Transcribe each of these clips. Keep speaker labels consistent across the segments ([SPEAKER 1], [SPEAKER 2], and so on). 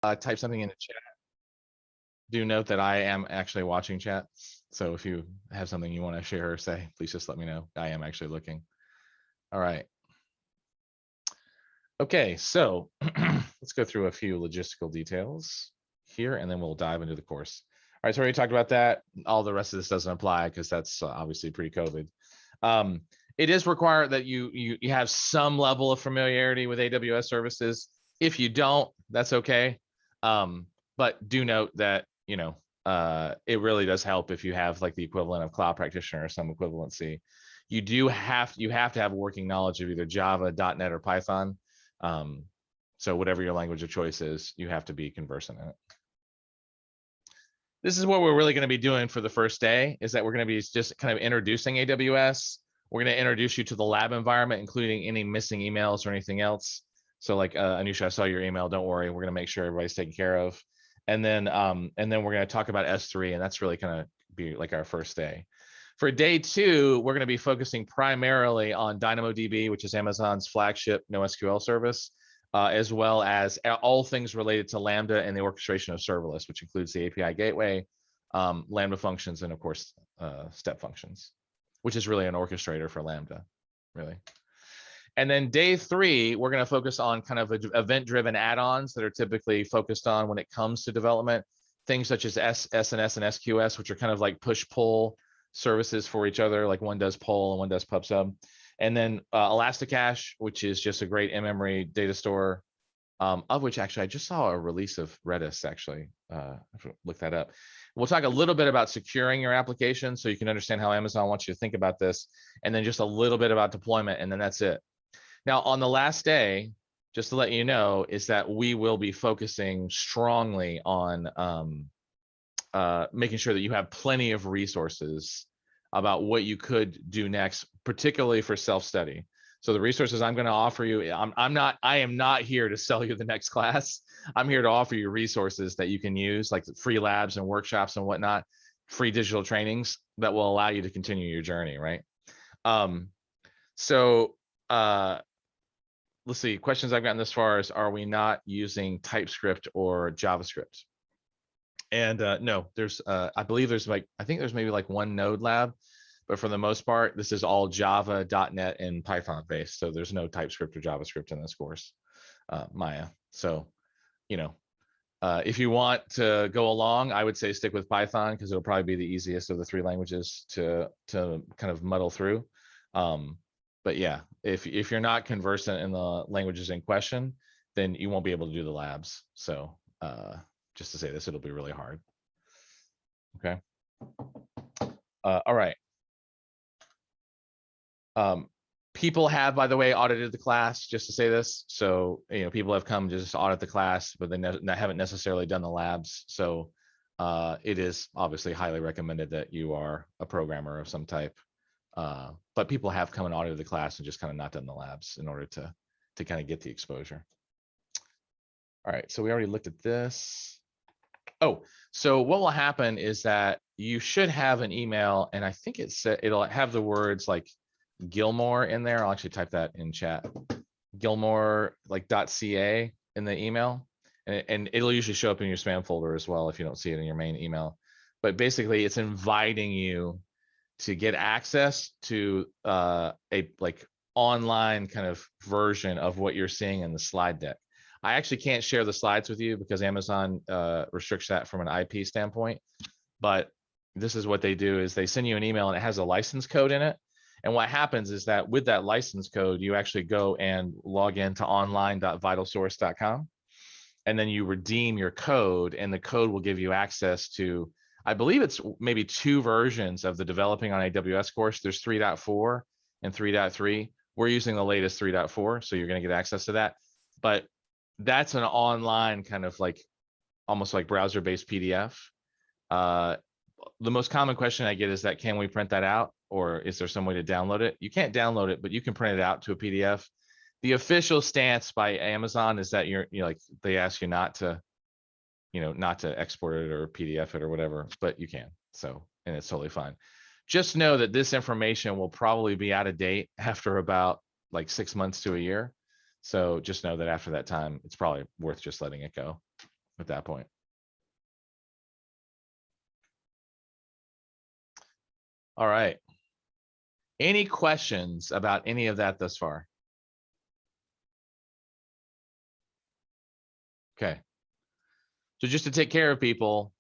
[SPEAKER 1] type something in the chat. Do note that I am actually watching chat. So if you have something you want to share or say, please just let me know. I am actually looking. All right. Okay, so let's go through a few logistical details here, and then we'll dive into the course. All right, so we already talked about that. All the rest of this doesn't apply because that's obviously pre-COVID. It is required that you have some level of familiarity with AWS services. If you don't, that's okay. But do note that it really does help if you have like the equivalent of cloud practitioner or some equivalency. You have to have working knowledge of either Java, .NET, or Python. So whatever your language of choice is, you have to be conversant in it. This is what we're really going to be doing for the first day, is that we're going to be just kind of introducing AWS. We're going to introduce you to the lab environment, including any missing emails or anything else. So like Anusha, I saw your email. Don't worry, we're going to make sure everybody's taken care of. And then we're going to talk about S3, and that's really going to be like our first day. For day 2, we're going to be focusing primarily on DynamoDB, which is Amazon's flagship NoSQL service, as well as all things related to Lambda and the orchestration of serverless, which includes the API gateway, Lambda functions, and of course, step functions, which is really an orchestrator for Lambda, really. And then day 3, we're going to focus on kind of event-driven add-ons that are typically focused on when it comes to development, things such as SNS and SQS, which are kind of like push-pull services for each other, like one does poll and one does pub/sub. And then Elasticache, which is just a great in-memory data store, of which actually I just saw a release of Redis, actually. I have to look that up. We'll talk a little bit about securing your application so you can understand how Amazon wants you to think about this, and then just a little bit about deployment, and then that's it. Now, on the last day, just to let you know, is that we will be focusing strongly on making sure that you have plenty of resources about what you could do next, particularly for self-study. So the resources I'm going to offer you, I am not here to sell you the next class. I'm here to offer you resources that you can use, like free labs and workshops and whatnot, free digital trainings that will allow you to continue your journey, right? Let's see, questions I've gotten this far is, are we not using TypeScript or JavaScript? And no, there's I believe there's I think there's maybe like one node lab, but for the most part, this is all Java, .NET, and Python based. So there's no TypeScript or JavaScript in this course, Maya. So, if you want to go along, I would say stick with Python because it'll probably be the easiest of the 3 languages to kind of muddle through. But yeah, if you're not conversant in the languages in question, then you won't be able to do the labs. So just to say this, it'll be really hard. Okay. All right. People have, by the way, audited the class, just to say this. So, people have come to just audit the class, but they haven't necessarily done the labs. So it is obviously highly recommended that you are a programmer of some type. But people have come and audited the class and just kind of not done the labs in order to kind of get the exposure. All right, so we already looked at this. Oh, so what will happen is that you should have an email, and I think it'll have the words like Gilmore in there. I'll actually type that in chat. Gilmore like .ca in the email, and it'll usually show up in your spam folder as well if you don't see it in your main email. But basically, it's inviting you to get access to a like online kind of version of what you're seeing in the slide deck. I actually can't share the slides with you because Amazon restricts that from an IP standpoint. But this is what they do: is they send you an email and it has a license code in it. And what happens is that with that license code, you actually go and log into online.vitalsource.com, and then you redeem your code, and the code will give you access to, I believe it's maybe 2 versions of the Developing on AWS course. There's 3.4 and 3.3. We're using the latest 3.4, so you're going to get access to that. But that's an online kind of like almost like browser-based PDF. The most common question I get is that, can we print that out, or is there some way to download it? You can't download it, but you can print it out to a PDF. The official stance by Amazon is that like they ask you not to export it or PDF it or whatever, but you can. So, and it's totally fine. Just know that this information will probably be out of date after about like 6 months to a year. So just know that after that time, it's probably worth just letting it go. at that point. All right. Any questions about any of that thus far? Okay. So just to take care of people,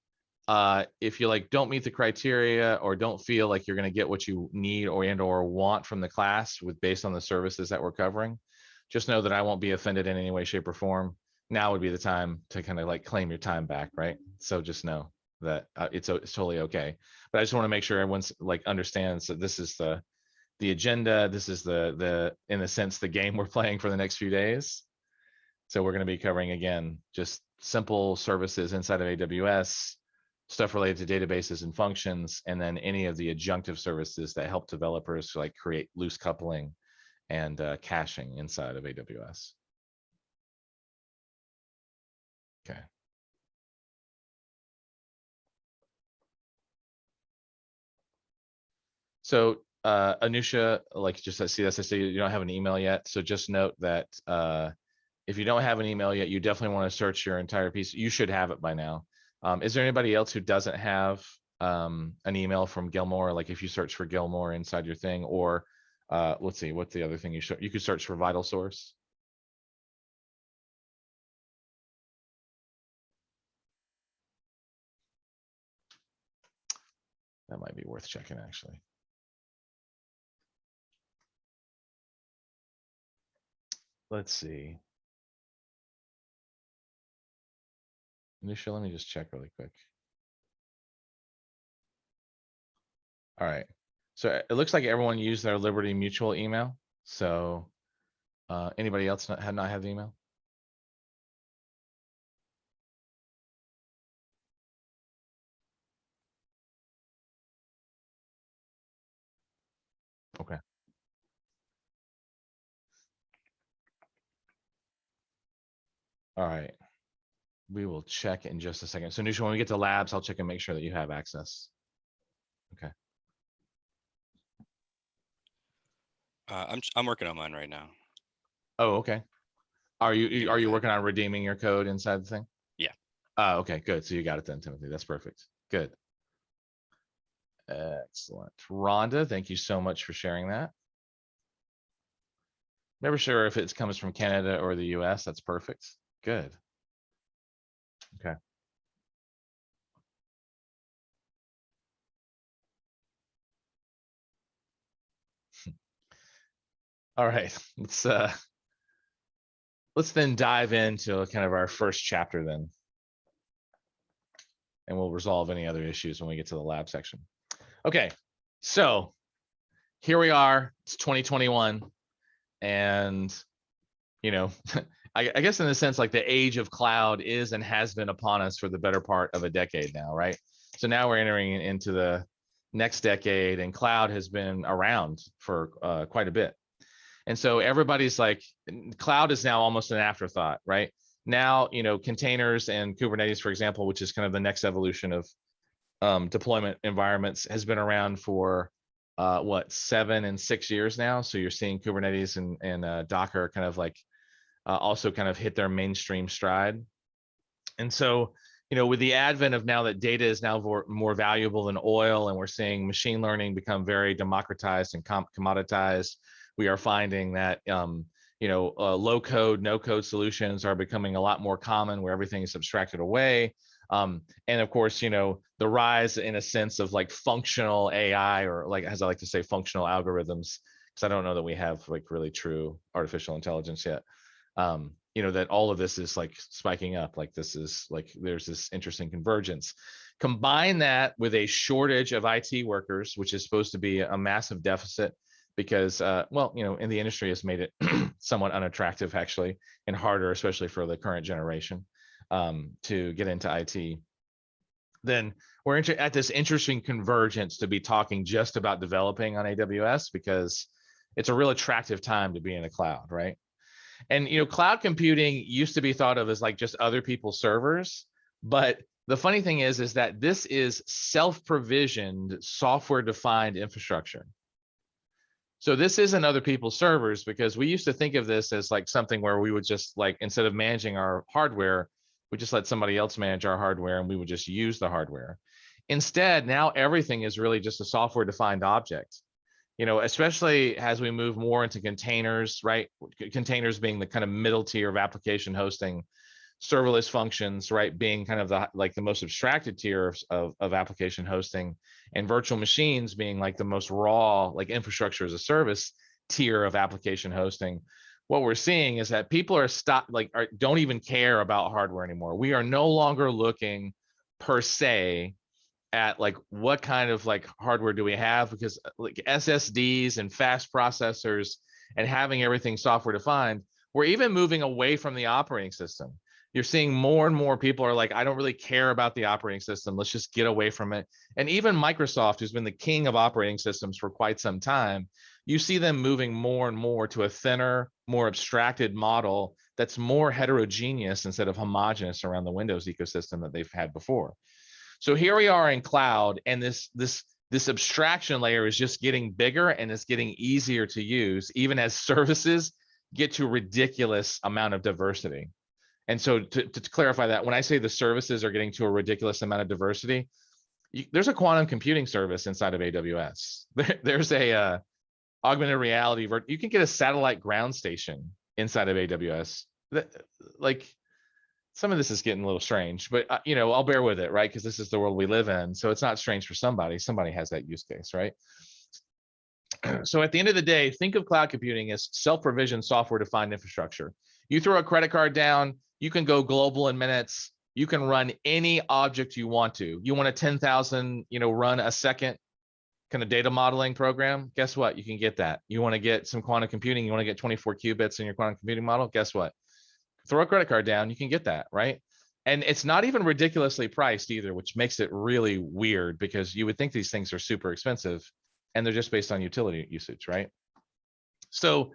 [SPEAKER 1] if you like don't meet the criteria or don't feel like you're going to get what you need or want from the class with based on the services that we're covering, just know that I won't be offended in any way, shape, or form. Now would be the time to kind of like claim your time back, right? So just know that it's totally okay. But I just want to make sure everyone's like understands that this is the agenda. This is the in a sense the game we're playing for the next few days. So we're going to be covering again just simple services inside of AWS, stuff related to databases and functions, and then any of the adjunctive services that help developers like create loose coupling and caching inside of AWS. Okay. So Anusha, like just I see this, I see you don't have an email yet. So just note that if you don't have an email yet, you definitely want to search your entire piece. You should have it by now. Is there anybody else who doesn't have an email from Gilmore? Like if you search for Gilmore inside your thing, or let's see, what's the other thing you could search for Vital Source. That might be worth checking actually. Let's see. Nisha, let me just check really quick. All right. So it looks like everyone used their Liberty Mutual email. So anybody else not have the email? Okay. All right. We will check in just a second. So Nisha, when we get to labs, I'll check and make sure that you have access. Okay.
[SPEAKER 2] I'm working on mine right now.
[SPEAKER 1] Oh, okay. Are you working on redeeming your code inside the thing?
[SPEAKER 2] Yeah.
[SPEAKER 1] Okay, good. So you got it then, Timothy. That's perfect. Good. Excellent. Rhonda, thank you so much for sharing that. Never sure if it comes from Canada or the US. That's perfect. Good. Okay. All right. Let's then dive into kind of our first chapter then. And we'll resolve any other issues when we get to the lab section. Okay. So here we are. It's 2021. And, you know, I guess in a sense, like the age of cloud is and has been upon us for the better part of a decade now, right? So now we're entering into the next decade, and cloud has been around for quite a bit. And so everybody's like, cloud is now almost an afterthought, right? Now, you know, containers and Kubernetes, for example, which is kind of the next evolution of deployment environments, has been around for what, 7 and 6 years now. So you're seeing Kubernetes and Docker kind of like also kind of hit their mainstream stride. And so, you know, with the advent of now that data is now more valuable than oil, and we're seeing machine learning become very democratized and commoditized, we are finding that you know, low code, no code solutions are becoming a lot more common, where everything is abstracted away. And of course, you know, the rise in a sense of like functional AI, or like, as I like to say, functional algorithms, because I don't know that we have like really true artificial intelligence yet. You know, that all of this is like spiking up, like this is like, there's this interesting convergence. Combine that with a shortage of IT workers, which is supposed to be a massive deficit, because well, you know, in the industry has made it somewhat unattractive actually, and harder, especially for the current generation, to get into IT. Then we're at this interesting convergence to be talking just about developing on AWS, because it's a real attractive time to be in a cloud, right? And you know, cloud computing used to be thought of as like just other people's servers, but the funny thing is that this is self-provisioned, software-defined infrastructure. So this isn't other people's servers, because we used to think of this as like something where we would just like, instead of managing our hardware, We just let somebody else manage our hardware and we would just use the hardware. Instead, now everything is really just a software defined object. Especially as we move more into containers, right? Containers being the kind of middle tier of application hosting, serverless functions, right, being kind of the most abstracted tier of application hosting, and virtual machines being like the most raw, like infrastructure as a service tier of application hosting. What we're seeing is that people don't even care about hardware anymore. We are no longer looking per se at like what kind of like hardware do we have, because like SSDs and fast processors and having everything software defined, we're even moving away from the operating system. You're seeing more and more people are like, I don't really care about the operating system. Let's just get away from it. And even Microsoft, who's been the king of operating systems for quite some time, you see them moving more and more to a thinner, more abstracted model that's more heterogeneous instead of homogeneous around the Windows ecosystem that they've had before. So here we are in cloud, and this abstraction layer is just getting bigger and it's getting easier to use, even as services get to a ridiculous amount of diversity. And so to clarify that, when I say the services are getting to a ridiculous amount of diversity, there's a quantum computing service inside of AWS. There's a augmented reality, you can get a satellite ground station inside of AWS. Like, some of this is getting a little strange, but I'll bear with it, right? Because this is the world we live in. So it's not strange for somebody. Somebody has that use case, right? So at the end of the day, think of cloud computing as self-provisioned software-defined infrastructure. You throw a credit card down, you can go global in minutes. You can run any object you want to. You want a 10,000, run a second kind of data modeling program? Guess what? You can get that. You want to get some quantum computing, you want to get 24 qubits in your quantum computing model? Guess what? Throw a credit card down, you can get that, right? And it's not even ridiculously priced either, which makes it really weird, because you would think these things are super expensive and they're just based on utility usage, right? So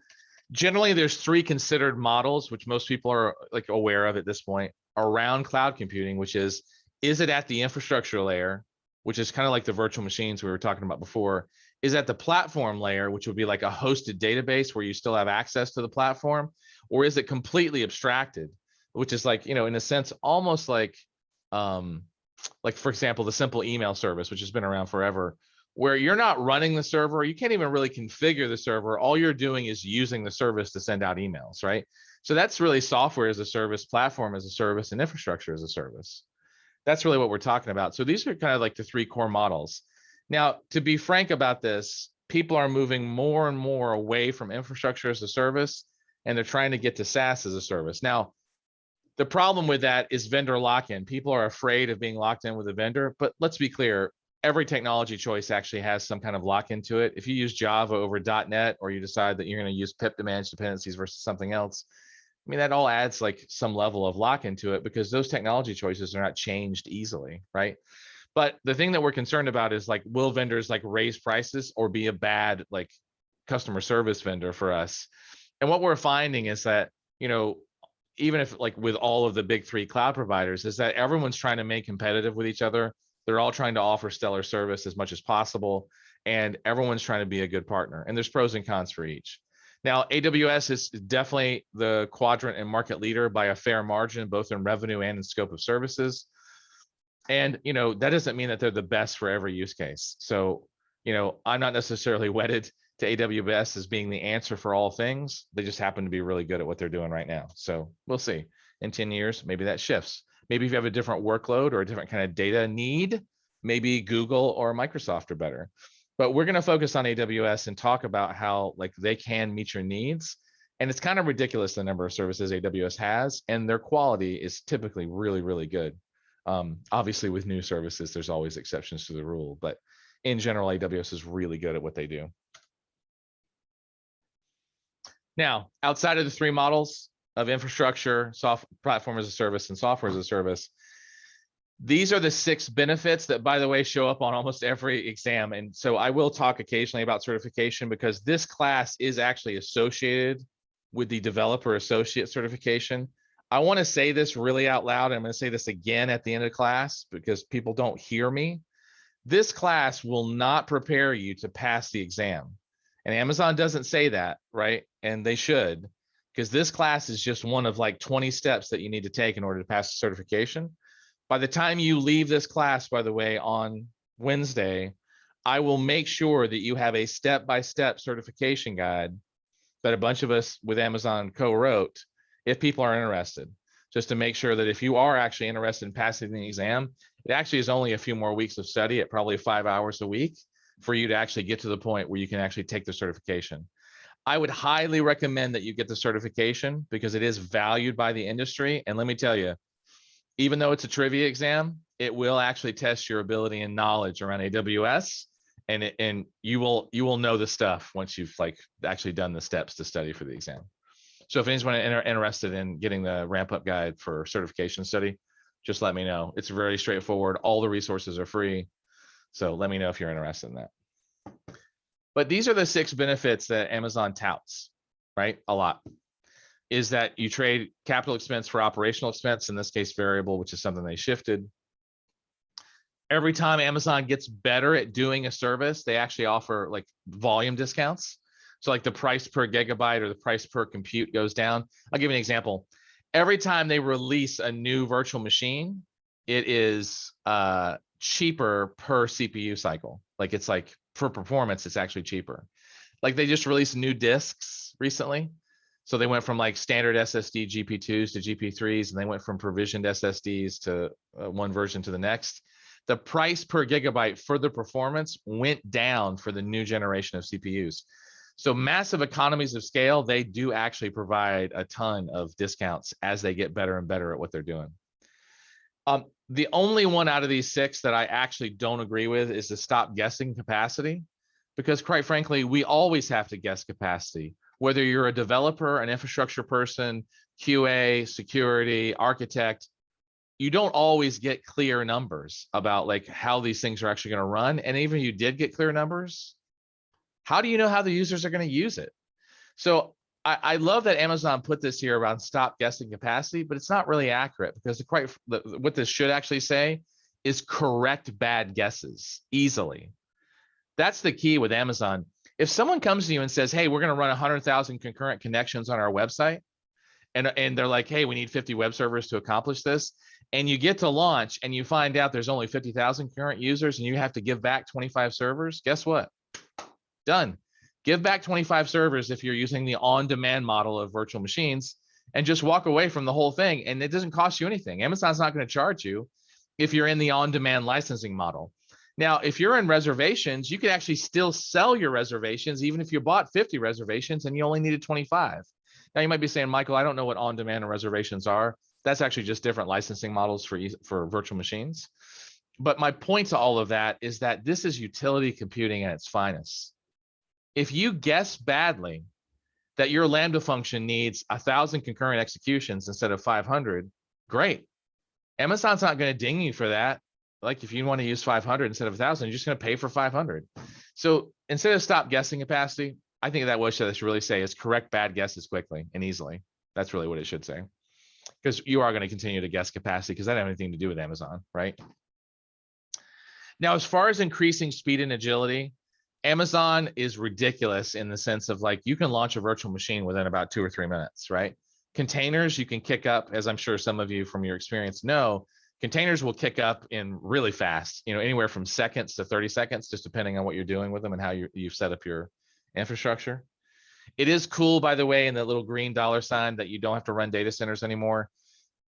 [SPEAKER 1] generally there's three considered models, which most people are like aware of at this point, around cloud computing, which is it at the infrastructure layer, which is kind of like the virtual machines we were talking about before, is at the platform layer, which would be like a hosted database where you still have access to the platform, or is it completely abstracted, which is like, in a sense, almost like for example, the simple email service, which has been around forever, where you're not running the server, you can't even really configure the server. All you're doing is using the service to send out emails, right? So that's really software as a service, platform as a service, and infrastructure as a service. That's really what we're talking about. So these are kind of like the three core models. Now, to be frank about this, people are moving more and more away from infrastructure as a service, and they're trying to get to SaaS as a service. Now, the problem with that is vendor lock-in. People are afraid of being locked in with a vendor, but let's be clear, every technology choice actually has some kind of lock-in to it. If you use Java over .NET, or you decide that you're going to use pip to manage dependencies versus something else, I mean, that all adds like some level of lock-in to it, because those technology choices are not changed easily, right? But the thing that we're concerned about is like, will vendors like raise prices or be a bad like customer service vendor for us? And what we're finding is that, even if like with all of the big three cloud providers, is that everyone's trying to make competitive with each other. They're all trying to offer stellar service as much as possible, and everyone's trying to be a good partner. And there's pros and cons for each. Now, AWS is definitely the quadrant and market leader by a fair margin, both in revenue and in scope of services. And, that doesn't mean that they're the best for every use case. So, I'm not necessarily wedded to AWS as being the answer for all things. They just happen to be really good at what they're doing right now. So we'll see. In 10 years, maybe that shifts. Maybe if you have a different workload or a different kind of data need, maybe Google or Microsoft are better. But we're going to focus on AWS and talk about how like they can meet your needs. And it's kind of ridiculous the number of services AWS has, and their quality is typically really, really good. Obviously, with new services, there's always exceptions to the rule, but in general, AWS is really good at what they do. Now, outside of the three models of infrastructure, platform as a service, and software as a service, these are the 6 benefits that, by the way, show up on almost every exam. And so I will talk occasionally about certification, because this class is actually associated with the developer associate certification. I want to say this really out loud. I'm going to say this again at the end of class because people don't hear me. This class will not prepare you to pass the exam. And Amazon doesn't say that, right? And they should. because this class is just one of like 20 steps that you need to take in order to pass the certification. By the time you leave this class, by the way, on Wednesday, I will make sure that you have a step-by-step certification guide that a bunch of us with Amazon co-wrote if people are interested, just to make sure that if you are actually interested in passing the exam, it actually is only a few more weeks of study at probably 5 hours a week for you to actually get to the point where you can actually take the certification. I would highly recommend that you get the certification because it is valued by the industry. And let me tell you, even though it's a trivia exam, it will actually test your ability and knowledge around AWS, and you will know the stuff once you've like actually done the steps to study for the exam. So if anyone's interested in getting the ramp up guide for certification study, just let me know. It's very straightforward. All the resources are free. So let me know if you're interested in that. But these are the 6 benefits that Amazon touts, right? A lot. Is that you trade capital expense for operational expense, in this case variable, which is something they shifted. Every time Amazon gets better at doing a service, they actually offer like volume discounts. So like the price per gigabyte or the price per compute goes down. I'll give you an example. Every time they release a new virtual machine, it is cheaper per CPU cycle. Like it's like for performance, it's actually cheaper. Like they just released new disks recently. So they went from like standard SSD GP2s to GP3s, and they went from provisioned SSDs to one version to the next. The price per gigabyte for the performance went down for the new generation of CPUs. So massive economies of scale, they do actually provide a ton of discounts as they get better and better at what they're doing. The only one out of these 6 that I actually don't agree with is to stop guessing capacity, because quite frankly, we always have to guess capacity. Whether you're a developer, an infrastructure person, QA, security, architect, you don't always get clear numbers about like how these things are actually going to run. And even if you did get clear numbers, how do you know how the users are going to use it? So I love that Amazon put this here around stop guessing capacity, but it's not really accurate, because what this should actually say is correct bad guesses easily. That's the key with Amazon. If someone comes to you and says, hey, we're going to run 100,000 concurrent connections on our website, and they're like, hey, we need 50 web servers to accomplish this, and you get to launch and you find out there's only 50,000 current users and you have to give back 25 servers, guess what? Done. Give back 25 servers if you're using the on-demand model of virtual machines, and just walk away from the whole thing. And it doesn't cost you anything. Amazon's not going to charge you if you're in the on-demand licensing model. Now, if you're in reservations, you can actually still sell your reservations, even if you bought 50 reservations and you only needed 25. Now, you might be saying, Michael, I don't know what on-demand and reservations are. That's actually just different licensing models for virtual machines. But my point to all of that is that this is utility computing at its finest. If you guess badly that your Lambda function needs 1,000 concurrent executions instead of 500, great. Amazon's not going to ding you for that. Like if you want to use 500 instead of 1,000, you're just going to pay for 500. So instead of stop guessing capacity, I think that what it should really say is correct bad guesses quickly and easily. That's really what it should say, because you are going to continue to guess capacity, because that doesn't have anything to do with Amazon, right? Now, as far as increasing speed and agility, Amazon is ridiculous in the sense of like you can launch a virtual machine within about 2 or 3 minutes, right? Containers you can kick up, as I'm sure some of you from your experience know, containers will kick up in really fast, anywhere from seconds to 30 seconds, just depending on what you're doing with them and how you've set up your infrastructure. It is cool, by the way, in the little green dollar sign, that you don't have to run data centers anymore.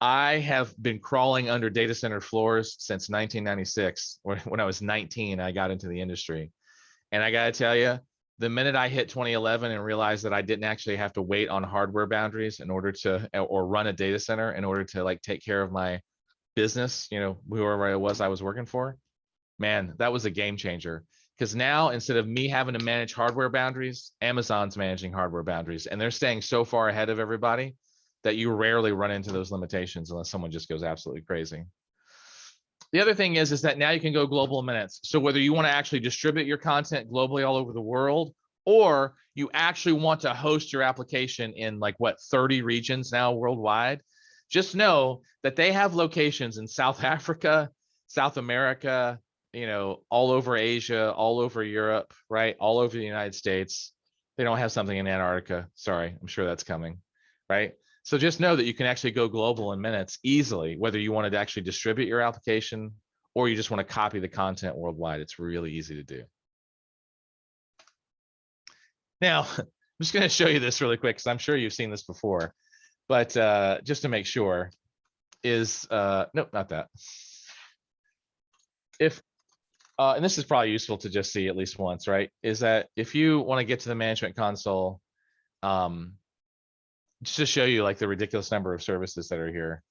[SPEAKER 1] I have been crawling under data center floors since 1996. When I was 19, I got into the industry. And I got to tell you, the minute I hit 2011 and realized that I didn't actually have to wait on hardware boundaries in order to, or run a data center in order to like take care of my business, whoever I was working for, man, that was a game changer. Because now, instead of me having to manage hardware boundaries, Amazon's managing hardware boundaries, and they're staying so far ahead of everybody that you rarely run into those limitations unless someone just goes absolutely crazy. The other thing is that now you can go global in minutes. So whether you want to actually distribute your content globally all over the world, or you actually want to host your application in 30 regions now worldwide, just know that they have locations in South Africa, South America, all over Asia, all over Europe, right? All over the United States. They don't have something in Antarctica. Sorry, I'm sure that's coming. right? So just know that you can actually go global in minutes easily, whether you wanted to actually distribute your application or you just want to copy the content worldwide. It's really easy to do. Now, I'm just going to show you this really quick because I'm sure you've seen this before, but just to make sure is, nope, not that. If, and this is probably useful to just see at least once, right? Is that if you want to get to the management console, just to show you like the ridiculous number of services that are here.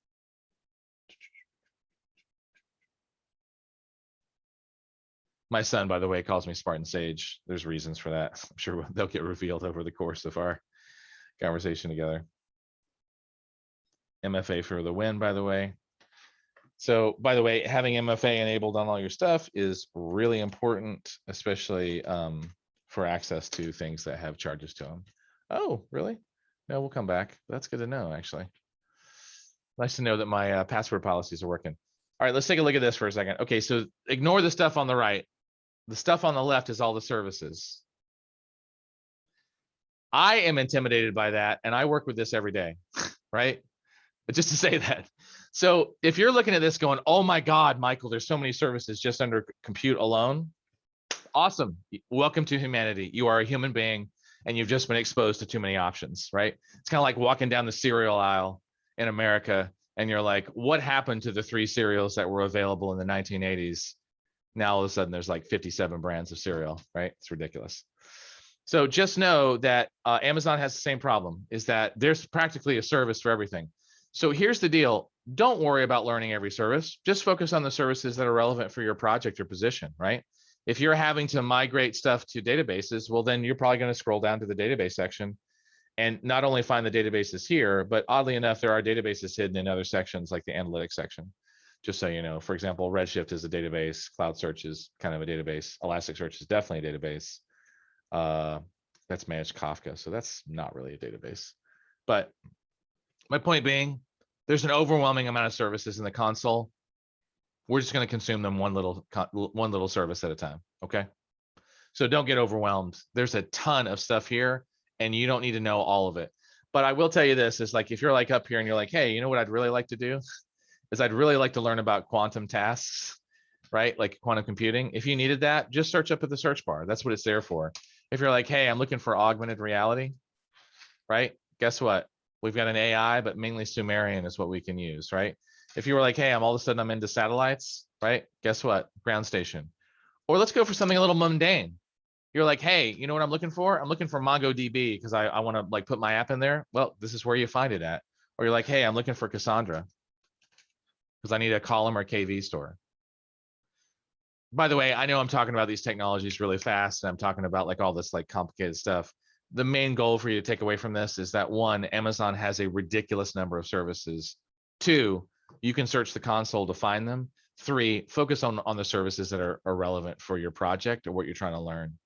[SPEAKER 1] My son, by the way, calls me Spartan Sage. There's reasons for that. I'm sure they'll get revealed over the course of our conversation together. MFA for the win, by the way. So, by the way, having MFA enabled on all your stuff is really important, especially for access to things that have charges to them. Oh, really? No, we'll come back. That's good to know, actually. Nice to know that my password policies are working. All right, let's take a look at this for a second. Okay, so ignore the stuff on the right. The stuff on the left is all the services. I am intimidated by that, and I work with this every day, right? But just to say that. So if you're looking at this going, oh my God, Michael, there's so many services just under compute alone. Awesome. Welcome to humanity. You are a human being and you've just been exposed to too many options, right? It's kind of like walking down the cereal aisle in America and you're like, what happened to the 3 cereals that were available in the 1980s? Now all of a sudden there's like 57 brands of cereal, right? It's ridiculous. So just know that Amazon has the same problem, is that there's practically a service for everything. So here's the deal. Don't worry about learning every service. Just focus on the services that are relevant for your project or position, right? If you're having to migrate stuff to databases, well, then you're probably going to scroll down to the database section and not only find the databases here, but oddly enough, there are databases hidden in other sections like the analytics section. Just so you know, for example, Redshift is a database, Cloud Search is kind of a database, Elasticsearch is definitely a database. That's managed Kafka, so that's not really a database. But my point being, there's an overwhelming amount of services in the console. We're just going to consume them one little service at a time, okay? So don't get overwhelmed. There's a ton of stuff here, and you don't need to know all of it. But I will tell you this, is like, if you're like up here and you're like, hey, you know what I'd really like to do? Is I'd really like to learn about quantum tasks, right? Like quantum computing. If you needed that, just search up at the search bar. That's what it's there for. If you're like, hey, I'm looking for augmented reality, right? Guess what? We've got an AI, but mainly Sumerian is what we can use, right? If you were like, hey, all of a sudden I'm into satellites, right? Guess what? Ground station. Or let's go for something a little mundane. You're like, hey, you know what I'm looking for? I'm looking for MongoDB because I want to like put my app in there. Well, this is where you find it at. Or you're like, hey, I'm looking for Cassandra because I need a column or KV store. By the way, I know I'm talking about these technologies really fast and I'm talking about like all this like complicated stuff. The main goal for you to take away from this is that 1, Amazon has a ridiculous number of services. 2, you can search the console to find them. 3, focus on the services that are relevant for your project or what you're trying to learn.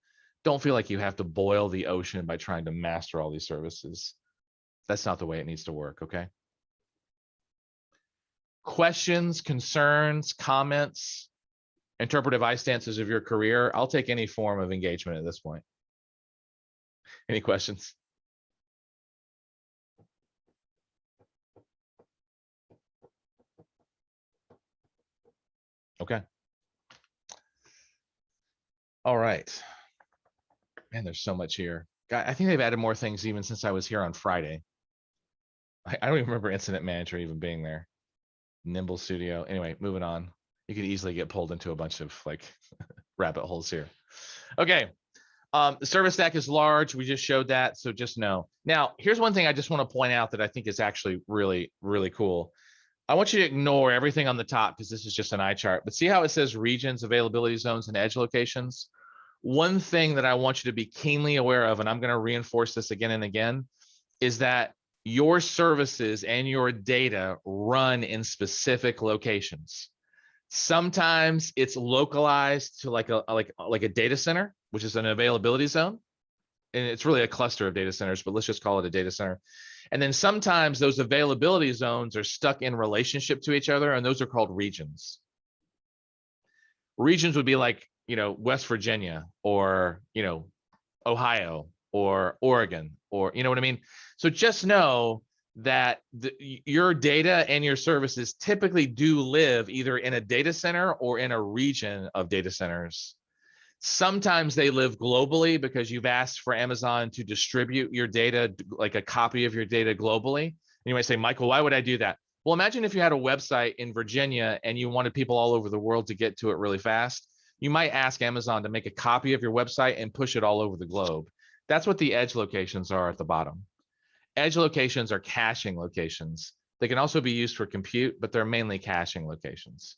[SPEAKER 1] Don't feel like you have to boil the ocean by trying to master all these services. That's not the way it needs to work, okay? Questions, concerns, comments, interpretive I stances of your career. I'll take any form of engagement at this point. Any questions? Okay. All right. Man, there's so much here. I think they've added more things even since I was here on Friday. I don't even remember Incident Manager even being there. Nimble Studio. Anyway, moving on. You could easily get pulled into a bunch of like rabbit holes here. Okay. The service stack is large. We just showed that. So just know. Now, here's one thing I just want to point out that I think is actually really, really cool. I want you to ignore everything on the top because this is just an eye chart. But see how it says regions, availability zones, and edge locations? One thing that I want you to be keenly aware of, and I'm going to reinforce this again and again, is that your services and your data run in specific locations. Sometimes it's localized to like a data center, which is an availability zone. And it's really a cluster of data centers, but let's just call it a data center. And then sometimes those availability zones are stuck in relationship to each other, and those are called regions. Regions would be like, West Virginia or, Ohio or Oregon, or, you know what I mean? So just know that your data and your services typically do live either in a data center or in a region of data centers. Sometimes they live globally because you've asked for Amazon to distribute your data, like a copy of your data globally. And you might say, Michael, why would I do that? Well, imagine if you had a website in Virginia and you wanted people all over the world to get to it really fast. You might ask Amazon to make a copy of your website and push it all over the globe. That's what the edge locations are at the bottom. Edge locations are caching locations. They can also be used for compute, but they're mainly caching locations.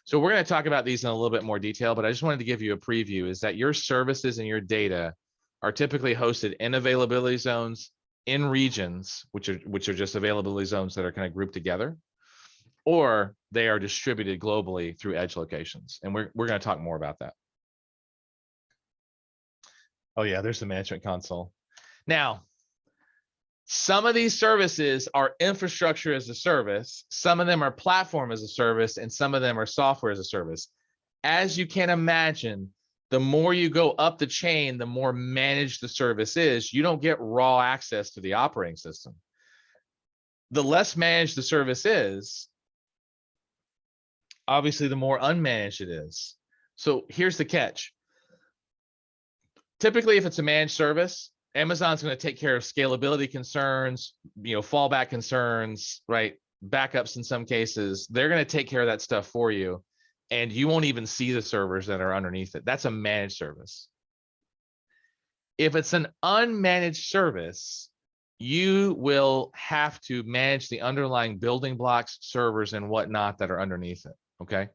[SPEAKER 1] So we're going to talk about these in a little bit more detail, but I just wanted to give you a preview is that your services and your data are typically hosted in availability zones in regions, which are just availability zones that are kind of grouped together, or they are distributed globally through edge locations. And we're going to talk more about that. Oh yeah, there's the management console. Now, some of these services are infrastructure as a service, some of them are platform as a service, and some of them are software as a service. As you can imagine, the more you go up the chain, the more managed the service is. You don't get raw access to the operating system. The less managed the service is, obviously, the more unmanaged it is. So here's the catch. Typically, if it's a managed service, Amazon's going to take care of scalability concerns, fallback concerns, right? Backups in some cases. They're going to take care of that stuff for you, and you won't even see the servers that are underneath it. That's a managed service. If it's an unmanaged service, you will have to manage the underlying building blocks, servers, and whatnot that are underneath it, okay?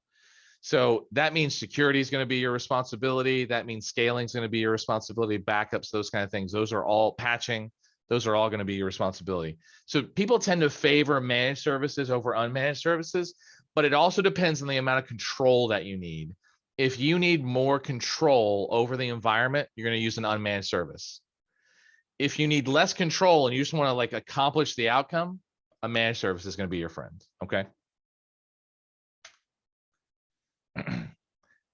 [SPEAKER 1] So that means security is going to be your responsibility. That means scaling is going to be your responsibility, backups, those kind of things. Those are all patching. Those are all going to be your responsibility. So people tend to favor managed services over unmanaged services, but it also depends on the amount of control that you need. If you need more control over the environment, you're going to use an unmanaged service. If you need less control and you just want to like accomplish the outcome, a managed service is going to be your friend, okay?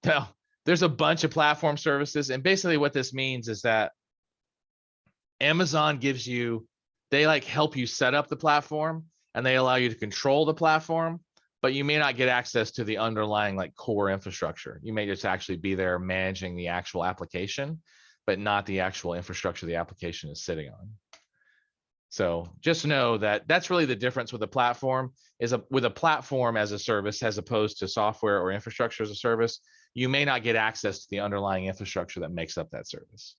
[SPEAKER 1] Now, there's a bunch of platform services, and basically what this means is that Amazon gives you, they like help you set up the platform and they allow you to control the platform, but you may not get access to the underlying like core infrastructure. You may just actually be there managing the actual application, but not the actual infrastructure the application is sitting on. So just know that that's really the difference with a platform with a platform as a service, as opposed to software or infrastructure as a service, you may not get access to the underlying infrastructure that makes up that service.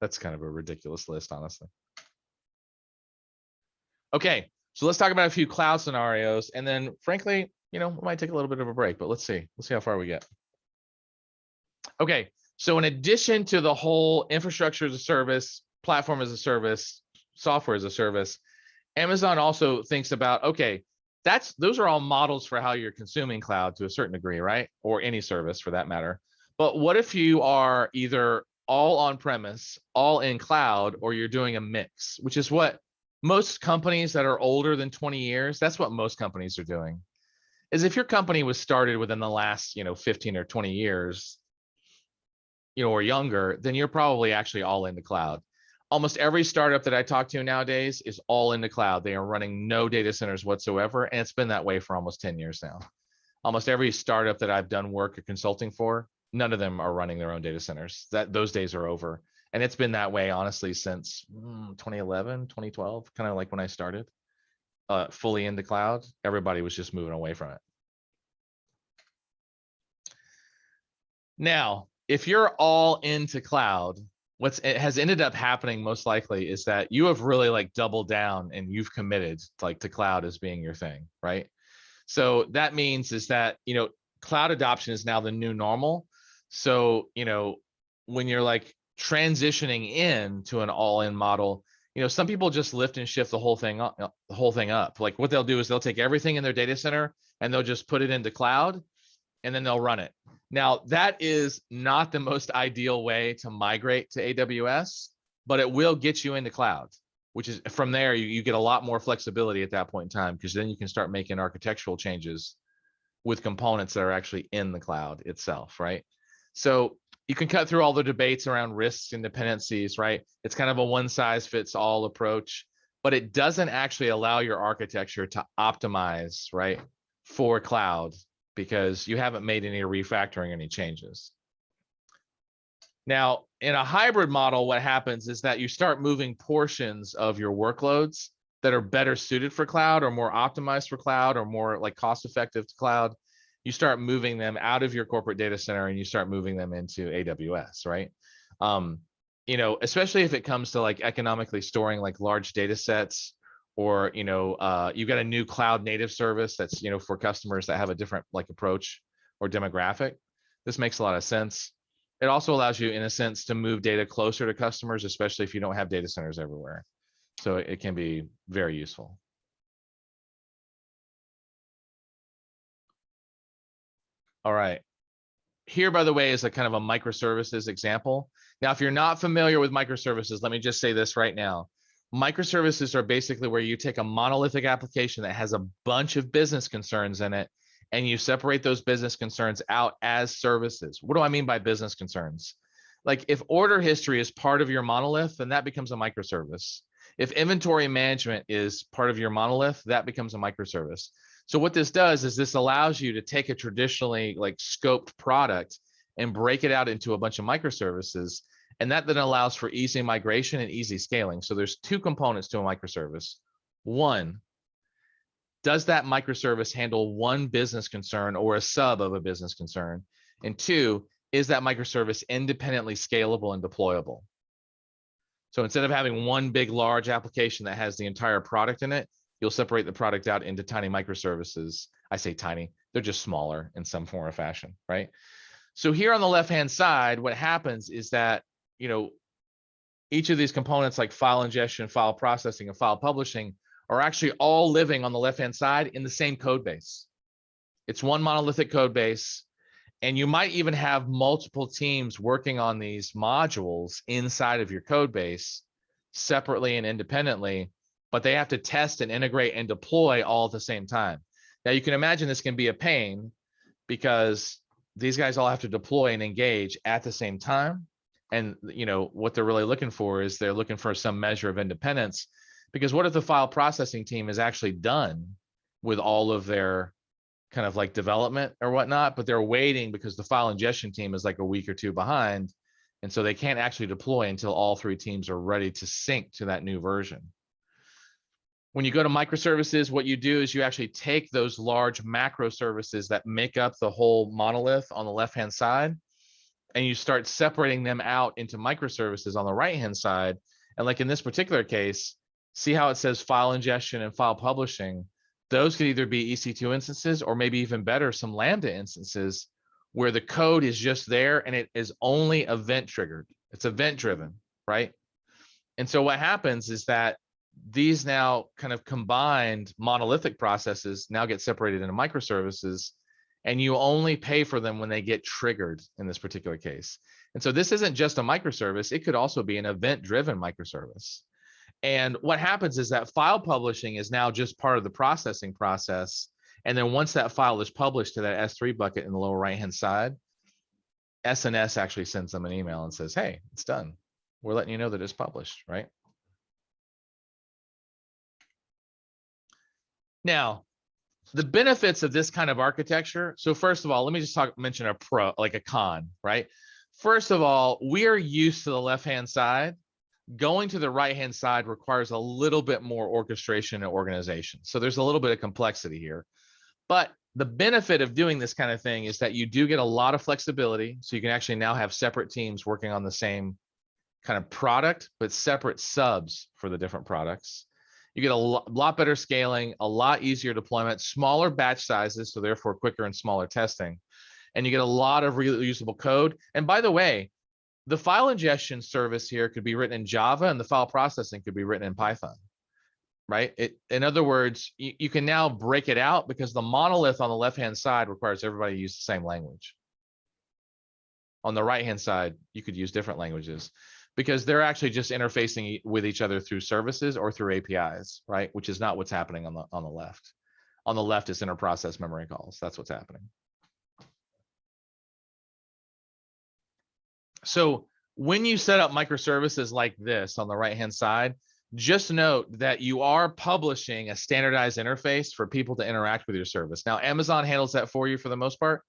[SPEAKER 1] That's kind of a ridiculous list, honestly. Okay, so let's talk about a few cloud scenarios, and then frankly, we might take a little bit of a break, but let's see how far we get. Okay, so in addition to the whole infrastructure as a service, platform as a service, software as a service, Amazon also thinks about, okay, those are all models for how you're consuming cloud to a certain degree, right? Or any service for that matter. But what if you are either all on premise, all in cloud, or you're doing a mix, which is what most companies that are older than 20 years, that's what most companies are doing. Is if your company was started within the last, 15 or 20 years, or younger, then you're probably actually all in the cloud. Almost every startup that I talk to nowadays is all in the cloud. They are running no data centers whatsoever, and it's been that way for almost 10 years now. Almost every startup that I've done work or consulting for, none of them are running their own data centers. Those days are over. And it's been that way, honestly, since 2011, 2012, kind of like when I started, fully in the cloud. Everybody was just moving away from it. Now, if you're all into cloud, it has ended up happening most likely is that you have really like doubled down and you've committed to cloud as being your thing, right? So that means is that, cloud adoption is now the new normal. So, when you're like transitioning in to an all-in model, some people just lift and shift the whole thing up. Like what they'll do is they'll take everything in their data center and they'll just put it into cloud and then they'll run it. Now, that is not the most ideal way to migrate to AWS, but it will get you into cloud, which is from there, you get a lot more flexibility at that point in time, because then you can start making architectural changes with components that are actually in the cloud itself, right? So You can cut through all the debates around risks and dependencies, right? It's kind of a one size fits all approach, but it doesn't actually allow your architecture to optimize, right, for cloud, because you haven't made any refactoring, any changes. Now, in a hybrid model, what happens is that you start moving portions of your workloads that are better suited for cloud or more optimized for cloud or more like cost effective to cloud. You start moving them out of your corporate data center and you start moving them into AWS, right? You know, especially if it comes to like economically storing like large data sets, or, you know, you've got a new cloud native service that's, you know, for customers that have a different like approach or demographic. This makes a lot of sense. It also allows you, in a sense, to move data closer to customers, especially if you don't have data centers everywhere. So it can be very useful. All right. Here, by the way, is a kind of a microservices example. Now, if you're not familiar with microservices, let me just say this right now. Microservices are basically where you take a monolithic application that has a bunch of business concerns in it, and you separate those business concerns out as services. What do I mean by business concerns? Like if order history is part of your monolith, then that becomes a microservice. If inventory management is part of your monolith, that becomes a microservice. So what this does is this allows you to take a traditionally like scoped product and break it out into a bunch of microservices. And that then allows for easy migration and easy scaling. So there's two components to a microservice. One, does that microservice handle one business concern or a sub of a business concern? And two, is that microservice independently scalable and deployable? So instead of having one big, large application that has the entire product in it, you'll separate the product out into tiny microservices. I say tiny, they're just smaller in some form or fashion, right? So here on the left-hand side, what happens is that, you know, each of these components like file ingestion, file processing, and file publishing are actually all living on the left-hand side in the same code base. It's one monolithic code base. And you might even have multiple teams working on these modules inside of your code base separately and independently, but they have to test and integrate and deploy all at the same time. Now you can imagine this can be a pain because these guys all have to deploy and engage at the same time. And you know what they're really looking for is they're looking for some measure of independence, because what if the file processing team is actually done with all of their kind of like development or whatnot, but they're waiting because the file ingestion team is like a week or two behind. And so they can't actually deploy until all three teams are ready to sync to that new version. When you go to microservices, what you do is you actually take those large macro services that make up the whole monolith on the left-hand side, and you start separating them out into microservices on the right-hand side. And like in this particular case, see how it says file ingestion and file publishing? Those could either be EC2 instances or maybe even better, some Lambda instances where the code is just there and it is only event triggered. It's event driven, right? And so what happens is that these now kind of combined monolithic processes now get separated into microservices, and you only pay for them when they get triggered in this particular case. And so this isn't just a microservice, it could also be an event driven microservice. And what happens is that file publishing is now just part of the processing process. And then once that file is published to that S3 bucket in the lower right-hand side, SNS actually sends them an email and says, hey, it's done. We're letting you know that it's published, right? Now, the benefits of this kind of architecture. So first of all, let me just mention a pro, like a con, right? First of all, we are used to the left-hand side. Going to the right-hand side requires a little bit more orchestration and organization. So there's a little bit of complexity here. But the benefit of doing this kind of thing is that you do get a lot of flexibility. So you can actually now have separate teams working on the same kind of product, but separate subs for the different products. You get a lot better scaling, a lot easier deployment, smaller batch sizes, so therefore quicker and smaller testing. And you get a lot of reusable code. And by the way, the file ingestion service here could be written in Java and the file processing could be written in Python, right? In other words, you can now break it out because the monolith on the left-hand side requires everybody to use the same language. On the right-hand side, you could use different languages because they're actually just interfacing with each other through services or through APIs, right? Which is not what's happening on the left. On the left is inter-process memory calls. That's what's happening. So when you set up microservices like this on the right-hand side, just note that you are publishing a standardized interface for people to interact with your service. Now, Amazon handles that for you for the most part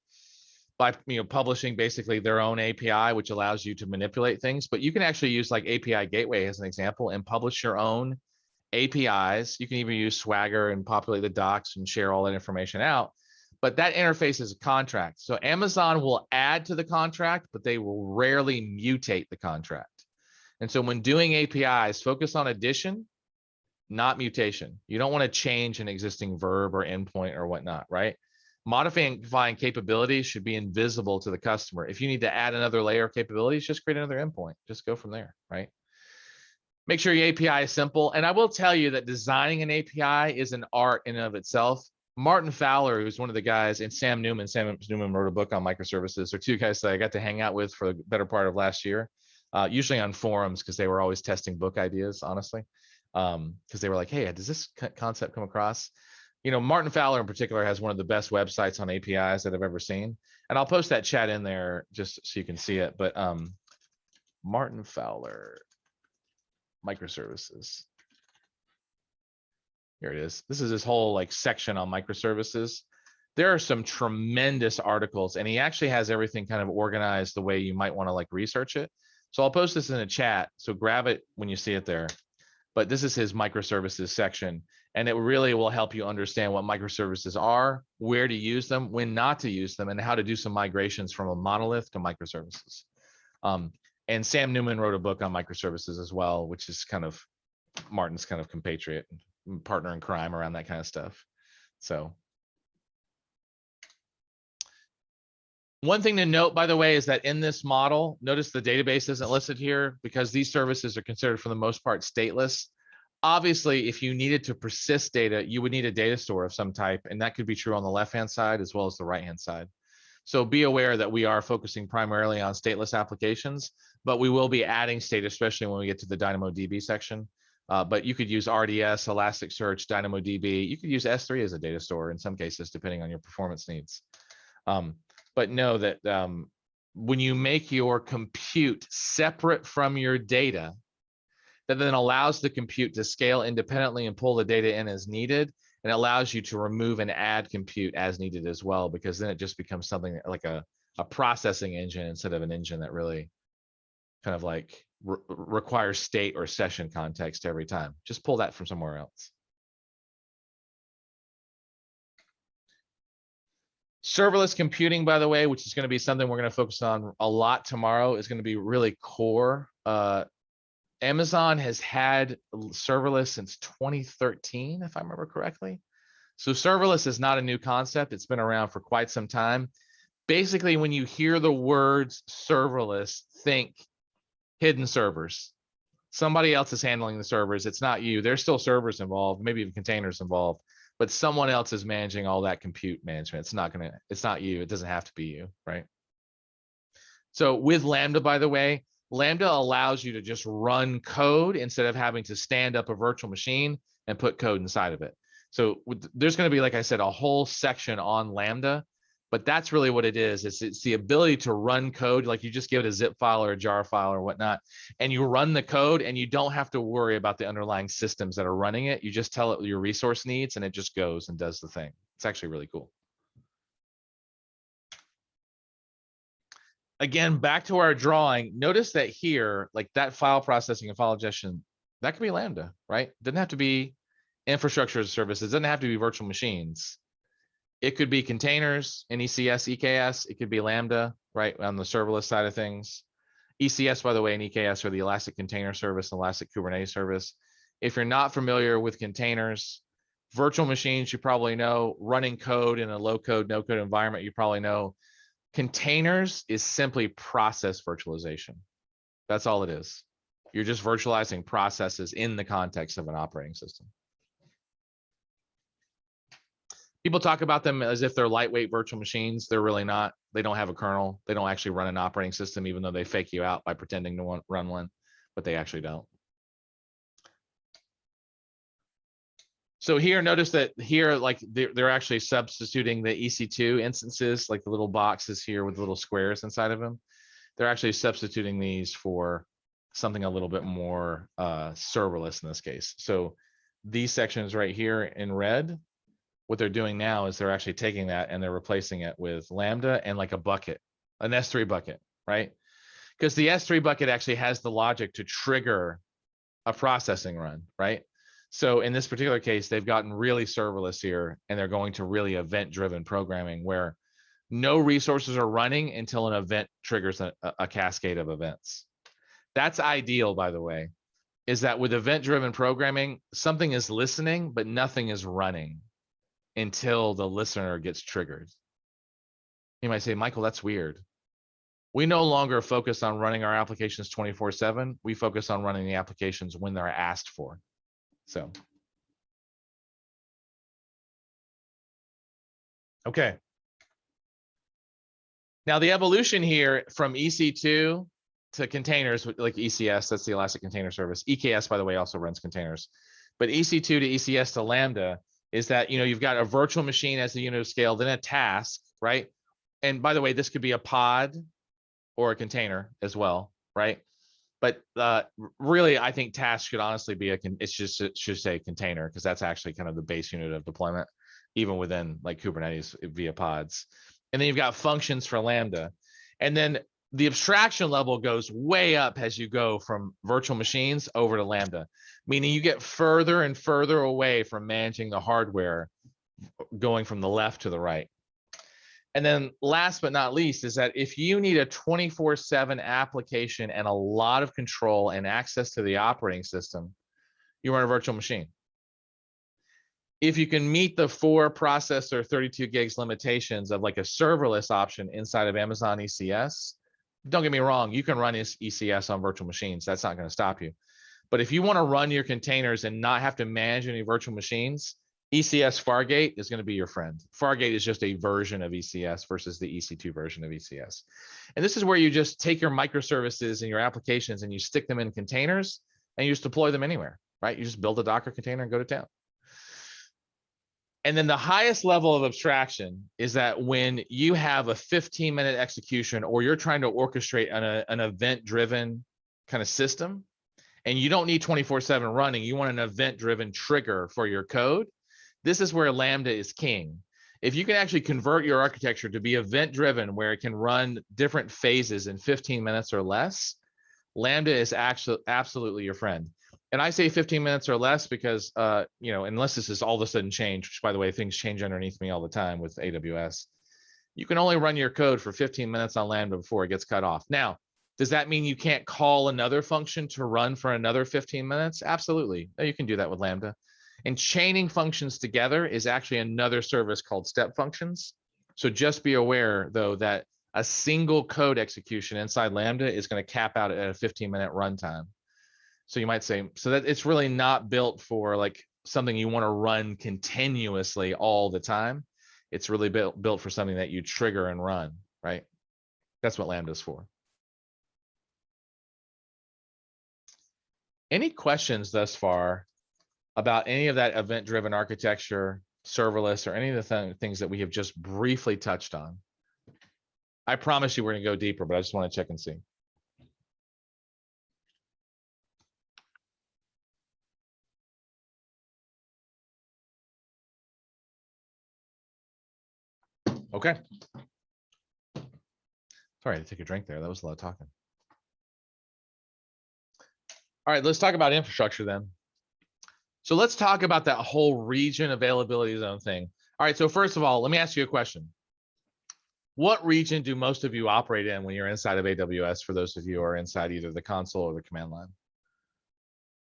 [SPEAKER 1] by publishing basically their own API, which allows you to manipulate things. But you can actually use like API Gateway as an example and publish your own APIs. You can even use Swagger and populate the docs and share all that information out. But that interface is a contract. So Amazon will add to the contract, but they will rarely mutate the contract. And so when doing APIs, focus on addition, not mutation. You don't want to change an existing verb or endpoint or whatnot, right? Modifying capabilities should be invisible to the customer. If you need to add another layer of capabilities, just create another endpoint. Just go from there, right? Make sure your API is simple. And I will tell you that designing an API is an art in and of itself. Martin Fowler, who's one of the guys, and Sam Newman wrote a book on microservices. They're two guys that I got to hang out with for the better part of last year, usually on forums because they were always testing book ideas, honestly, because they were like, hey, does this concept come across? Martin Fowler in particular has one of the best websites on APIs that I've ever seen. And I'll post that chat in there just so you can see it. But Martin Fowler, microservices. Here it is. This is his whole section on microservices. There are some tremendous articles, and he actually has everything kind of organized the way you might want to research it. So I'll post this in the chat. So grab it when you see it there. But this is his microservices section, and it really will help you understand what microservices are, where to use them, when not to use them, and how to do some migrations from a monolith to microservices. And Sam Newman wrote a book on microservices as well, which is kind of Martin's kind of compatriot, partner in crime around that kind of stuff. So one thing to note, by the way, is that in this model, notice the database isn't listed here because these services are considered for the most part stateless. Obviously, if you needed to persist data, you would need a data store of some type, and that could be true on the left-hand side as well as the right-hand side. So be aware that we are focusing primarily on stateless applications, but we will be adding state, especially when we get to the DynamoDB section. But you could use RDS, Elasticsearch, DynamoDB. You could use S3 as a data store in some cases, depending on your performance needs. But know that when you make your compute separate from your data, that then allows the compute to scale independently and pull the data in as needed, and allows you to remove and add compute as needed as well, because then it just becomes something like a processing engine instead of an engine that really kind of requires state or session context every time. Just pull that from somewhere else. Serverless computing, by the way, which is going to be something we're going to focus on a lot tomorrow, is going to be really core. Amazon has had serverless since 2013, if I remember correctly. So serverless is not a new concept. It's been around for quite some time. Basically, when you hear the words serverless, think hidden servers. Somebody else is handling the servers. It's not you. There's still servers involved, maybe even containers involved, but someone else is managing all that compute management. It's not you. It doesn't have to be you, right? So with Lambda, by the way, Lambda allows you to just run code instead of having to stand up a virtual machine and put code inside of it. So there's going to be, like I said, a whole section on Lambda, but that's really what it is. It's the ability to run code, like you just give it a zip file or a jar file or whatnot, and you run the code and you don't have to worry about the underlying systems that are running it. You just tell it your resource needs and it just goes and does the thing. It's actually really cool. Again, back to our drawing, notice that here, like that file processing and file ingestion, that could be Lambda, right? It doesn't have to be infrastructure as a service. It doesn't have to be virtual machines. It could be containers in ECS, EKS. It could be Lambda, right, on the serverless side of things. ECS, by the way, and EKS are the Elastic Container Service and Elastic Kubernetes Service. If you're not familiar with containers, virtual machines, you probably know. Running code in a low-code, no-code environment, you probably know. Containers is simply process virtualization. That's all it is. You're just virtualizing processes in the context of an operating system. People talk about them as if they're lightweight virtual machines. They're really not. They don't have a kernel. They don't actually run an operating system, even though they fake you out by pretending to run one, but they actually don't. So here, notice that here, like they're actually substituting the EC2 instances, like the little boxes here with little squares inside of them. They're actually substituting these for something a little bit more serverless in this case. So these sections right here in red, what they're doing now is they're actually taking that and they're replacing it with Lambda and like a bucket, an S3 bucket, right? Because the S3 bucket actually has the logic to trigger a processing run, right? So in this particular case, they've gotten really serverless here, and they're going to really event-driven programming where no resources are running until an event triggers a cascade of events. That's ideal, by the way, is that with event-driven programming, something is listening, but nothing is running until the listener gets triggered. You might say, Michael, that's weird. We no longer focus on running our applications 24/7. We focus on running the applications when they're asked for. So, okay. Now the evolution here from EC2 to containers, like ECS, that's the Elastic Container Service. EKS, by the way, also runs containers. But EC2 to ECS to Lambda is that, you've got a virtual machine as the unit of scale, then a task, right? And by the way, this could be a pod or a container as well, right? But really, I think task should honestly be it should say container, because that's actually kind of the base unit of deployment, even within like Kubernetes via pods. And then you've got functions for Lambda. And then the abstraction level goes way up as you go from virtual machines over to Lambda, meaning you get further and further away from managing the hardware, going from the left to the right. And then last but not least is that if you need a 24/7 application and a lot of control and access to the operating system, you run a virtual machine. If you can meet the 4 processor 32 gigs limitations of like a serverless option inside of Amazon ECS, don't get me wrong, you can run ECS on virtual machines. That's not going to stop you. But if you want to run your containers and not have to manage any virtual machines, ECS Fargate is going to be your friend. Fargate is just a version of ECS versus the EC2 version of ECS. And this is where you just take your microservices and your applications and you stick them in containers and you just deploy them anywhere, right? You just build a Docker container and go to town. And then the highest level of abstraction is that when you have a 15-minute execution or you're trying to orchestrate an event-driven kind of system, and you don't need 24/7 running, you want an event-driven trigger for your code, this is where Lambda is king. If you can actually convert your architecture to be event-driven, where it can run different phases in 15 minutes or less, Lambda is actually absolutely your friend. And I say 15 minutes or less because, unless this is all of a sudden changed, which by the way, things change underneath me all the time with AWS, you can only run your code for 15 minutes on Lambda before it gets cut off. Now, does that mean you can't call another function to run for another 15 minutes? Absolutely. You can do that with Lambda. And chaining functions together is actually another service called step functions. So just be aware, though, that a single code execution inside Lambda is going to cap out at a 15-minute runtime. So you might say, so that it's really not built for like something you want to run continuously all the time. It's really built for something that you trigger and run, right? That's what Lambda is for. Any questions thus far about any of that event-driven architecture, serverless, or any of the things that we have just briefly touched on? I promise you we're going to go deeper, but I just want to check and see. Okay. Sorry, I had to take a drink there. That was a lot of talking. All right, let's talk about infrastructure then. So let's talk about that whole region availability zone thing. All right, so first of all, let me ask you a question. What region do most of you operate in when you're inside of AWS, for those of you who are inside either the console or the command line?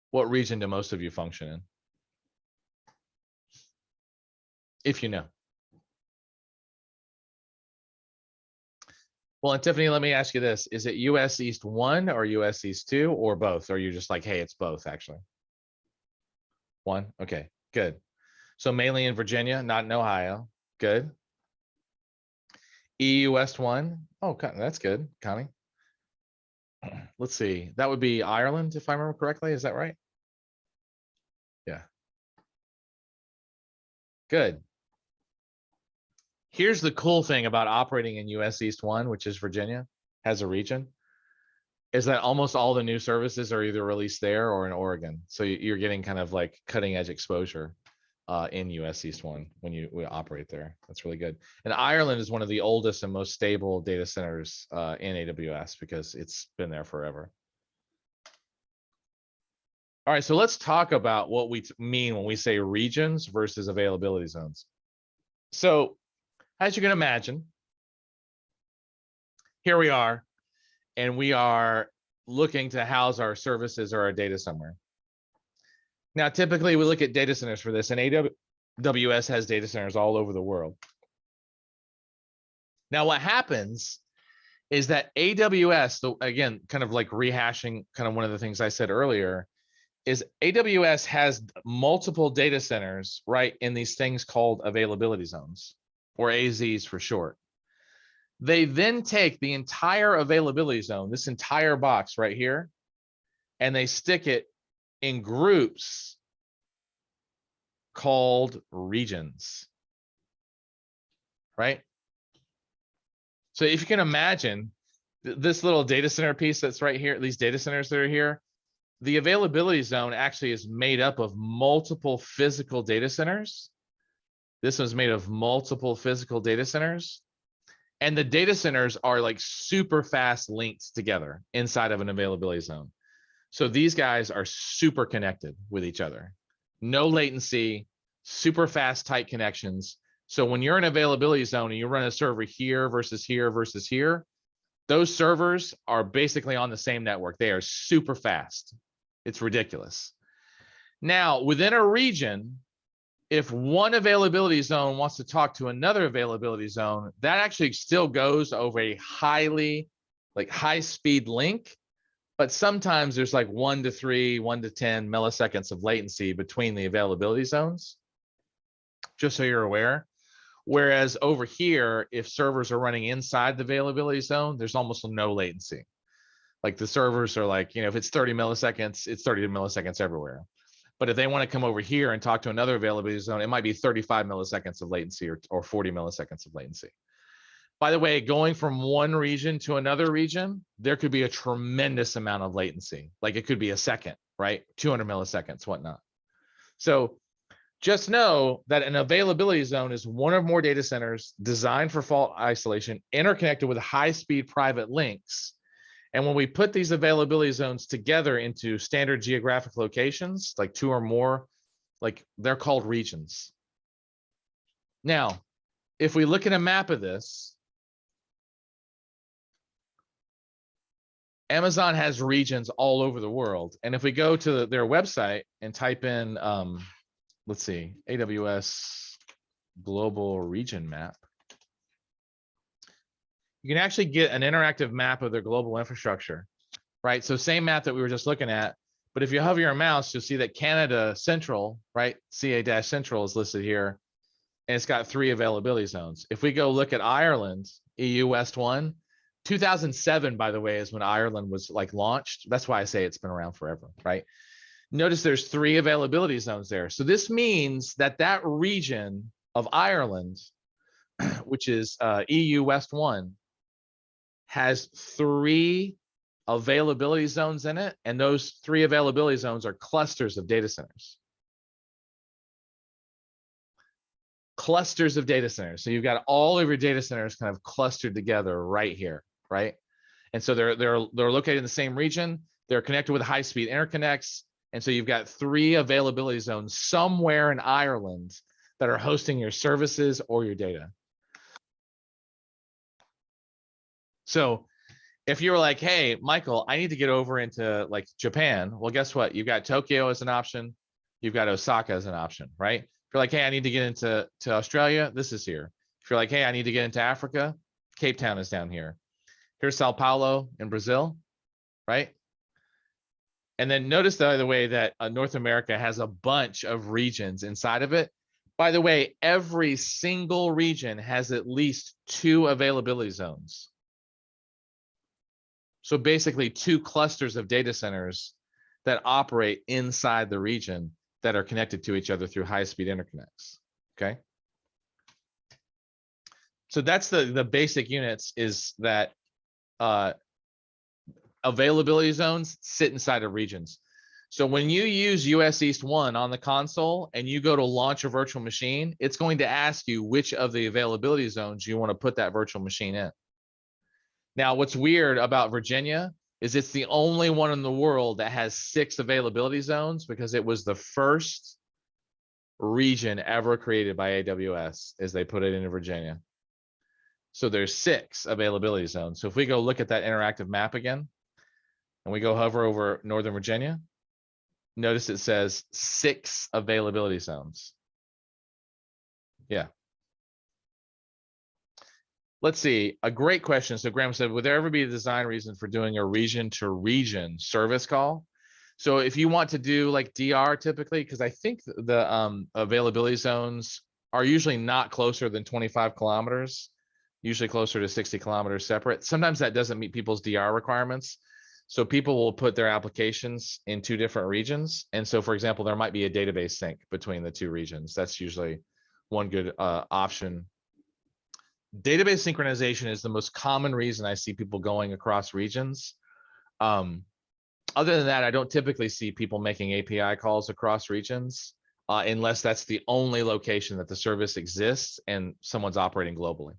[SPEAKER 1] What region do most of you function in? If you know. Well, and Tiffany, let me ask you this. Is it US East 1 or US East 2 or both? Or are you just like, hey, it's both actually? 1? Okay, good. So mainly in Virginia, not in Ohio. Good. EU West 1. Oh, that's good, Connie. Let's see. That would be Ireland, if I remember correctly. Is that right? Yeah. Good. Here's the cool thing about operating in US East 1, which is Virginia, has a region. is that almost all the new services are either released there or in Oregon. So you're getting kind of like cutting edge exposure in US East 1 when you operate there. That's really good. And Ireland is one of the oldest and most stable data centers in AWS because it's been there forever. All right, so let's talk about what we mean when we say regions versus availability zones. So as you can imagine, here we are, and we are looking to house our services or our data somewhere. Now, typically we look at data centers for this, and AWS has data centers all over the world. Now, what happens is that AWS, again, kind of like rehashing kind of one of the things I said earlier, is AWS has multiple data centers, right, in these things called availability zones, or AZs for short. They then take the entire availability zone, this entire box right here, and they stick it in groups called regions, right? So if you can imagine this little data center piece that's right here, these data centers that are here, the availability zone actually is made up of multiple physical data centers. This one's made of multiple physical data centers. And the data centers are like super fast linked together inside of an availability zone. So these guys are super connected with each other. No latency, super fast, tight connections. So when you're in availability zone and you run a server here versus here versus here, those servers are basically on the same network. They are super fast. It's ridiculous. Now, within a region, if one availability zone wants to talk to another availability zone, that actually still goes over a highly, like high-speed link, but sometimes there's like 1 to 3, 1 to 10 milliseconds of latency between the availability zones, just so you're aware. Whereas over here, if servers are running inside the availability zone, there's almost no latency. Like the servers are like, if it's 30 milliseconds, it's 30 milliseconds everywhere. But if they want to come over here and talk to another availability zone, it might be 35 milliseconds of latency or 40 milliseconds of latency. By the way, going from one region to another region, there could be a tremendous amount of latency. Like it could be a second, right? 200 milliseconds, whatnot. So just know that an availability zone is one or more data centers designed for fault isolation, interconnected with high-speed private links. And when we put these availability zones together into standard geographic locations, like 2 or more, like they're called regions. Now, if we look at a map of this, Amazon has regions all over the world. And if we go to their website and type in, let's see, AWS global region map, you can actually get an interactive map of their global infrastructure, right? So same map that we were just looking at, but if you hover your mouse, you'll see that Canada Central, right? CA-Central is listed here, and it's got 3 availability zones. If we go look at Ireland, EU West 1, 2007, by the way, is when Ireland was like launched. That's why I say it's been around forever, right? Notice there's 3 availability zones there. So this means that that region of Ireland, which is EU West 1, has 3 availability zones in it, and those 3 availability zones are clusters of data centers. Clusters of data centers. So you've got all of your data centers kind of clustered together right here, right? And so they're located in the same region. They're connected with high-speed interconnects, and so you've got 3 availability zones somewhere in Ireland that are hosting your services or your data. So if you're like, hey, Michael, I need to get over into like Japan, well, guess what? You've got Tokyo as an option. You've got Osaka as an option, right? If you're like, hey, I need to get into Australia, this is here. If you're like, hey, I need to get into Africa, Cape Town is down here. Here's Sao Paulo in Brazil, right? And then notice, by the way, that North America has a bunch of regions inside of it. By the way, every single region has at least 2 availability zones. So basically 2 clusters of data centers that operate inside the region that are connected to each other through high-speed interconnects, okay? So that's the basic units, is that availability zones sit inside of regions. So when you use US East 1 on the console and you go to launch a virtual machine, it's going to ask you which of the availability zones you want to put that virtual machine in. Now, what's weird about Virginia is it's the only one in the world that has 6 availability zones because it was the first region ever created by AWS as they put it into Virginia. So there's 6 availability zones. So if we go look at that interactive map again, and we go hover over Northern Virginia, notice it says 6 availability zones. Yeah. Let's see, a great question. So Graham said, would there ever be a design reason for doing a region to region service call? So if you want to do like DR typically, because I think the availability zones are usually not closer than 25 kilometers, usually closer to 60 kilometers separate. Sometimes that doesn't meet people's DR requirements. So people will put their applications in 2 different regions. And so, for example, there might be a database sync between the 2 regions. That's usually one good option. Database synchronization is the most common reason I see people going across regions. Other than that, I don't typically see people making API calls across regions unless that's the only location that the service exists and someone's operating globally,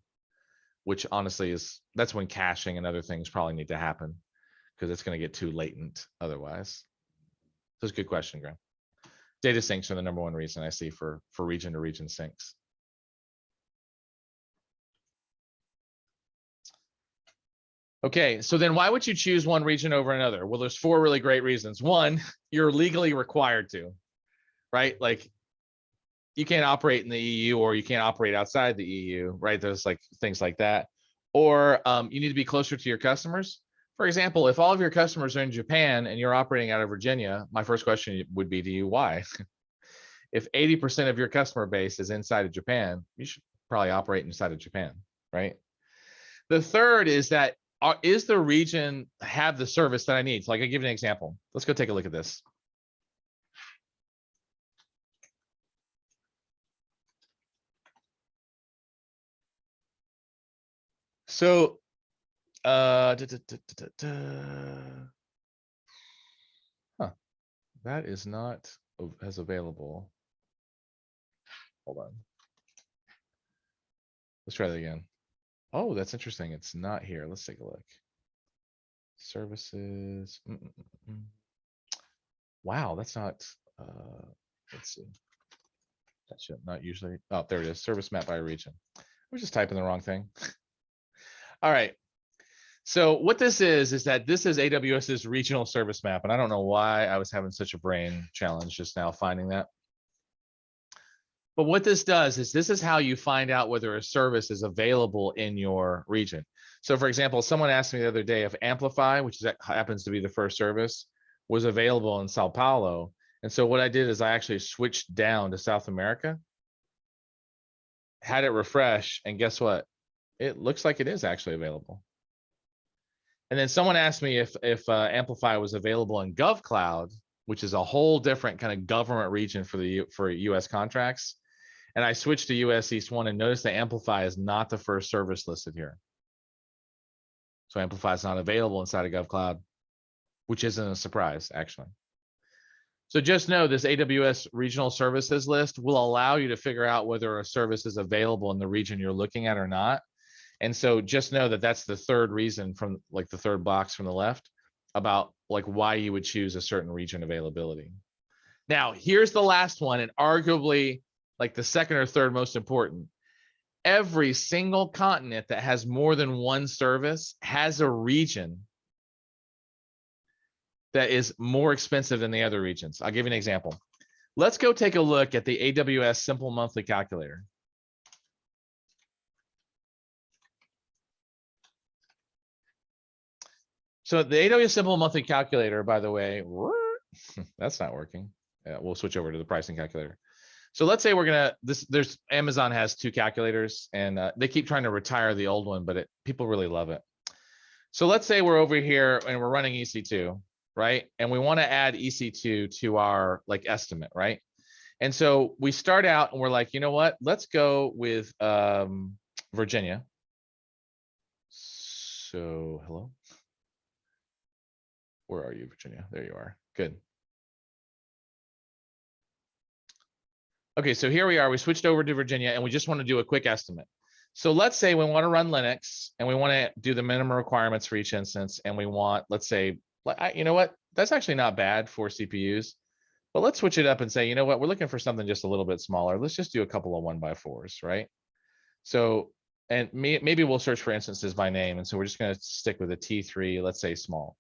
[SPEAKER 1] which honestly that's when caching and other things probably need to happen because it's going to get too latent otherwise. So it's a good question, Graham. Data syncs are the #1 reason I see for region to region syncs. Okay, so then why would you choose one region over another? Well, there's 4 really great reasons. One, you're legally required to, right? Like you can't operate in the EU or you can't operate outside the EU, right? There's like things like that. Or you need to be closer to your customers. For example, if all of your customers are in Japan and you're operating out of Virginia, my first question would be to you, why? If 80% of your customer base is inside of Japan, you should probably operate inside of Japan, right? The third is that is the region have the service that I need? So like I give you an example. Let's go take a look at this. So huh, that is not as available. Hold on. Let's try that again. Oh, that's interesting. It's not here. Let's take a look. Services. Wow, that's not, let's see. That should not usually, oh, there it is. Service map by region. I was just typing the wrong thing. All right. So what this is that this is AWS's regional service map. And I don't know why I was having such a brain challenge just now finding that. But what this does is this is how you find out whether a service is available in your region. So for example, someone asked me the other day if Amplify, which happens to be the first service, was available in Sao Paulo. And so what I did is I actually switched down to South America, had it refresh, and guess what? It looks like it is actually available. And then someone asked me if Amplify was available in GovCloud, which is a whole different kind of government region for US contracts. And I switched to US East 1 and noticed that Amplify is not the first service listed here. So Amplify is not available inside of GovCloud, which isn't a surprise, actually. So just know this AWS regional services list will allow you to figure out whether a service is available in the region you're looking at or not. And so just know that that's the third reason from like the third box from the left about like why you would choose a certain region availability. Now, here's the last one, and arguably like the second or third most important. Every single continent that has more than one service has a region that is more expensive than the other regions. I'll give you an example. Let's go take a look at the AWS Simple Monthly Calculator. So the AWS Simple Monthly Calculator, by the way, that's not working. We'll switch over to the pricing calculator. So let's say we're gonna there's Amazon has 2 calculators and they keep trying to retire the old one, but people really love it. So let's say we're over here and we're running EC2, right? And we want to add EC2 to our like estimate, right? And so we start out and we're like, you know what? Let's go with Virginia. So hello. Where are you, Virginia? There you are. Good. Okay, so here we are. We switched over to Virginia and we just want to do a quick estimate. So let's say we want to run Linux and we want to do the minimum requirements for each instance. And we want, let's say, you know what? That's actually not bad for CPUs, but let's switch it up and say, you know what? We're looking for something just a little bit smaller. Let's just do a couple of 1x4s, right? So, and maybe we'll search for instances by name. And so we're just going to stick with a T3, let's say small.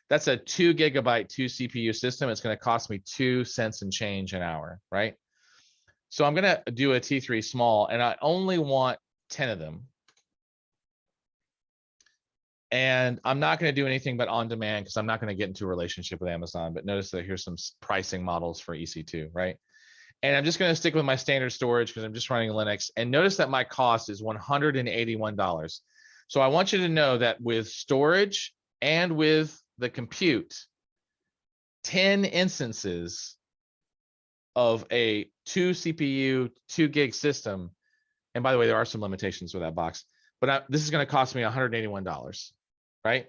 [SPEAKER 1] That's a 2 GB 2 CPU system. It's going to cost me 2 cents and change an hour, right? So I'm going to do a T3 small, and I only want 10 of them. And I'm not going to do anything but on demand because I'm not going to get into a relationship with Amazon. But notice that here's some pricing models for EC2, right? And I'm just going to stick with my standard storage because I'm just running Linux. And notice that my cost is $181. So I want you to know that with storage and with the compute, 10 instances of a 2 CPU, 2 gig system. And by the way, there are some limitations with that box, but this is going to cost me $181, right?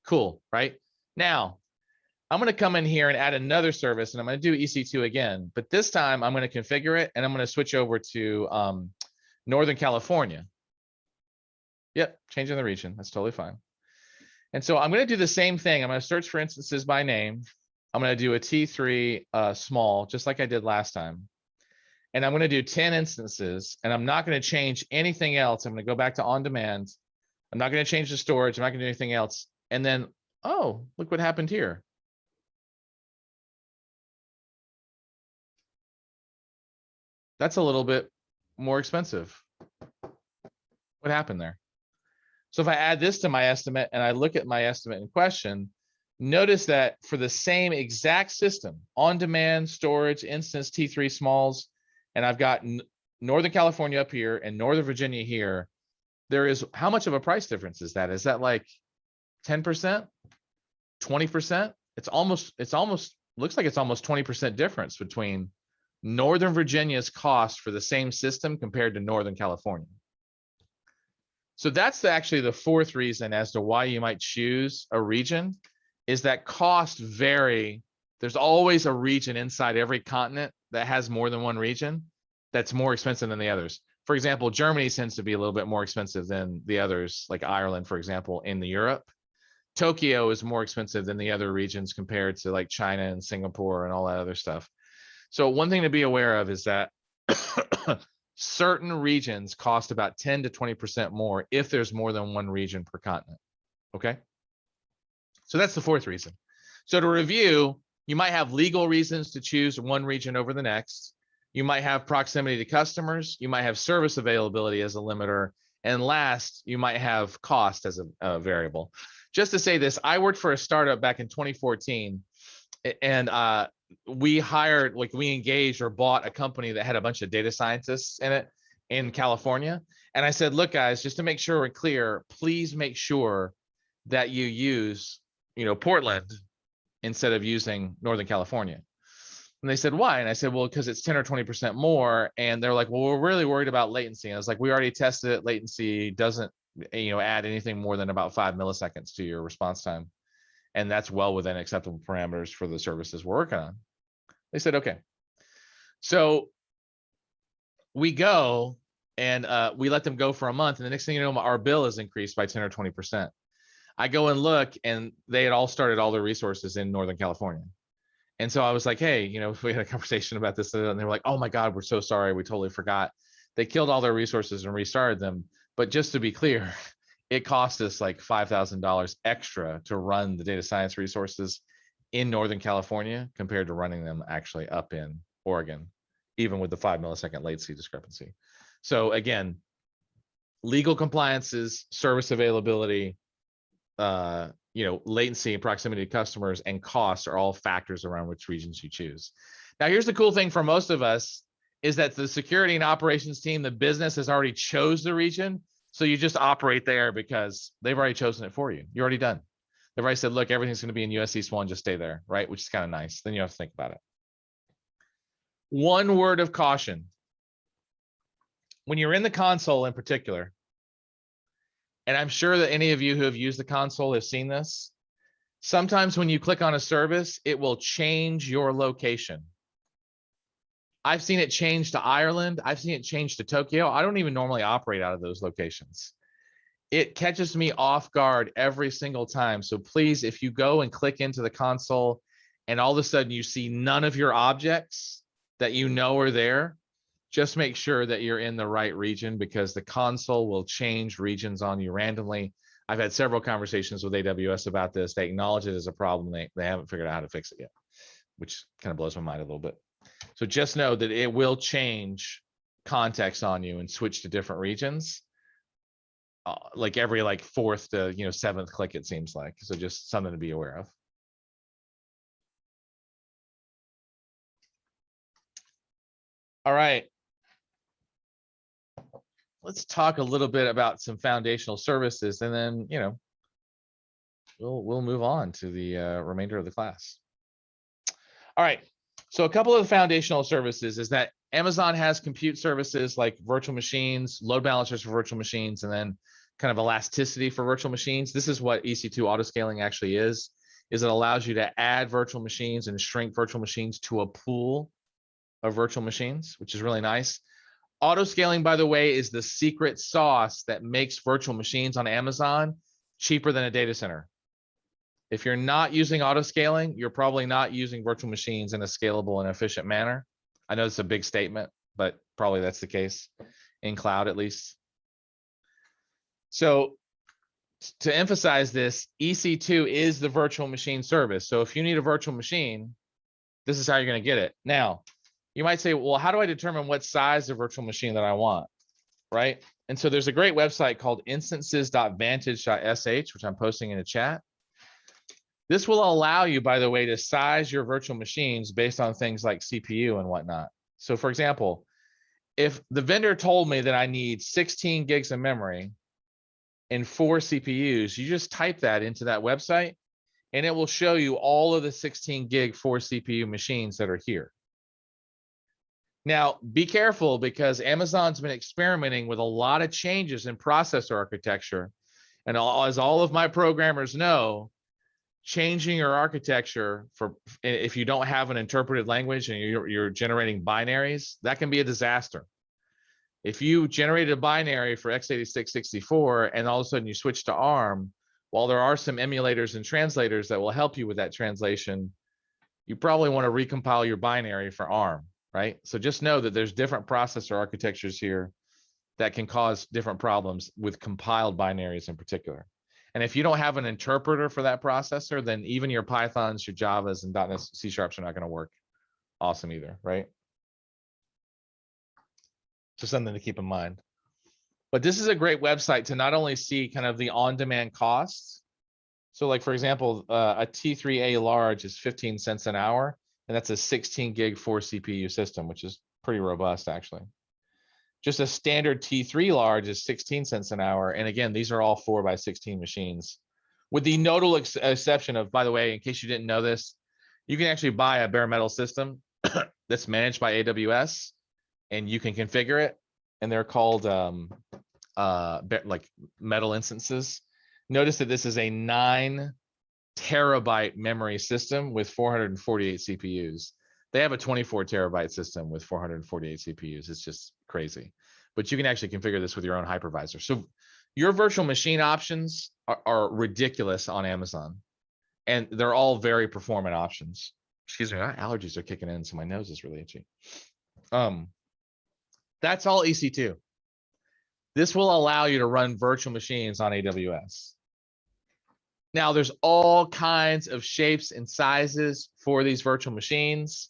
[SPEAKER 1] Cool, right? Now, I'm going to come in here and add another service, and I'm going to do EC2 again, but this time I'm going to configure it, and I'm going to switch over to Northern California. Yep, changing the region. That's totally fine. And so I'm going to do the same thing. I'm going to search for instances by name. I'm going to do a T3 small, just like I did last time. And I'm going to do 10 instances, and I'm not going to change anything else. I'm going to go back to on demand. I'm not going to change the storage. I'm not going to do anything else. And then, oh, look what happened here. That's a little bit more expensive. What happened there? So if I add this to my estimate and I look at my estimate in question, notice that for the same exact system, on demand, storage, instance, T3 smalls, and I've got Northern California up here and Northern Virginia here, there is, how much of a price difference is that? Is that like 10%, 20%? It's almost, looks like it's almost 20% difference between Northern Virginia's cost for the same system compared to Northern California. So that's actually the fourth reason as to why you might choose a region, is that costs vary. There's always a region inside every continent that has more than one region that's more expensive than the others. For example, Germany tends to be a little bit more expensive than the others, like Ireland, for example, in the Europe. Tokyo is more expensive than the other regions compared to like China and Singapore and all that other stuff. So one thing to be aware of is that certain regions cost about 10 to 20% more if there's more than one region per continent. Okay. So that's the fourth reason. So to review, you might have legal reasons to choose one region over the next. You might have proximity to customers. You might have service availability as a limiter. And last, you might have cost as a variable. Just to say this, I worked for a startup back in 2014, and we hired, like we engaged or bought a company that had a bunch of data scientists in it in California. And I said, look, guys, just to make sure we're clear, please make sure that you use, Portland instead of using Northern California. And they said, why? And I said, well, because it's 10 or 20% more. And they're like, well, we're really worried about latency. And I was like, we already tested it. Latency doesn't, add anything more than about 5 milliseconds to your response time. And that's well within acceptable parameters for the services we're working on. They said, okay. So we go and we let them go for a month. And the next thing you know, our bill is increased by 10 or 20%. I go and look, and they had all started all their resources in Northern California. And so I was like, hey, we had a conversation about this, and they were like, oh my God, we're so sorry. We totally forgot. They killed all their resources and restarted them. But just to be clear, it cost us like $5,000 extra to run the data science resources in Northern California compared to running them actually up in Oregon, even with the 5 millisecond latency discrepancy. So again, legal compliances, service availability, latency and proximity to customers, and costs are all factors around which regions you choose. Now, here's the cool thing for most of us is that the security and operations team, the business, has already chose the region. So you just operate there because they've already chosen it for you. You're already done. They've already said, look, everything's going to be in US East 1, just stay there, right? Which is kind of nice. Then you have to think about it. One word of caution. When you're in the console in particular, and I'm sure that any of you who have used the console have seen this, Sometimes when you click on a service, it will change your location. I've seen it change to Ireland. I've seen it change to Tokyo. I don't even normally operate out of those locations. It catches me off guard every single time. So please, if you go and click into the console and all of a sudden you see none of your objects that you know are there, just make sure that you're in the right region, because the console will change regions on you randomly. I've had several conversations with AWS about this. They acknowledge it as a problem. They haven't figured out how to fix it yet, which kind of blows my mind a little bit. So just know that it will change context on you and switch to different regions, like every fourth to seventh click, it seems like. So just something to be aware of. All right. Let's talk a little bit about some foundational services, and then we'll move on to the remainder of the class. All right. So a couple of the foundational services is that Amazon has compute services like virtual machines, load balancers for virtual machines, and then kind of elasticity for virtual machines. This is what EC2 autoscaling actually is it allows you to add virtual machines and shrink virtual machines to a pool of virtual machines, which is really nice. Autoscaling, by the way, is the secret sauce that makes virtual machines on Amazon cheaper than a data center. If you're not using autoscaling, you're probably not using virtual machines in a scalable and efficient manner. I know it's a big statement, but probably that's the case in cloud, at least. So to emphasize this, EC2 is the virtual machine service. So if you need a virtual machine, this is how you're going to get it. Now, you might say, well, how do I determine what size of virtual machine that I want, right? And so there's a great website called instances.vantage.sh, which I'm posting in the chat. This will allow you, by the way, to size your virtual machines based on things like CPU and whatnot. So for example, if the vendor told me that I need 16 gigs of memory and 4 CPUs, you just type that into that website and it will show you all of the 16 gig 4 CPU machines that are here. Now, be careful, because Amazon's been experimenting with a lot of changes in processor architecture. And as all of my programmers know, changing your architecture if you don't have an interpreted language and you're generating binaries, that can be a disaster. If you generated a binary for x86-64 and all of a sudden you switch to ARM, while there are some emulators and translators that will help you with that translation, you probably want to recompile your binary for ARM, right? So just know that there's different processor architectures here that can cause different problems with compiled binaries in particular. And if you don't have an interpreter for that processor, then even your Pythons, your Javas, and .NET C# are not going to work awesome either, right? So something to keep in mind. But this is a great website to not only see kind of the on-demand costs. So like, for example, a T3A large is 15 cents an hour, and that's a 16 gig 4 CPU system, which is pretty robust, actually. Just a standard T3 large is 16 cents an hour. And again, these are all 4x16 machines, with the notable exception of, by the way, in case you didn't know this, you can actually buy a bare metal system that's managed by AWS, and you can configure it. And they're called like metal instances. Notice that this is a 9 terabyte memory system with 448 CPUs. They have a 24 terabyte system with 448 CPUs. It's just crazy. But you can actually configure this with your own hypervisor. So your virtual machine options are ridiculous on Amazon. And they're all very performant options. Excuse me, my allergies are kicking in, so my nose is really itchy. That's all EC2. This will allow you to run virtual machines on AWS. Now, there's all kinds of shapes and sizes for these virtual machines.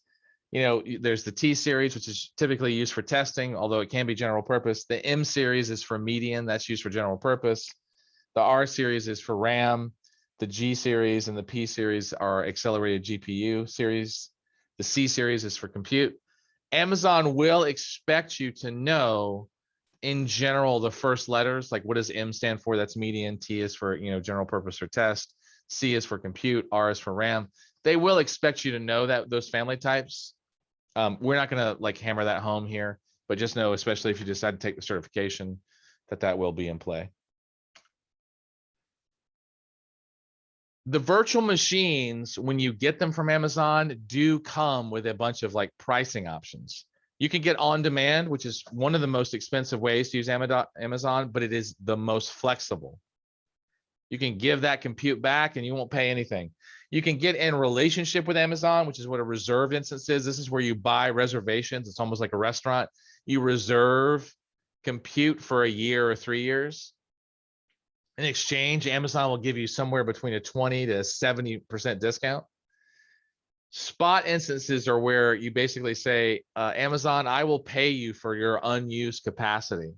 [SPEAKER 1] There's the T series, which is typically used for testing, although it can be general purpose. The M series is for median, that's used for general purpose. The R series is for RAM. The G series and the P series are accelerated GPU series. The C series is for compute. Amazon will expect you to know, in general, the first letters, like what does M stand for? That's median. T is for general purpose or test. C is for compute. R is for RAM. They will expect you to know those family types. We're not going to hammer that home here, but just know, especially if you decide to take the certification, that will be in play. The virtual machines, when you get them from Amazon, do come with a bunch of like pricing options. You can get on demand, which is one of the most expensive ways to use Amazon, but it is the most flexible. You can give that compute back and you won't pay anything. You can get in relationship with Amazon, which is what a reserved instance is. This is where you buy reservations. It's almost like a restaurant. You reserve compute for a year or 3 years. In exchange, Amazon will give you somewhere between a 20 to 70% discount. Spot instances are where you basically say, Amazon, I will pay you for your unused capacity.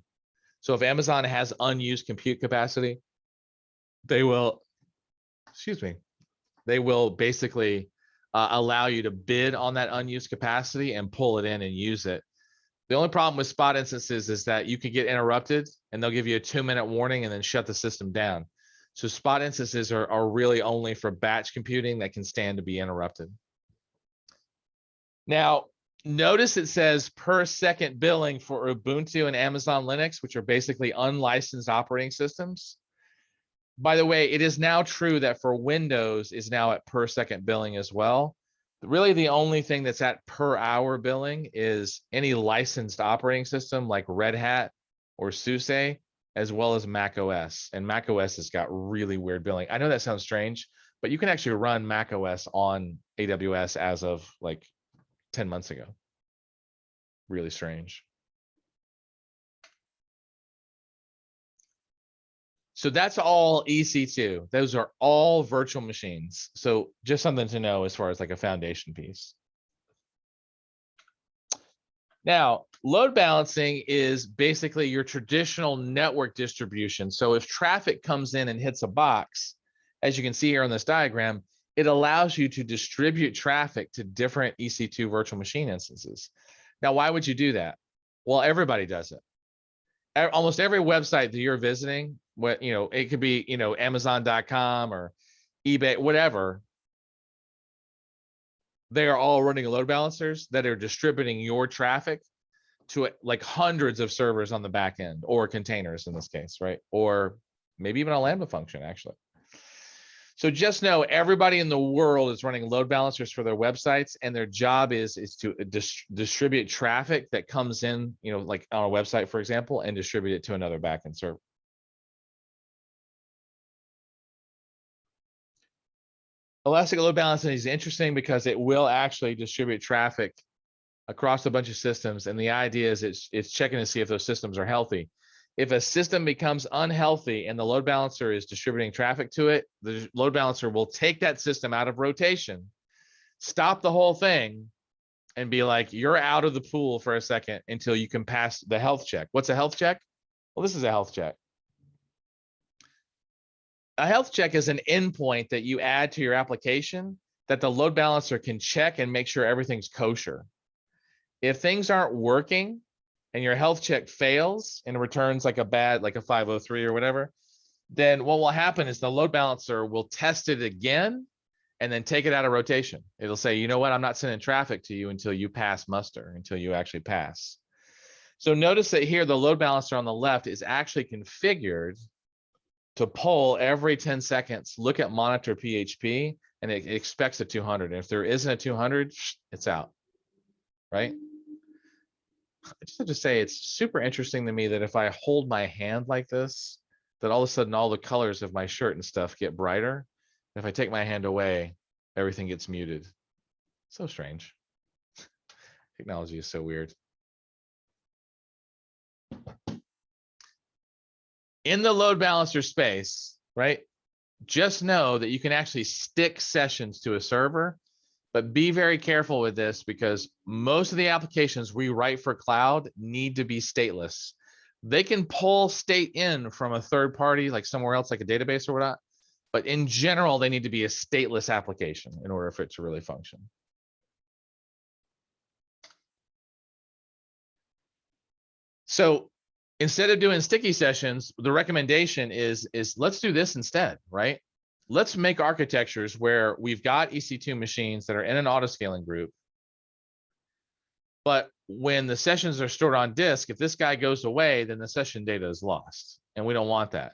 [SPEAKER 1] So if Amazon has unused compute capacity, they will, excuse me, they will basically allow you to bid on that unused capacity and pull it in and use it. The only problem with spot instances is that you could get interrupted and they'll give you a 2-minute warning and then shut the system down. So spot instances are really only for batch computing that can stand to be interrupted. Now, notice it says per second billing for Ubuntu and Amazon Linux, which are basically unlicensed operating systems. By the way, it is now true that for Windows is now at per second billing as well. Really, the only thing that's at per hour billing is any licensed operating system like Red Hat or SUSE, as well as Mac OS. And Mac OS has got really weird billing. I know that sounds strange, but you can actually run Mac OS on AWS as of like 10 months ago. Really strange. So that's all EC2. Those are all virtual machines. So just something to know as far as like a foundation piece. Now, load balancing is basically your traditional network distribution. So if traffic comes in and hits a box, as you can see here on this diagram, it allows you to distribute traffic to different EC2 virtual machine instances. Now, why would you do that? Well, everybody does it. Almost every website that you're visiting, what, you know, it could be, you know, Amazon.com or eBay, whatever. They are all running load balancers that are distributing your traffic to like hundreds of servers on the back end, or containers in this case, right? Or maybe even a Lambda function, actually. So just know everybody in the world is running load balancers for their websites, and their job is to distribute traffic that comes in, you know, like on a website, for example, and distribute it to another backend server. Elastic load balancing is interesting because it will actually distribute traffic across a bunch of systems, and the idea is it's checking to see if those systems are healthy. If a system becomes unhealthy and the load balancer is distributing traffic to it, the load balancer will take that system out of rotation, stop the whole thing, and be like, you're out of the pool for a second until you can pass the health check. What's a health check? Well, this is a health check. A health check is an endpoint that you add to your application that the load balancer can check and make sure everything's kosher. If things aren't working and your health check fails and returns like a bad, like a 503 or whatever, then what will happen is the load balancer will test it again and then take it out of rotation. It'll say, you know what, I'm not sending traffic to you until you pass muster, until you actually pass. So notice that here, the load balancer on the left is actually configured to pull every 10 seconds, look at monitor PHP, and it expects a 200. And if there isn't a 200, it's out, right? I just have to say, it's super interesting to me that if I hold my hand like this, that all of a sudden all the colors of my shirt and stuff get brighter. If I take my hand away, everything gets muted. So strange. Technology is so weird. In the load balancer space, right? Just know that you can actually stick sessions to a server, but be very careful with this because most of the applications we write for cloud need to be stateless. They can pull state in from a third party, like somewhere else, like a database or whatnot, but in general, they need to be a stateless application in order for it to really function. So instead of doing sticky sessions, the recommendation is let's do this instead, right? Let's make architectures where we've got EC2 machines that are in an autoscaling group. But when the sessions are stored on disk, if this guy goes away, then the session data is lost. And we don't want that.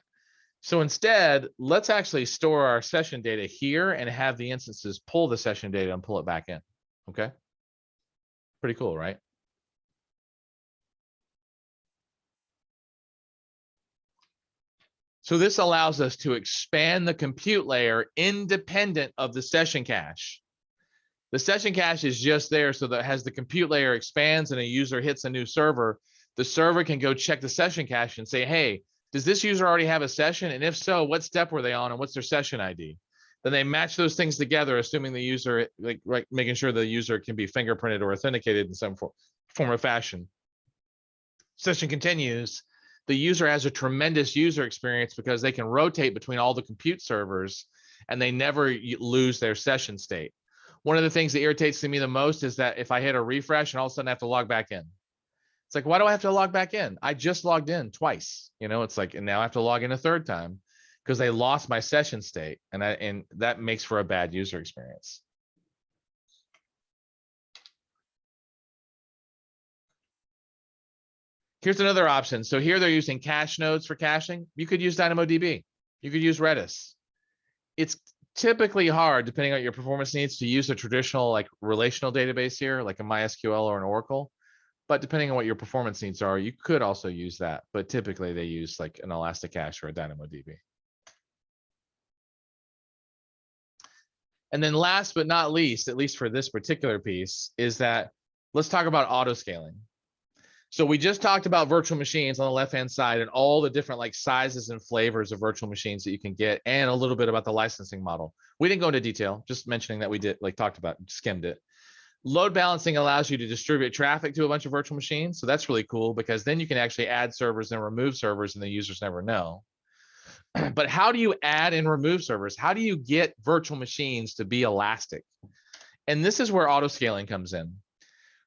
[SPEAKER 1] So instead, let's actually store our session data here and have the instances pull the session data and pull it back in. Okay. Pretty cool, right? So this allows us to expand the compute layer independent of the session cache. The session cache is just there so that as the compute layer expands and a user hits a new server, the server can go check the session cache and say, hey, does this user already have a session? And if so, what step were they on and what's their session ID? Then they match those things together, assuming the user, like making sure the user can be fingerprinted or authenticated in some form or fashion. Session continues. The user has a tremendous user experience because they can rotate between all the compute servers and they never lose their session state. One of the things that irritates me the most is that if I hit a refresh and all of a sudden I have to log back in, it's like, why do I have to log back in? I just logged in twice. You know, it's like, and now I have to log in a third time because they lost my session state, and that makes for a bad user experience. Here's another option. So here they're using cache nodes for caching. You could use DynamoDB. You could use Redis. It's typically hard, depending on your performance needs, to use a traditional like relational database here, like a MySQL or an Oracle. But depending on what your performance needs are, you could also use that. But typically they use like an Elasticache or a DynamoDB. And then last but not least, at least for this particular piece, is that let's talk about auto scaling. So we just talked about virtual machines on the left-hand side and all the different like sizes and flavors of virtual machines that you can get, and a little bit about the licensing model. We didn't go into detail, just mentioning that we did like talked about, skimmed it. Load balancing allows you to distribute traffic to a bunch of virtual machines. So that's really cool because then you can actually add servers and remove servers and the users never know. But how do you add and remove servers? How do you get virtual machines to be elastic? And this is where auto scaling comes in.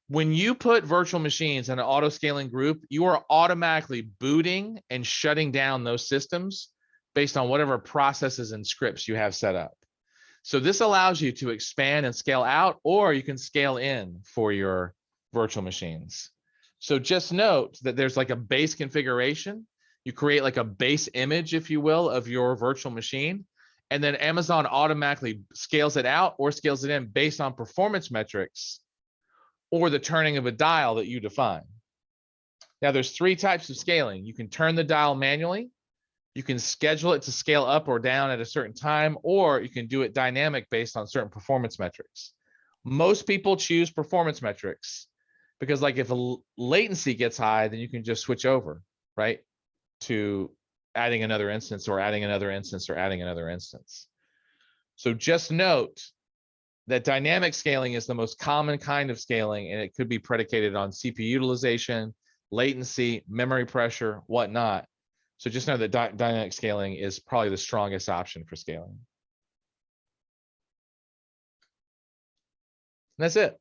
[SPEAKER 1] When you put virtual machines in an auto scaling group, you are automatically booting and shutting down those systems based on whatever processes and scripts you have set up. So this allows you to expand and scale out, or you can scale in for your virtual machines. So just note that there's like a base configuration. You create like a base image, if you will, of your virtual machine. And then Amazon automatically scales it out or scales it in based on performance metrics or the turning of a dial that you define. Now there's three types of scaling. You can turn the dial manually. You can schedule it to scale up or down at a certain time, or you can do it dynamic based on certain performance metrics. Most people choose performance metrics because like if a latency gets high, then you can just switch over, right, to adding another instance or adding another instance or adding another instance. So just note that dynamic scaling is the most common kind of scaling, and it could be predicated on CPU utilization, latency, memory pressure, whatnot. So just know that dynamic scaling is probably the strongest option for scaling. And that's it.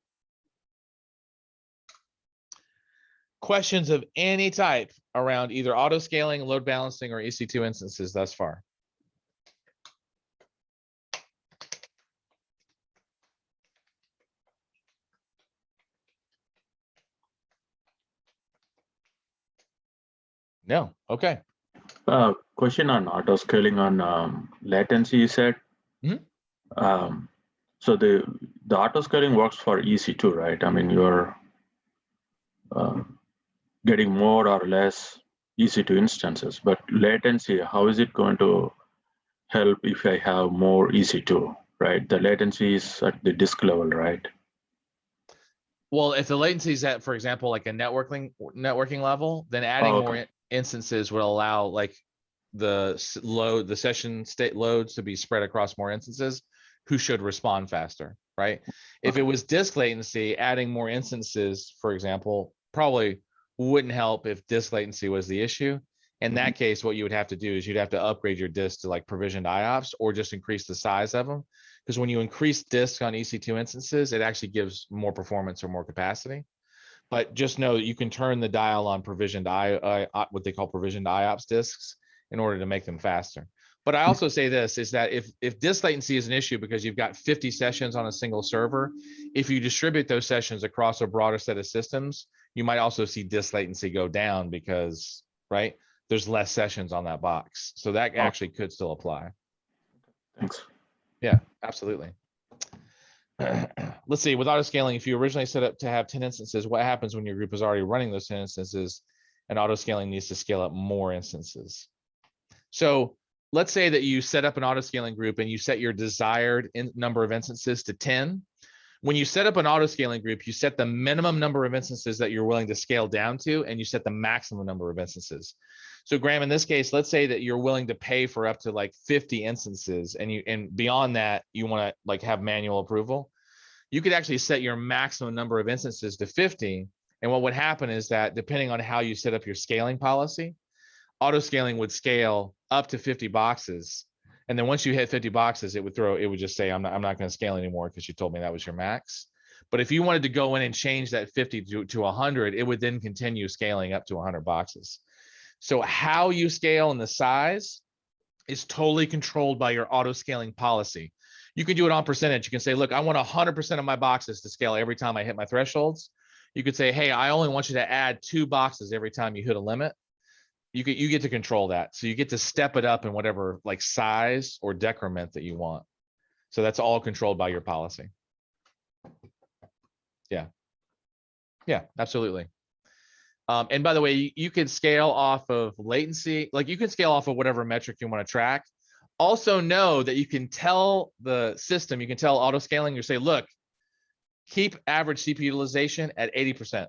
[SPEAKER 1] Questions of any type around either auto scaling, load balancing, or EC2 instances thus far? No. Okay.
[SPEAKER 2] Question on auto scaling on latency, you said.
[SPEAKER 1] Mm-hmm.
[SPEAKER 2] So the auto scaling works for EC2, right? I mean, you're getting more or less EC2 instances, but latency, how is it going to help if I have more EC2, right? The latency is at the disk level, right?
[SPEAKER 1] Well, if the latency is at, for example, like a networking level, then adding more instances would allow like the session state loads to be spread across more instances who should respond faster, right? If it was disk latency, adding more instances, for example, probably wouldn't help if disk latency was the issue. In that case, what you would have to do is you'd have to upgrade your disk to like provisioned IOPS or just increase the size of them. Because when you increase disk on EC2 instances, it actually gives more performance or more capacity. But just know that you can turn the dial on provisioned what they call provisioned IOPS disks in order to make them faster. But I also say this is that if disk latency is an issue because you've got 50 sessions on a single server, if you distribute those sessions across a broader set of systems, you might also see disk latency go down because, right, there's less sessions on that box. So that actually could still apply.
[SPEAKER 2] Thanks.
[SPEAKER 1] Yeah, absolutely. Let's see, with auto scaling, if you originally set up to have 10 instances, what happens when your group is already running those 10 instances and auto scaling needs to scale up more instances? So let's say that you set up an auto scaling group and you set your desired number of instances to 10. When you set up an auto scaling group, you set the minimum number of instances that you're willing to scale down to, and you set the maximum number of instances. So Graham, in this case, let's say that you're willing to pay for up to like 50 instances, and beyond that, you want to like have manual approval. You could actually set your maximum number of instances to 50. And what would happen is that depending on how you set up your scaling policy, auto scaling would scale up to 50 boxes. And then once you hit 50 boxes, it would just say, I'm not going to scale anymore because you told me that was your max. But if you wanted to go in and change that 50 to 100, it would then continue scaling up to 100 boxes. So how you scale and the size is totally controlled by your auto scaling policy. You can do it on percentage. You can say, look, I want 100% of my boxes to scale every time I hit my thresholds. You could say, hey, I only want you to add 2 boxes every time you hit a limit. You get to control that. So you get to step it up in whatever like size or decrement that you want. So that's all controlled by your policy. Yeah. Yeah, absolutely. And by the way, you can scale off of latency, like you can scale off of whatever metric you want to track. Also know that you can tell the system, you can tell auto scaling, you say, look, keep average CPU utilization at 80%.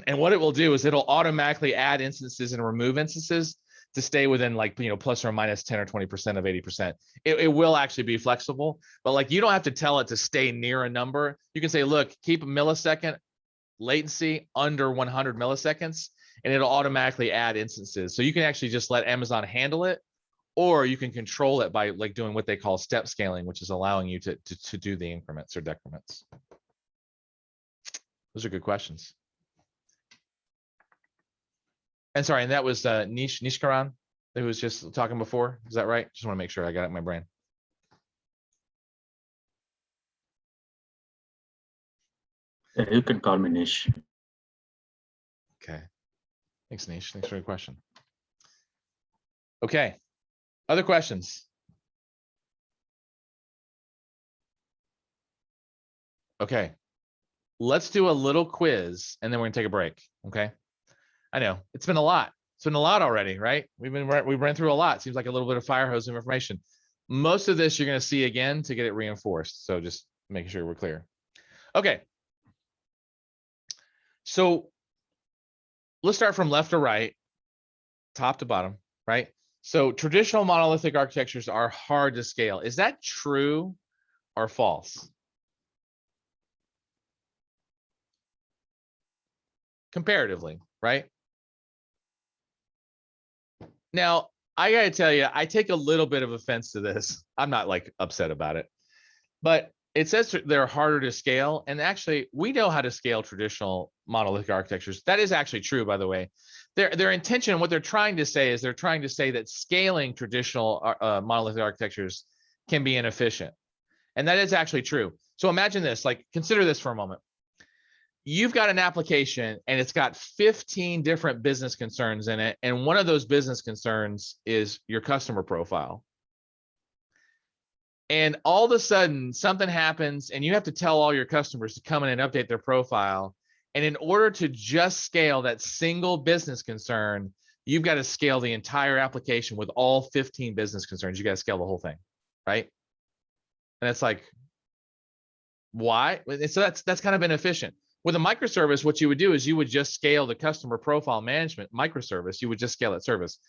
[SPEAKER 1] And what it will do is it'll automatically add instances and remove instances to stay within like, plus or minus 10 or 20% of 80%. It will actually be flexible, but like you don't have to tell it to stay near a number. You can say, look, keep a millisecond latency under 100 milliseconds, and it'll automatically add instances. So you can actually just let Amazon handle it, or you can control it by like doing what they call step scaling, which is allowing you to do the increments or decrements. Those are good questions. And sorry, and that was Nishkaran who was just talking before. Is that right? Just want to make sure I got it in my brain.
[SPEAKER 2] You can call me Nish.
[SPEAKER 1] Okay. Thanks, Nish. Thanks for your question. Okay. Other questions? Okay. Let's do a little quiz and then we're gonna take a break. Okay. I know it's been a lot. It's been a lot already, right? We've ran through a lot. Seems like a little bit of fire hose of information. Most of this you're going to see again to get it reinforced. So just making sure we're clear. Okay. So let's start from left to right, top to bottom, right? So traditional monolithic architectures are hard to scale. Is that true or false? Comparatively, right? Now, I gotta tell you, I take a little bit of offense to this. I'm not like upset about it, but it says they're harder to scale. And actually, we know how to scale traditional monolithic architectures. That is actually true, by the way. Their intention, what they're trying to say is they're trying to say that scaling traditional monolithic architectures can be inefficient. And that is actually true. So imagine this, like consider this for a moment. You've got an application and it's got 15 different business concerns in it. And one of those business concerns is your customer profile. And all of a sudden something happens and you have to tell all your customers to come in and update their profile. And in order to just scale that single business concern, you've got to scale the entire application with all 15 business concerns. You got to scale the whole thing, right? And it's like, why? So that's kind of inefficient. With a microservice, what you would do is you would just scale the customer profile management microservice. You would just scale that service.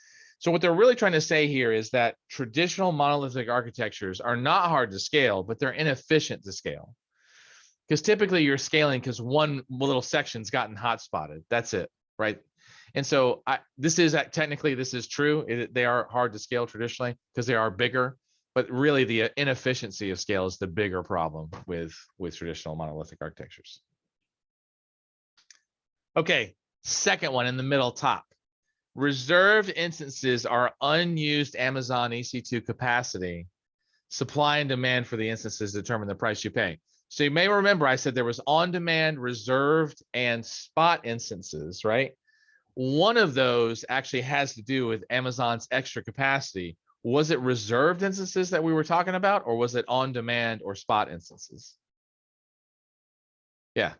[SPEAKER 1] So what they're really trying to say here is that traditional monolithic architectures are not hard to scale, but they're inefficient to scale. Because typically you're scaling because one little section's gotten hotspotted. That's it, right? And so this is true. They are hard to scale traditionally because they are bigger. But really, the inefficiency of scale is the bigger problem with traditional monolithic architectures. Okay, second one in the middle top. Reserved instances are unused Amazon EC2 capacity. Supply and demand for the instances determine the price you pay. So you may remember I said there was on-demand, reserved, and spot instances, right? one of those actually has to do with Amazon's extra capacity. Was it reserved instances that we were talking about, or was it on demand or spot instances? Yeah.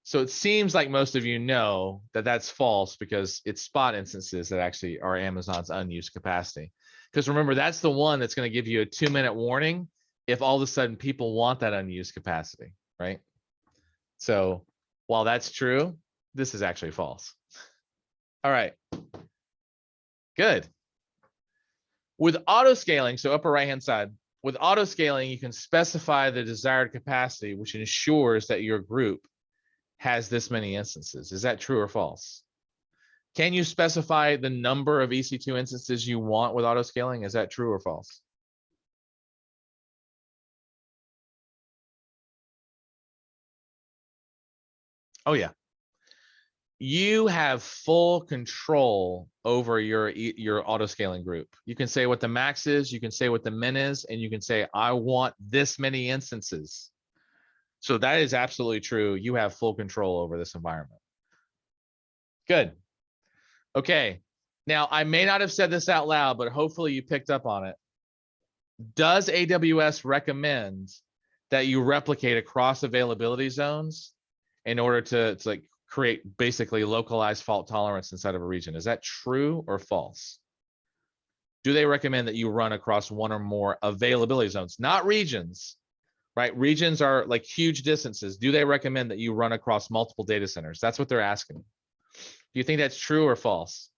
[SPEAKER 1] So it seems like most of you know that that's false, because it's spot instances that actually are Amazon's unused capacity. Because remember, that's the one that's going to give you a 2-minute warning if all of a sudden people want that unused capacity, right? So while that's true, this is actually false. All right. Good. With auto scaling, so upper right-hand side, with auto scaling, you can specify the desired capacity, which ensures that your group has this many instances. Is that true or false? Can you specify the number of EC2 instances you want with auto scaling? Is that true or false? Oh yeah. You have full control over your auto scaling group. You can say what the max is, you can say what the min is, and you can say, I want this many instances. So that is absolutely true. You have full control over this environment. Good. Okay. Now, I may not have said this out loud, but hopefully you picked up on it. Does AWS recommend that you replicate across availability zones in order to like create basically localized fault tolerance inside of a region? Is that true or false? Do they recommend that you run across one or more availability zones, not regions, right? Regions are like huge distances. Do they recommend that you run across multiple data centers? That's what they're asking. Do you think that's true or false?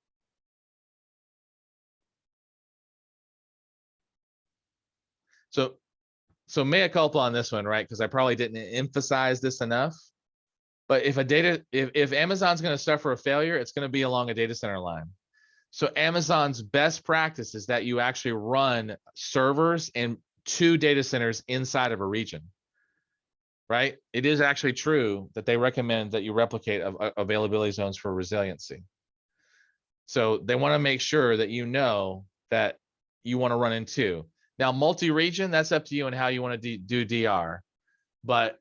[SPEAKER 1] So mea culpa on this one, right? Because I probably didn't emphasize this enough. But if Amazon's going to suffer a failure, it's going to be along a data center line. So Amazon's best practice is that you actually run servers in 2 data centers inside of a region, right? It is actually true that they recommend that you replicate availability zones for resiliency. So they want to make sure that you know that you want to run in 2. Now, multi-region, that's up to you and how you want to do DR. But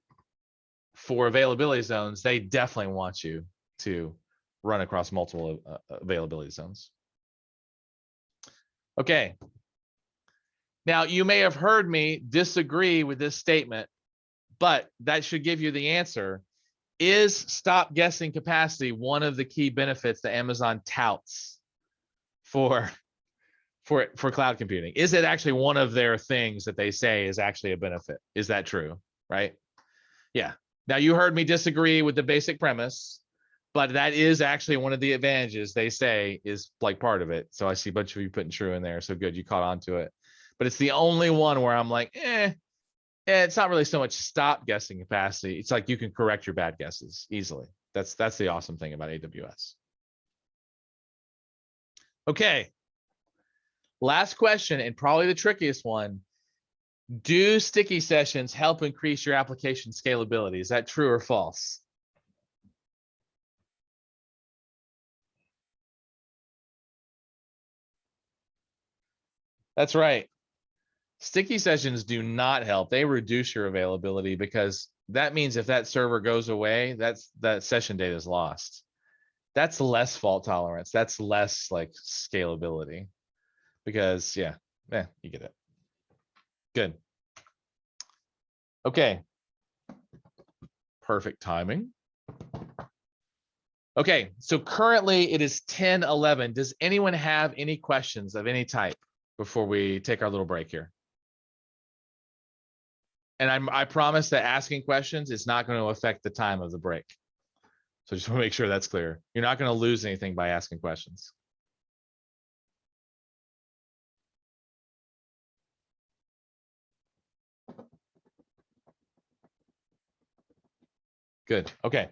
[SPEAKER 1] for availability zones, they definitely want you to run across multiple availability zones. Okay. Now, you may have heard me disagree with this statement, but that should give you the answer. Is stop guessing capacity one of the key benefits that Amazon touts for cloud computing? Is it actually one of their things that they say is actually a benefit? Is that true? Right? Yeah. Now, you heard me disagree with the basic premise, but that is actually one of the advantages they say is like part of it. So I see a bunch of you putting true in there. So good, you caught on to it. But it's the only one where I'm like, it's not really so much stop guessing capacity. It's like you can correct your bad guesses easily. That's the awesome thing about AWS. Okay. Last question, and probably the trickiest one. Do sticky sessions help increase your application scalability? Is that true or false? That's right. Sticky sessions do not help. They reduce your availability, because that means if that server goes away, that session data is lost. That's less fault tolerance. That's less like scalability, because you get it. Good. Okay. Perfect timing. Okay, so currently it is 10:11. Does anyone have any questions of any type before we take our little break here? And I promise that asking questions is not going to affect the time of the break. So just want to make sure that's clear. You're not going to lose anything by asking questions. Good. Okay.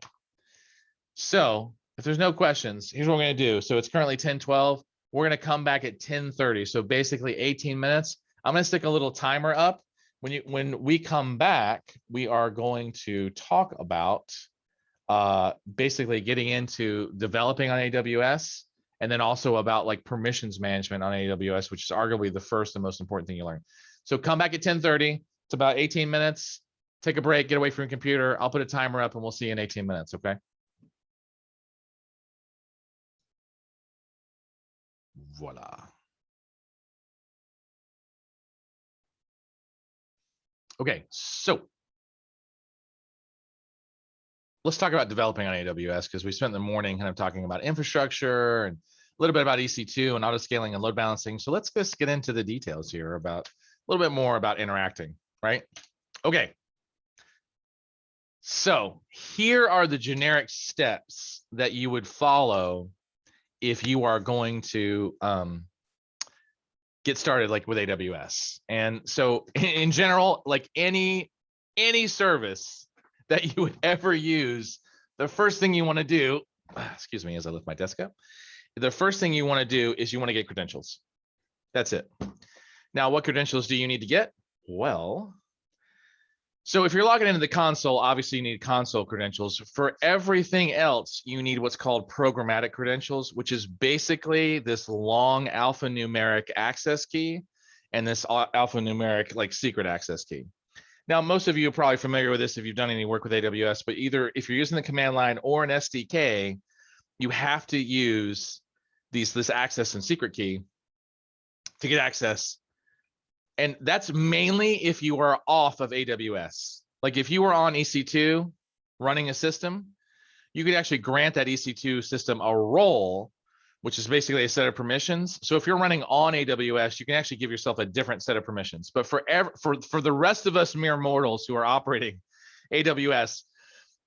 [SPEAKER 1] So if there's no questions, here's what we're going to do. So it's currently 10:12. We're going to come back at 10:30. So basically 18 minutes. I'm going to stick a little timer up. When we come back, we are going to talk about basically getting into developing on AWS, and then also about like permissions management on AWS, which is arguably the first and most important thing you learn. So come back at 10:30. It's about 18 minutes. Take a break, get away from your computer. I'll put a timer up and we'll see you in 18 minutes, okay? Voila. Okay, so let's talk about developing on AWS, because we spent the morning kind of talking about infrastructure and a little bit about EC2 and autoscaling and load balancing. So let's just get into the details here about a little bit more about interacting, right? Okay. So here are the generic steps that you would follow if you are going to get started like with AWS. And so in general, like any service that you would ever use, the first thing you want to do, excuse me, as I lift my desk up, the first thing you want to do is you want to get credentials. That's it. Now, what credentials do you need to get? Well, so if you're logging into the console, obviously you need console credentials. For everything else, you need what's called programmatic credentials, which is basically this long alphanumeric access key and this alphanumeric like secret access key. Now, most of you are probably familiar with this if you've done any work with AWS, but either if you're using the command line or an SDK, you have to use this access and secret key to get access. And that's mainly if you are off of AWS. Like if you were on EC2 running a system, you could actually grant that EC2 system a role, which is basically a set of permissions. So if you're running on AWS, you can actually give yourself a different set of permissions. But for the rest of us mere mortals who are operating AWS,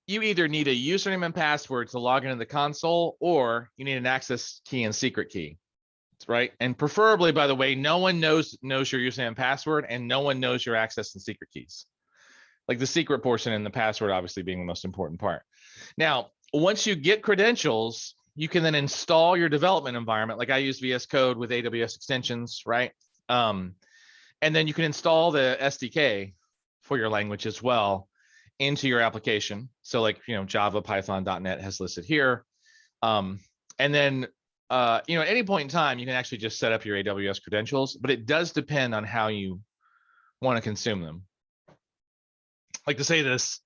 [SPEAKER 1] you either need a username and password to log into the console, or you need an access key and secret key. Right. And preferably, by the way, no one knows your username and password, and no one knows your access and secret keys. Like the secret portion and the password obviously being the most important part. Now, once you get credentials, you can then install your development environment. Like I use VS Code with AWS extensions, right? And then you can install the SDK for your language as well into your application. So like, Java, Python, .NET has listed here. And then at any point in time, you can actually just set up your AWS credentials, but it does depend on how you want to consume them. Like to say this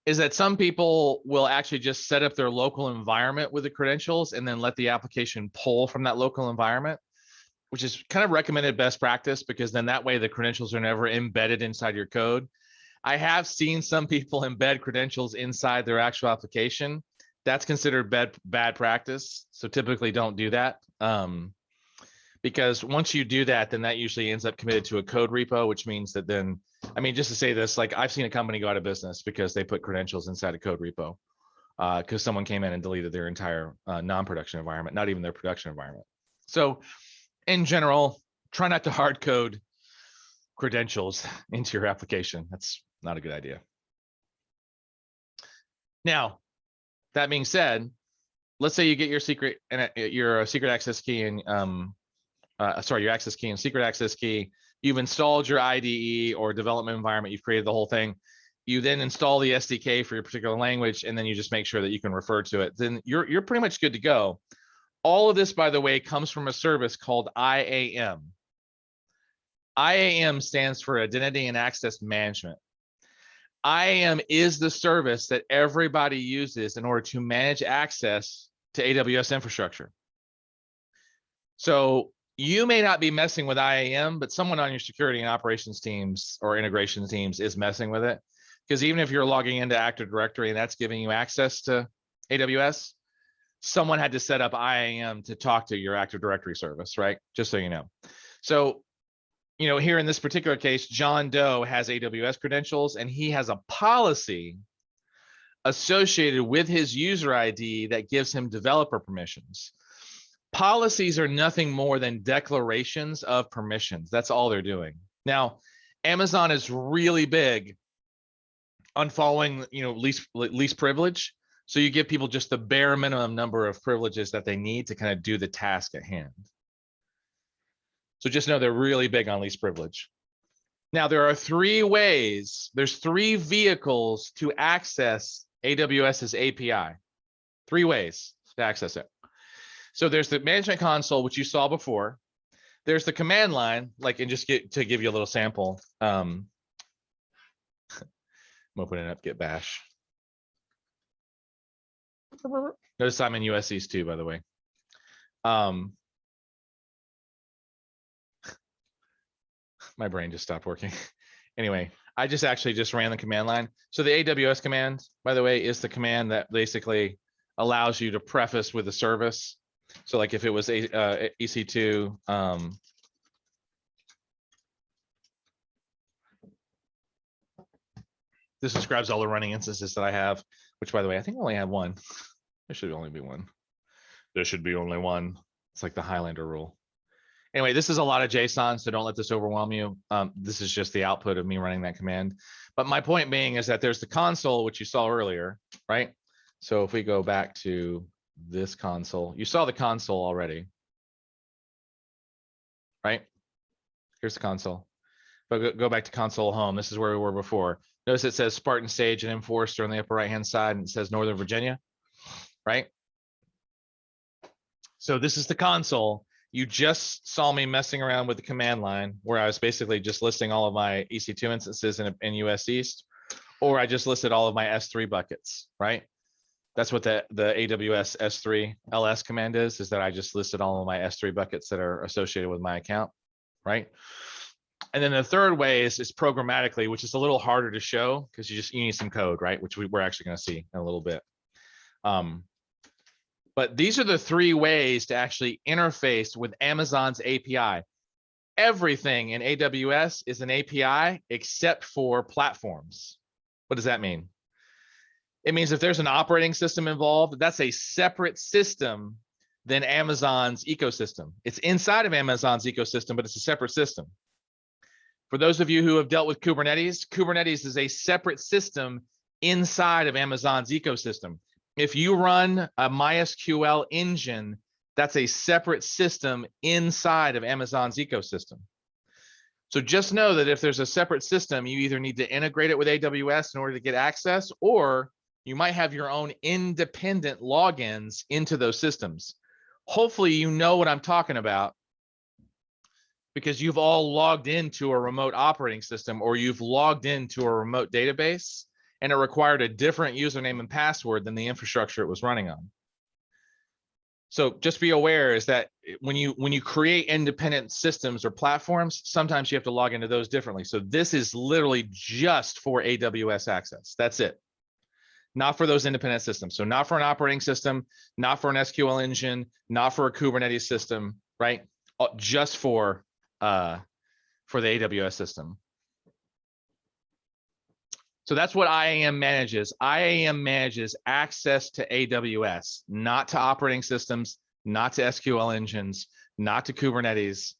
[SPEAKER 1] is that some people will actually just set up their local environment with the credentials and then let the application pull from that local environment, which is kind of recommended best practice, because then that way the credentials are never embedded inside your code. I have seen some people embed credentials inside their actual application. That's considered bad practice. So typically don't do that. Because once you do that, then that usually ends up committed to a code repo, which means that then, just to say this, like I've seen a company go out of business because they put credentials inside a code repo because someone came in and deleted their entire non-production environment, not even their production environment. So in general, try not to hard code credentials into your application. That's not a good idea. Now, that being said, let's say you get your secret access key and your access key and secret access key. You've installed your IDE or development environment. You've created the whole thing. You then install the SDK for your particular language, and then you just make sure that you can refer to it. Then you're pretty much good to go. All of this, by the way, comes from a service called IAM. IAM stands for Identity and Access Management. IAM is the service that everybody uses in order to manage access to AWS infrastructure. So you may not be messing with IAM, but someone on your security and operations teams or integration teams is messing with it. Because even if you're logging into Active Directory and that's giving you access to AWS, someone had to set up IAM to talk to your Active Directory service, right? Just so you know. So, here in this particular case, John Doe has AWS credentials, and he has a policy associated with his user ID that gives him developer permissions. Policies are nothing more than declarations of permissions. That's all they're doing. Now, Amazon is really big on following, least privilege. So you give people just the bare minimum number of privileges that they need to kind of do the task at hand. So just know they're really big on least privilege. Now, there are three ways. There's three vehicles to access AWS's API. Three ways to access it. So there's the management console, which you saw before. There's the command line, and just to give you a little sample. I'm opening up Git Bash. Notice I'm in USC's too, by the way. my brain just stopped working. Anyway, I just actually just ran the command line. So the AWS command, by the way, is the command that basically allows you to preface with a service. So like if it was a EC2, this describes all the running instances that I have, which by the way, I think I only have one. There should only be one. There should be only one. It's like the Highlander rule. Anyway, this is a lot of JSON, so don't let this overwhelm you. This is just the output of me running that command. But my point being is that there's the console, which you saw earlier, right? So if we go back to this console, you saw the console already, right? Here's the console. But go back to console home. This is where we were before. Notice it says Spartan Sage and Enforcer on the upper right-hand side, and it says Northern Virginia, right? So this is the console. You just saw me messing around with the command line where I was basically just listing all of my EC2 instances in US East, or I just listed all of my S3 buckets, right? That's what the AWS S3 LS command is that I just listed all of my S3 buckets that are associated with my account, right? And then the third way is programmatically, which is a little harder to show because you need some code, right? Which we're actually going to see in a little bit. But these are the three ways to actually interface with Amazon's API. Everything in AWS is an API except for platforms. What does that mean? It means if there's an operating system involved, that's a separate system than Amazon's ecosystem. It's inside of Amazon's ecosystem, but it's a separate system. For those of you who have dealt with Kubernetes, Kubernetes is a separate system inside of Amazon's ecosystem. If you run a MySQL engine, that's a separate system inside of Amazon's ecosystem. So just know that if there's a separate system, you either need to integrate it with AWS in order to get access, or you might have your own independent logins into those systems. Hopefully you know what I'm talking about because you've all logged into a remote operating system or you've logged into a remote database and it required a different username and password than the infrastructure it was running on. So just be aware is that when you create independent systems or platforms, sometimes you have to log into those differently. So this is literally just for AWS access. That's it. Not for those independent systems. So not for an operating system, not for an SQL engine, not for a Kubernetes system, right? Just for the AWS system. So that's what IAM manages. IAM manages access to AWS, not to operating systems, not to SQL engines, not to Kubernetes,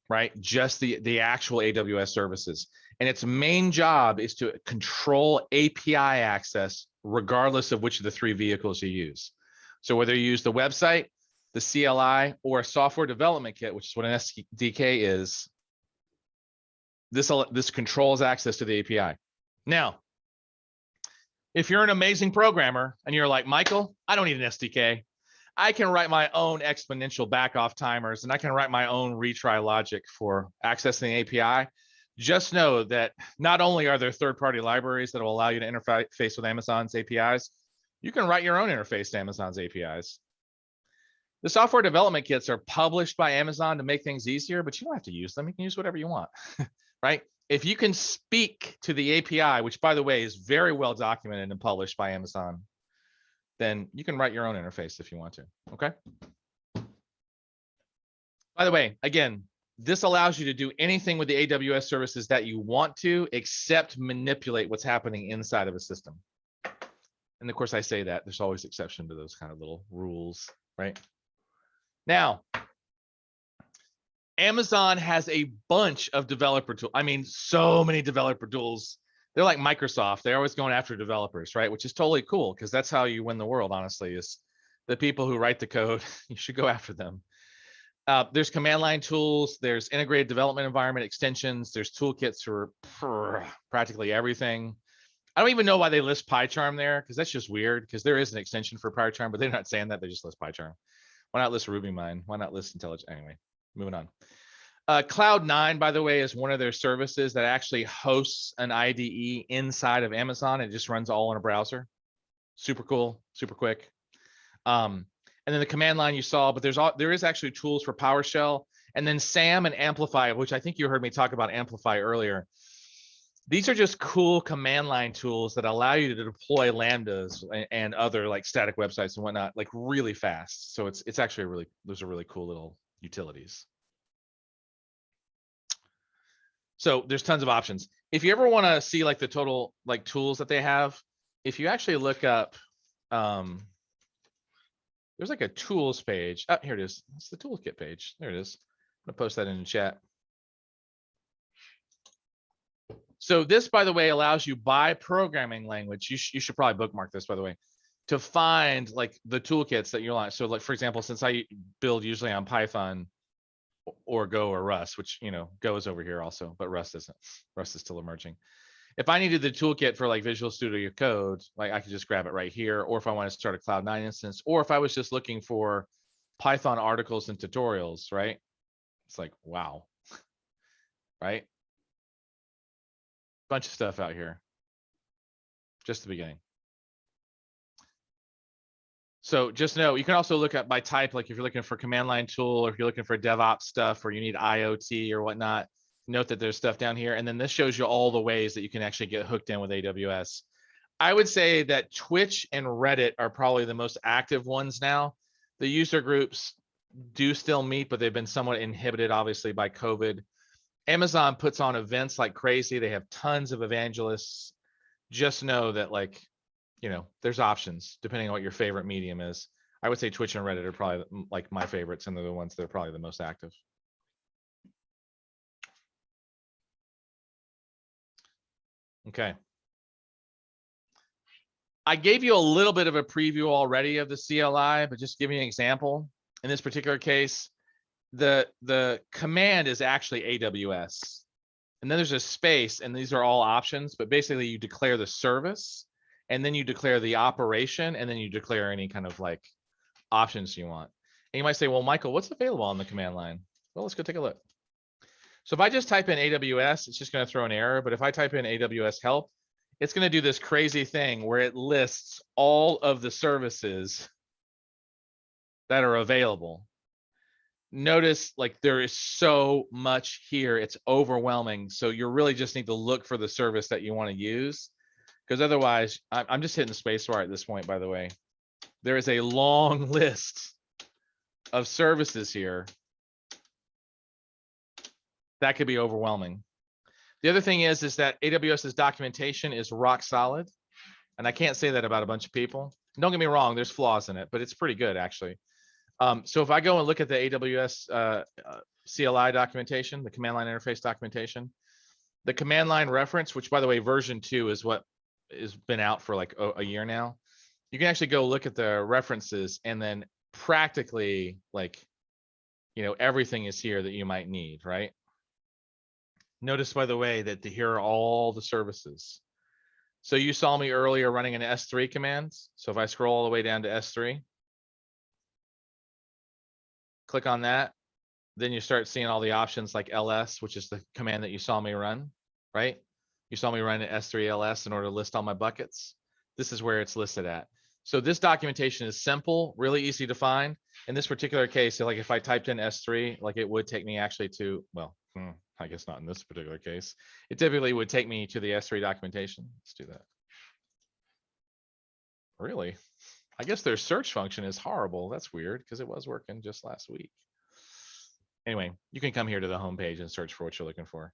[SPEAKER 1] right? Just the actual AWS services. And its main job is to control API access, regardless of which of the three vehicles you use. So whether you use the website, the CLI, or a software development kit, which is what an SDK is, this controls access to the API. Now, if you're an amazing programmer and you're like, Michael, I don't need an SDK. I can write my own exponential backoff timers and I can write my own retry logic for accessing the API. Just know that not only are there third-party libraries that will allow you to interface with Amazon's APIs, you can write your own interface to Amazon's APIs. The software development kits are published by Amazon to make things easier, but you don't have to use them. You can use whatever you want, right? If you can speak to the API, which by the way is very well documented and published by Amazon, then you can write your own interface if you want to, okay? By the way, again, this allows you to do anything with the AWS services that you want to, except manipulate what's happening inside of a system. And of course, I say that there's always exception to those kind of little rules, right? Now, Amazon has a bunch of developer tools. I mean, so many developer tools. They're like Microsoft. They're always going after developers, right? Which is totally cool because that's how you win the world, honestly, is the people who write the code. You should go after them. There's command line tools. There's integrated development environment extensions. There's toolkits for practically everything. I don't even know why they list PyCharm there because that's just weird because there is an extension for PyCharm, but they're not saying that. They just list PyCharm. Why not list RubyMine? Why not list IntelliJ? Anyway. Moving on. Cloud9, by the way, is one of their services that actually hosts an IDE inside of Amazon. It just runs all in a browser. Super cool, super quick. And then the command line you saw, but there is actually tools for PowerShell. And then SAM and Amplify, which I think you heard me talk about Amplify earlier. These are just cool command line tools that allow you to deploy Lambdas and other like static websites and whatnot, like really fast. So it's actually those are really cool little utilities. So there's tons of options. If you ever want to see like the total like tools that they have, if you actually look up, there's like a tools page. Oh, here it is. It's the toolkit page. There it is. I'm gonna post that in the chat. So this, by the way, allows you by programming language. You should probably bookmark this, by the way, to find like the toolkits that you like. So like, for example, since I build usually on Python or Go or Rust, which, you know, Go is over here also, but Rust isn't. Rust is still emerging. If I needed the toolkit for like Visual Studio Code, like I could just grab it right here. Or if I want to start a Cloud9 instance, or if I was just looking for Python articles and tutorials, right? It's like, wow, right? Bunch of stuff out here. Just the beginning. So just know, you can also look at by type, like if you're looking for command line tool, or if you're looking for DevOps stuff, or you need IoT or whatnot, note that there's stuff down here. And then this shows you all the ways that you can actually get hooked in with AWS. I would say that Twitch and Reddit are probably the most active ones now. The user groups do still meet, but they've been somewhat inhibited, obviously, by COVID. Amazon puts on events like crazy. They have tons of evangelists. Just know that, like, you know, there's options depending on what your favorite medium is. I would say Twitch and Reddit are probably like my favorites, and they're the ones that are probably the most active. Okay. I gave you a little bit of a preview already of the CLI, but just give you an example. In this particular case, the command is actually AWS. And then there's a space, and these are all options, but basically you declare the service, and then you declare the operation, and then you declare any kind of like options you want. And you might say, well, Michael, what's available on the command line? Well, let's go take a look. So if I just type in AWS, it's just going to throw an error. But if I type in AWS help, it's going to do this crazy thing where it lists all of the services that are available. Notice like there is so much here, it's overwhelming. So you really just need to look for the service that you want to use, because otherwise, I'm just hitting the spacebar at this point, by the way. There is a long list of services here that could be overwhelming. The other thing is that AWS's documentation is rock solid. And I can't say that about a bunch of people. Don't get me wrong, there's flaws in it, but it's pretty good actually. So if I go and look at the AWS CLI documentation, the command line interface documentation, the command line reference, which by the way, version 2 is what has been out for like a year now. You can actually go look at the references, and then practically like, you know, everything is here that you might need, right? Notice, by the way, that here are all the services. So you saw me earlier running an S3 command. So if I scroll all the way down to S3, click on that, then you start seeing all the options like ls, which is the command that you saw me run, right? You saw me run an S3 ls in order to list all my buckets. This is where it's listed at. So this documentation is simple, really easy to find. In this particular case, like if I typed in S3, like it would take me actually to, well, I guess not in this particular case. It typically would take me to the S3 documentation. Let's do that. Really? I guess their search function is horrible. That's weird because it was working just last week. Anyway, you can come here to the home page and search for what you're looking for.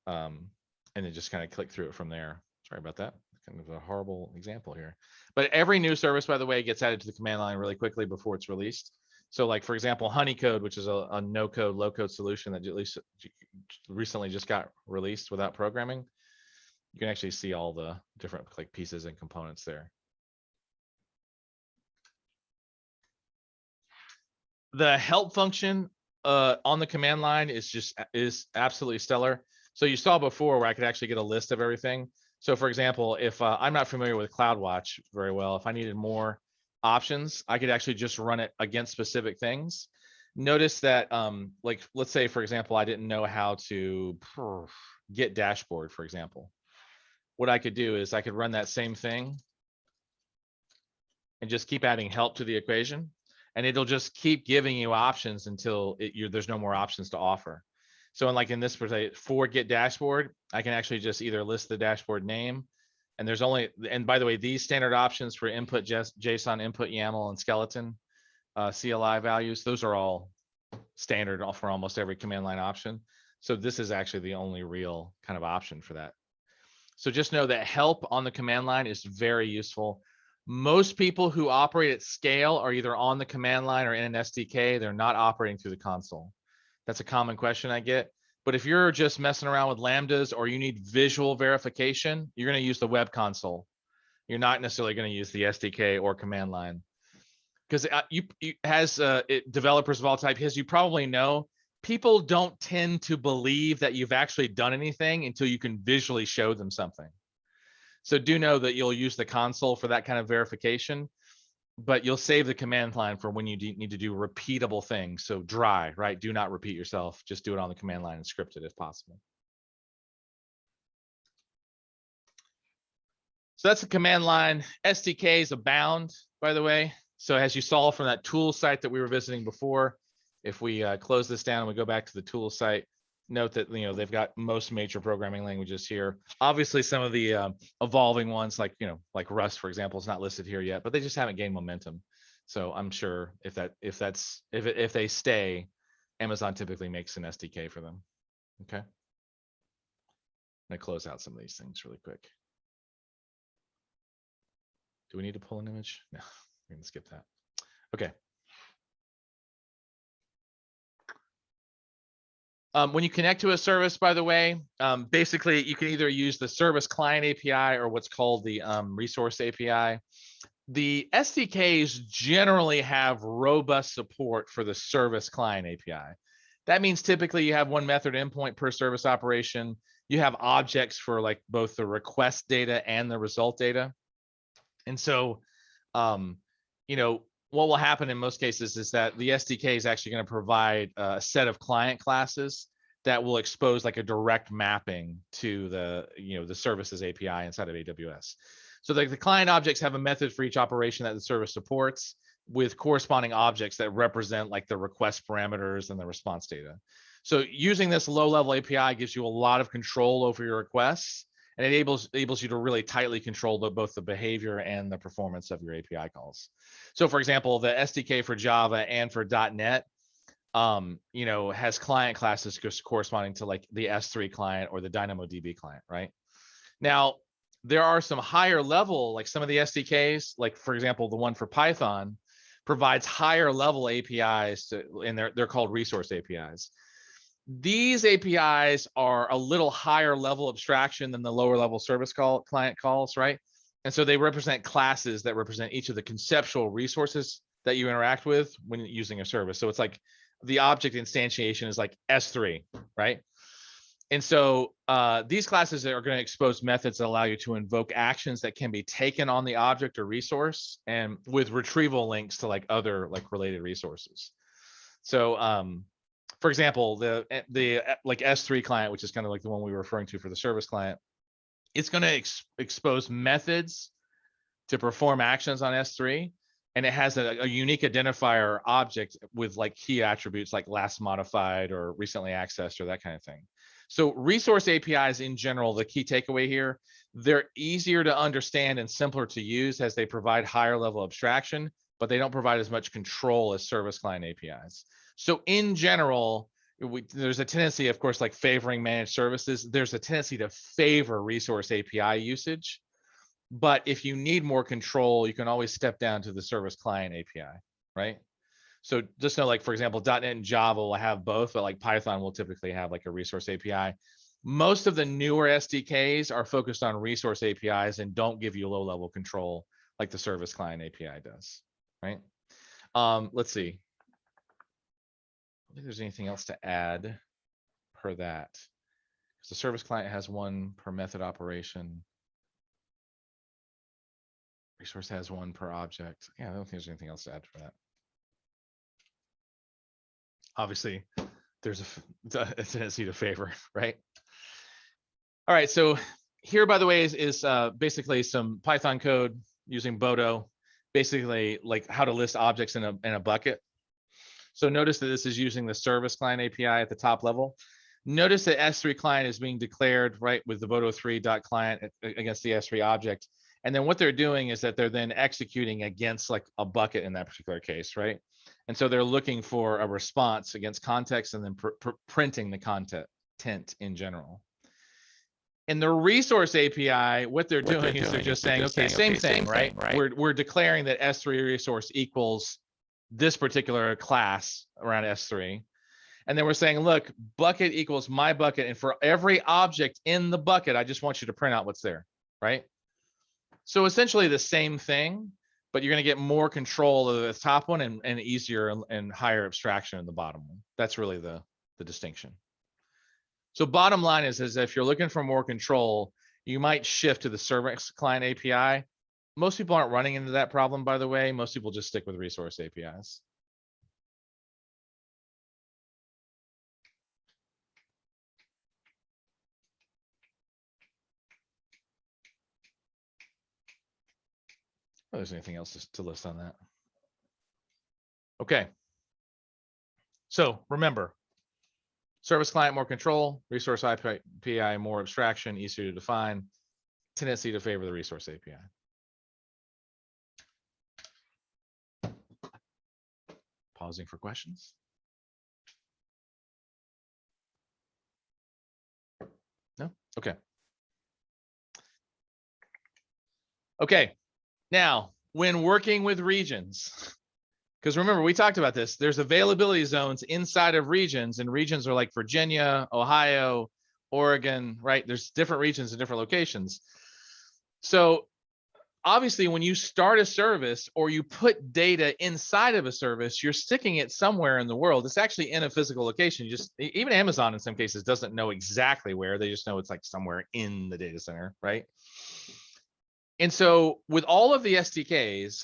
[SPEAKER 1] And then just kind of click through it from there. Sorry about that. Kind of a horrible example here. But every new service, by the way, gets added to the command line really quickly before it's released. So like, for example, Honeycode, which is a no-code, low-code solution that at least recently just got released without programming. You can actually see all the different like pieces and components there. The help function on the command line is absolutely stellar. So you saw before where I could actually get a list of everything. So for example, if I'm not familiar with CloudWatch very well, if I needed more options, I could actually just run it against specific things. Notice that like, let's say, for example, I didn't know how to get dashboard, for example. What I could do is I could run that same thing and just keep adding help to the equation. and it'll just keep giving you options until there's no more options to offer. So in this for get dashboard, I can actually just either list the dashboard name, and there's only, and by the way, these standard options for input JSON, input YAML, and skeleton CLI values, those are all standard for almost every command line option. So this is actually the only real kind of option for that. So just know that help on the command line is very useful. Most people who operate at scale are either on the command line or in an SDK. They're not operating through the console. That's a common question I get. But if you're just messing around with Lambdas or you need visual verification, you're going to use the web console. You're not necessarily going to use the SDK or command line. Because developers of all types, as you probably know, people don't tend to believe that you've actually done anything until you can visually show them something. So do know that you'll use the console for that kind of verification, but you'll save the command line for when you need to do repeatable things. So dry, right? Do not repeat yourself. Just do it on the command line and script it if possible. So that's the command line. SDKs abound, by the way. So as you saw from that tool site that we were visiting before, if we close this down and we go back to the tool site, note that they've got most major programming languages here. Obviously, some of the evolving ones, like Rust, for example, is not listed here yet, but they just haven't gained momentum. So I'm sure if they stay, Amazon typically makes an SDK for them. Okay. I'm gonna close out some of these things really quick. Do we need to pull an image? No, we're gonna skip that. Okay. When you connect to a service, by the way, basically you can either use the service client API or what's called the resource API. The SDKs generally have robust support for the service client API. That means typically you have one method endpoint per service operation. You have objects for like both the request data and the result data. And so, what will happen in most cases is that the SDK is actually going to provide a set of client classes that will expose like a direct mapping to the services API inside of AWS. So like the client objects have a method for each operation that the service supports, with corresponding objects that represent like the request parameters and the response data. So using this low-level API gives you a lot of control over your requests, and it enables you to really tightly control both the behavior and the performance of your API calls. So for example, the SDK for Java and for .NET, has client classes corresponding to like the S3 client or the DynamoDB client, right? Now, there are some higher level, like some of the SDKs, like for example, the one for Python provides higher level APIs and they're called resource APIs. These APIs are a little higher level abstraction than the lower level service client calls, right? And so they represent classes that represent each of the conceptual resources that you interact with when using a service. So it's like the object instantiation is like S3, right? And so these classes are going to expose methods that allow you to invoke actions that can be taken on the object or resource, and with retrieval links to like other like related resources. So for example, the like S3 client, which is kind of like the one we were referring to for the service client, it's going to expose methods to perform actions on S3, and it has a unique identifier object with like key attributes like last modified or recently accessed or that kind of thing. So resource APIs in general, the key takeaway here, they're easier to understand and simpler to use as they provide higher level abstraction, but they don't provide as much control as service client APIs. So in general, there's a tendency, of course, like favoring managed services. There's a tendency to favor resource API usage. But if you need more control, you can always step down to the service client API, right? So just know, like, for example, .NET and Java will have both, but like Python will typically have like a resource API. Most of the newer SDKs are focused on resource APIs and don't give you low-level control like the service client API does, right? Let's see. I don't think there's anything else to add per that. Because the service client has one per method operation. Resource has one per object. Yeah, I don't think there's anything else to add for that. Obviously, there's a tendency to favor, right? All right, so here, by the way, is basically some Python code using Bodo. basically like how to list objects in a bucket. So notice that this is using the service client API at the top level. Notice that S3 client is being declared right with the Voto3.client against the S3 object. And then what they're doing is that they're then executing against like a bucket in that particular case, right? And so they're looking for a response against context and then printing the content in general. In the resource API, what they're doing is they're just saying, okay, same thing, right? We're declaring that S3 resource equals this particular class around S3. And then we're saying, look, bucket equals my bucket. And for every object in the bucket, I just want you to print out what's there, right? So essentially the same thing, but you're going to get more control of the top one and easier and higher abstraction in the bottom one. That's really the distinction. So bottom line is if you're looking for more control, you might shift to the service client API. Most people aren't running into that problem, by the way. Most people just stick with resource APIs. Oh, there's anything else to list on that? Okay. So remember, service client, more control, resource API, more abstraction, easier to define, tendency to favor the resource API. Pausing for questions. No? Okay. Okay. Now, when working with regions, because remember, we talked about this, there's availability zones inside of regions, and regions are like Virginia, Ohio, Oregon, right? There's different regions in different locations. So obviously, when you start a service or you put data inside of a service, you're sticking it somewhere in the world. It's actually in a physical location. Just even Amazon in some cases doesn't know exactly where. They just know it's like somewhere in the data center, right? And so with all of the SDKs,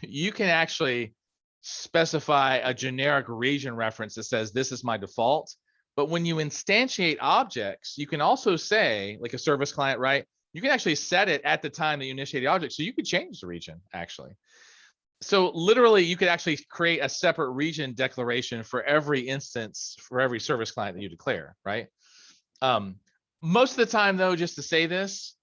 [SPEAKER 1] you can actually specify a generic region reference that says this is my default. But when you instantiate objects, you can also say, like a service client, right? You can actually set it at the time that you initiate the object. So you could change the region, actually. So literally, you could actually create a separate region declaration for every instance, for every service client that you declare, right? Most of the time, though, just to say this,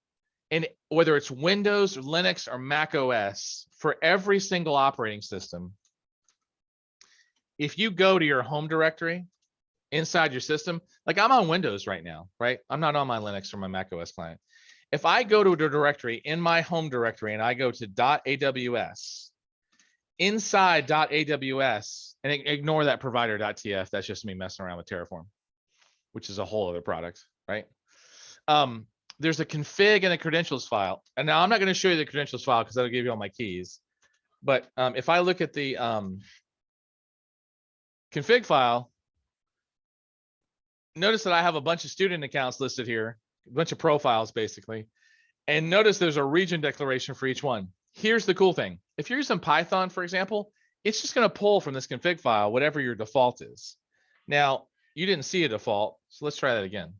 [SPEAKER 1] and whether it's Windows, or Linux, or Mac OS, for every single operating system, if you go to your home directory inside your system, like I'm on Windows right now, right? I'm not on my Linux or my Mac OS client. If I go to a directory in my home directory and I go to .aws, inside .aws, and ignore that provider.tf, that's just me messing around with Terraform, which is a whole other product, right? There's a config and a credentials file. And now I'm not going to show you the credentials file because that'll give you all my keys. But if I look at the config file, notice that I have a bunch of student accounts listed here, a bunch of profiles basically. And notice there's a region declaration for each one. Here's the cool thing. If you're using Python, for example, it's just going to pull from this config file whatever your default is. Now, you didn't see a default, so let's try that again.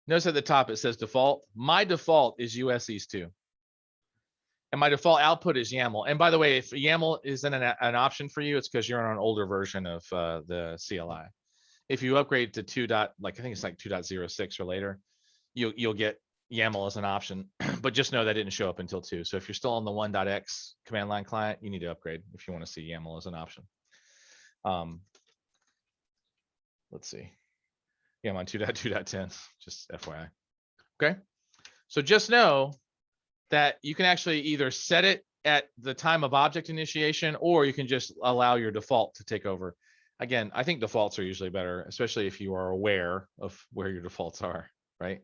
[SPEAKER 1] Notice at the top it says default. My default is US East 2. And my default output is YAML. And by the way, if YAML isn't an option for you, it's because you're on an older version of the CLI. If you upgrade to 2. Like I think it's like 2.06 or later, you'll get YAML as an option. But just know that didn't show up until 2. So if you're still on the 1.x command line client, you need to upgrade if you want to see YAML as an option. Let's see. Yeah, I'm on 2.2.10, just FYI. Okay. So just know that you can actually either set it at the time of object initiation, or you can just allow your default to take over. Again, I think defaults are usually better, especially if you are aware of where your defaults are, right?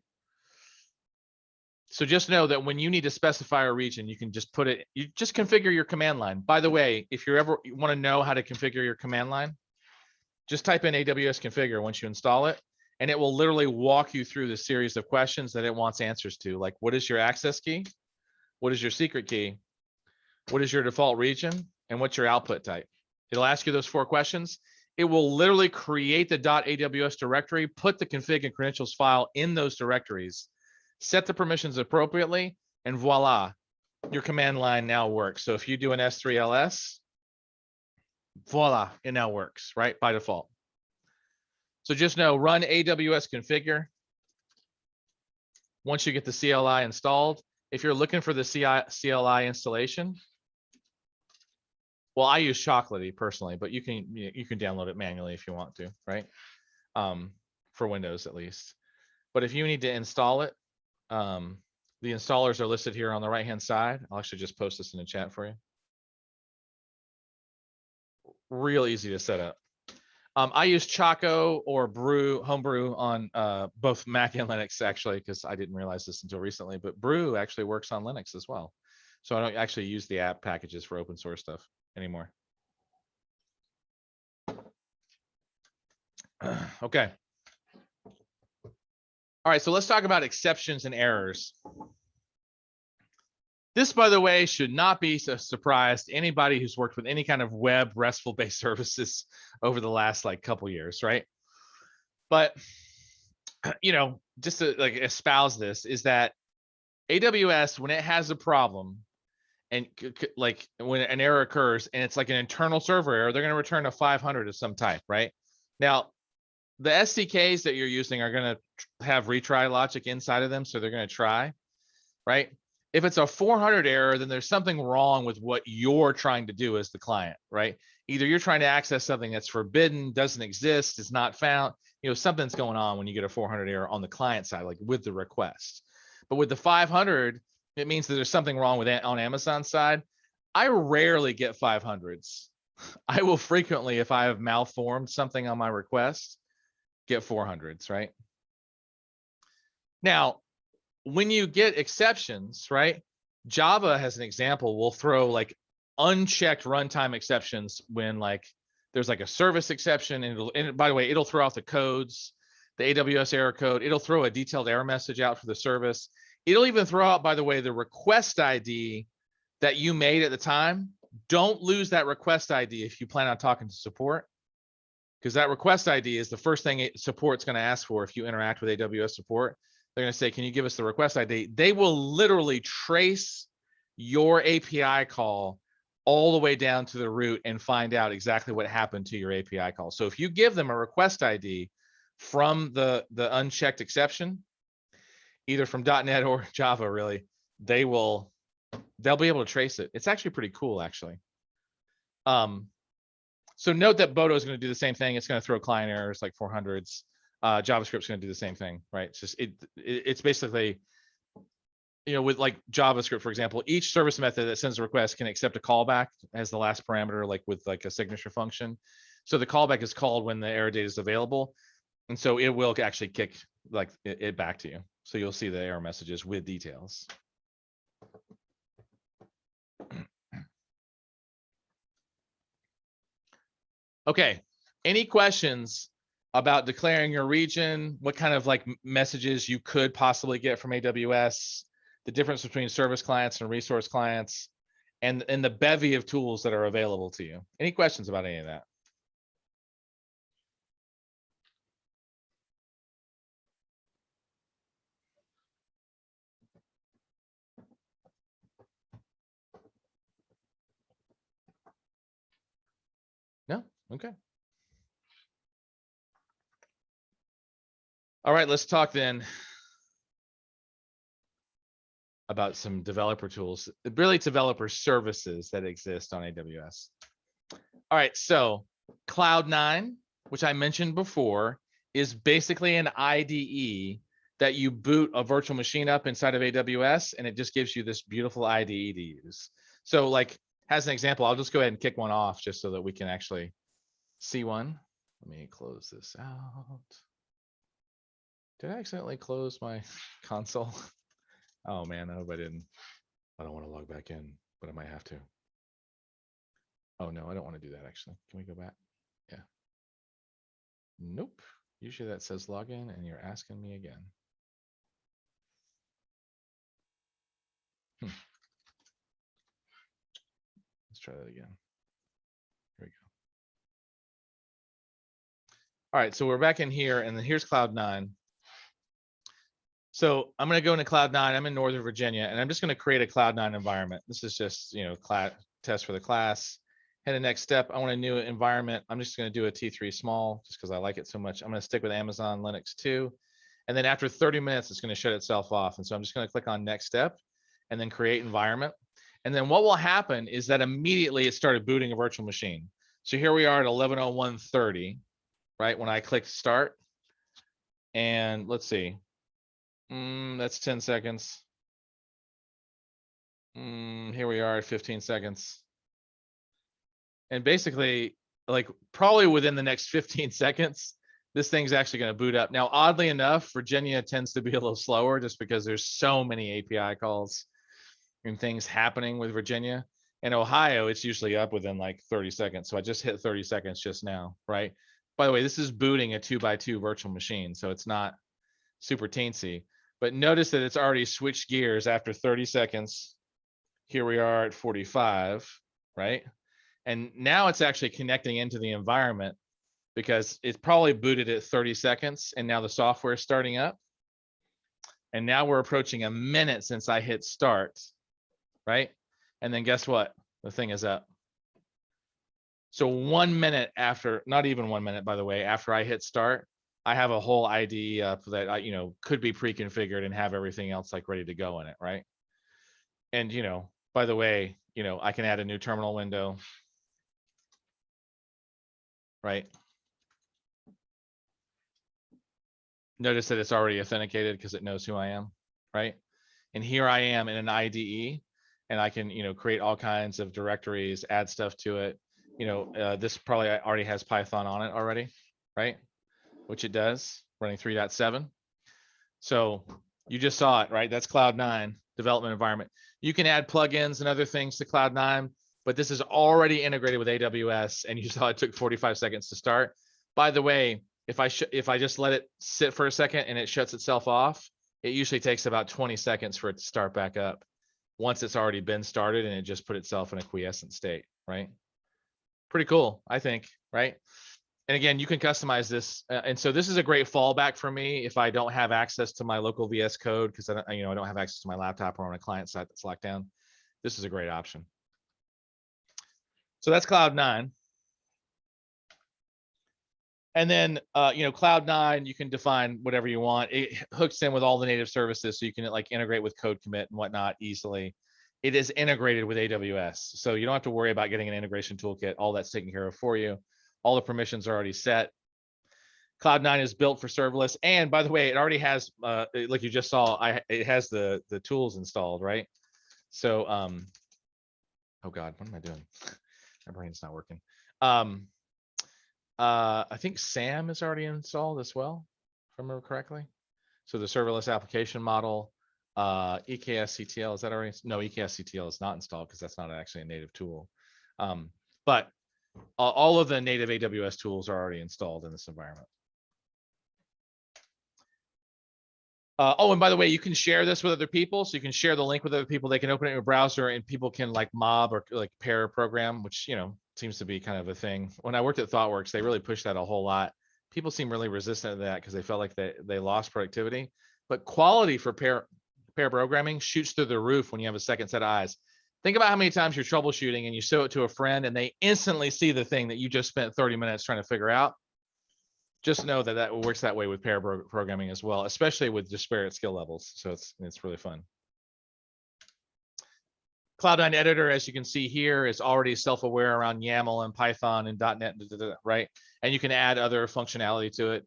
[SPEAKER 1] So just know that when you need to specify a region, you can just put it, you just configure your command line. By the way, if you ever want to know how to configure your command line, just type in AWS configure once you install it, and it will literally walk you through the series of questions that it wants answers to. Like, what is your access key? What is your secret key? What is your default region? And what's your output type? It'll ask you those 4 questions. it will literally create the .aws directory, put the config and credentials file in those directories, set the permissions appropriately, and voila, your command line now works. So if you do an S3LS, voila, it now works, right, by default. So just know, run AWS configure. Once you get the CLI installed, if you're looking for the CLI installation, well, I use Chocolatey personally, but you can download it manually if you want to, right? For Windows at least. But if you need to install it, the installers are listed here on the right-hand side. I'll actually just post this in the chat for you. Real easy to set up. I use Choco or Brew, Homebrew on both Mac and Linux actually, because I didn't realize this until recently, but Brew actually works on Linux as well. So I don't actually use the app packages for open source stuff anymore. Okay. All right, so let's talk about exceptions and errors. This, by the way, should not be a surprise to anybody who's worked with any kind of web RESTful-based services over the last like couple years, right? But you know, just to like espouse this, is that AWS, when it has a problem and like when an error occurs and it's like an internal server error, they're going to return a 500 of some type, right? Now, the SDKs that you're using are going to have retry logic inside of them, so they're going to try, right? If it's a 400 error, then there's something wrong with what you're trying to do as the client, right? Either you're trying to access something that's forbidden, doesn't exist, is not found, you know, something's going on when you get a 400 error on the client side, like with the request. But with the 500, it means that there's something wrong with it on Amazon's side. I rarely get 500s. I will frequently, if I have malformed something on my request, get 400s, right? Now, when you get exceptions, right? Java, as an example, will throw like unchecked runtime exceptions when like there's like a service exception, and by the way, it'll throw out the codes, the AWS error code. It'll throw a detailed error message out for the service. It'll even throw out, by the way, the request ID that you made at the time. Don't lose that request ID if you plan on talking to support, because that request ID is the first thing support's going to ask for if you interact with AWS support. They're going to say, can you give us the request ID? They will literally trace your API call all the way down to the root and find out exactly what happened to your API call. So if you give them a request ID from the unchecked exception, either from .NET or Java, really, they'll be able to trace it. It's actually pretty cool, actually. So note that Bodo is going to do the same thing. It's going to throw client errors like 400s. JavaScript's going to do the same thing, right? It's just it's basically, you know, with like JavaScript, for example, each service method that sends a request can accept a callback as the last parameter, like with like a signature function. So the callback is called when the error data is available, and so it will actually kick like it back to you. So you'll see the error messages with details. Okay, any questions about declaring your region, what kind of like messages you could possibly get from AWS, the difference between service clients and resource clients, and the bevy of tools that are available to you? Any questions about any of that? No? Okay. All right, let's talk then about some developer tools, really developer services that exist on AWS. All right, so Cloud9, which I mentioned before, is basically an IDE that you boot a virtual machine up inside of AWS, and it just gives you this beautiful IDE to use. So like, as an example, I'll just go ahead and kick one off just so that we can actually see one. Let me close this out. Did I accidentally close my console? Oh man, I hope I didn't. I don't want to log back in, but I might have to. Oh no, I don't want to do that actually. Can we go back? Yeah. Nope. Usually that says login and you're asking me again. Let's try that again. Here we go. All right, so we're back in here, and then here's Cloud9. So I'm going to go into Cloud9. I'm in Northern Virginia, and I'm just going to create a Cloud9 environment. This is just, class test for the class. And the next step, I want a new environment. I'm just going to do a T3 small just because I like it so much. I'm going to stick with Amazon Linux 2. And then after 30 minutes, it's going to shut itself off. And so I'm just going to click on next step and then create environment. And then what will happen is that immediately it started booting a virtual machine. So here we are at 11:01:30, right? When I click start, and let's see, that's 10 seconds. Here we are at 15 seconds. And basically, like probably within the next 15 seconds, this thing's actually going to boot up. Now, oddly enough, Virginia tends to be a little slower just because there's so many API calls and things happening with Virginia. In Ohio, it's usually up within like 30 seconds. So I just hit 30 seconds just now, right? By the way, this is booting a 2x2 virtual machine, so it's not super teensy. But notice that it's already switched gears after 30 seconds. Here we are at 45, right? And now it's actually connecting into the environment because it's probably booted at 30 seconds, and now the software is starting up. And now we're approaching a minute since I hit start, right? And then guess what? The thing is up. So 1 minute after, not even 1 minute, by the way, after I hit start, I have a whole IDE up that I, could be pre-configured and have everything else like ready to go in it, right? And, by the way, I can add a new terminal window, right? Notice that it's already authenticated because it knows who I am, right? And here I am in an IDE, and I can, create all kinds of directories, add stuff to it. This probably already has Python on it already, right? Which it does, running 3.7. So you just saw it, right? That's Cloud9 development environment. You can add plugins and other things to Cloud9, but this is already integrated with AWS, and you saw it took 45 seconds to start. By the way, if I just let it sit for a second and it shuts itself off, it usually takes about 20 seconds for it to start back up once it's already been started and it just put itself in a quiescent state, right? Pretty cool, I think, right? And again, you can customize this. And so this is a great fallback for me if I don't have access to my local VS Code because I don't have access to my laptop or on a client side that's locked down. This is a great option. So that's Cloud9. And then, Cloud9, you can define whatever you want. It hooks in with all the native services, so you can like integrate with code commit and whatnot easily. It is integrated with AWS, so you don't have to worry about getting an integration toolkit. All that's taken care of for you. All the permissions are already set. Cloud9 is built for serverless, and by the way, it already has, like you just saw, it has the tools installed, right? So, oh God, what am I doing? My brain's not working. I think SAM is already installed as well, if I remember correctly. So the serverless application model, EKSCTL, is that already? No, EKSCTL is not installed because that's not actually a native tool. But all of the native AWS tools are already installed in this environment. Oh, and by the way, you can share this with other people. So you can share the link with other people. They can open it in your browser and people can like mob or like pair program, which, seems to be kind of a thing. When I worked at ThoughtWorks, they really pushed that a whole lot. People seem really resistant to that because they felt like they lost productivity. But quality for pair programming shoots through the roof when you have a second set of eyes. Think about how many times you're troubleshooting and you show it to a friend and they instantly see the thing that you just spent 30 minutes trying to figure out. Just know that works that way with pair programming as well, especially with disparate skill levels. So it's really fun. Cloud9 editor, as you can see here, is already self-aware around YAML and Python and .NET, right? And you can add other functionality to it.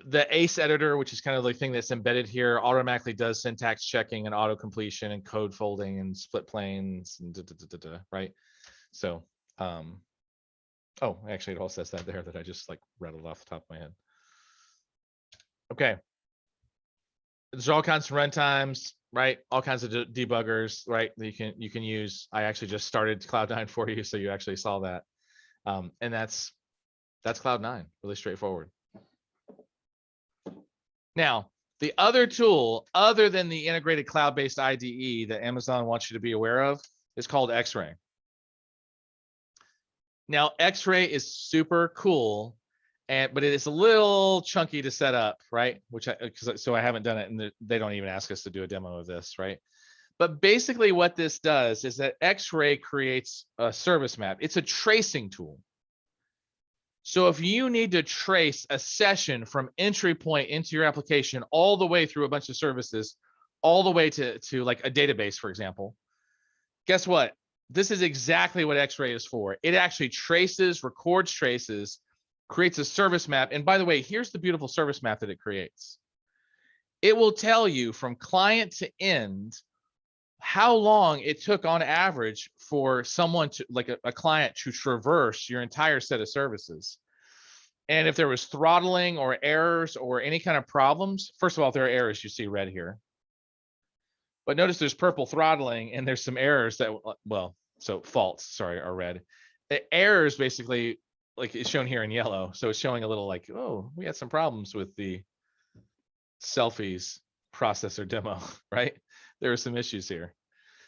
[SPEAKER 1] The ACE editor, which is kind of the thing that's embedded here, automatically does syntax checking and auto completion and code folding and split planes and right? So, oh, actually, it all says that there that I just like rattled off the top of my head. Okay. There's all kinds of runtimes, right? All kinds of debuggers, right? That you can use. I actually just started Cloud9 for you, so you actually saw that. And that's Cloud9, really straightforward. Now, the other tool, other than the integrated cloud-based IDE that Amazon wants you to be aware of, is called X-Ray. Now, X-Ray is super cool, but it is a little chunky to set up, right? So I haven't done it, and they don't even ask us to do a demo of this, right? But basically what this does is that X-Ray creates a service map. It's a tracing tool. So if you need to trace a session from entry point into your application all the way through a bunch of services, all the way to like a database, for example, guess what? This is exactly what X-Ray is for. It actually traces, records traces, creates a service map. And by the way, here's the beautiful service map that it creates. It will tell you from client to end how long it took on average for someone to, like a client, to traverse your entire set of services. And if there was throttling or errors or any kind of problems, first of all, if there are errors, you see red here. But notice there's purple throttling and there's some errors that, well, so faults, sorry, are red. The errors basically, like it's shown here in yellow. So it's showing a little like, oh, we had some problems with the selfies processor demo, right? There are some issues here.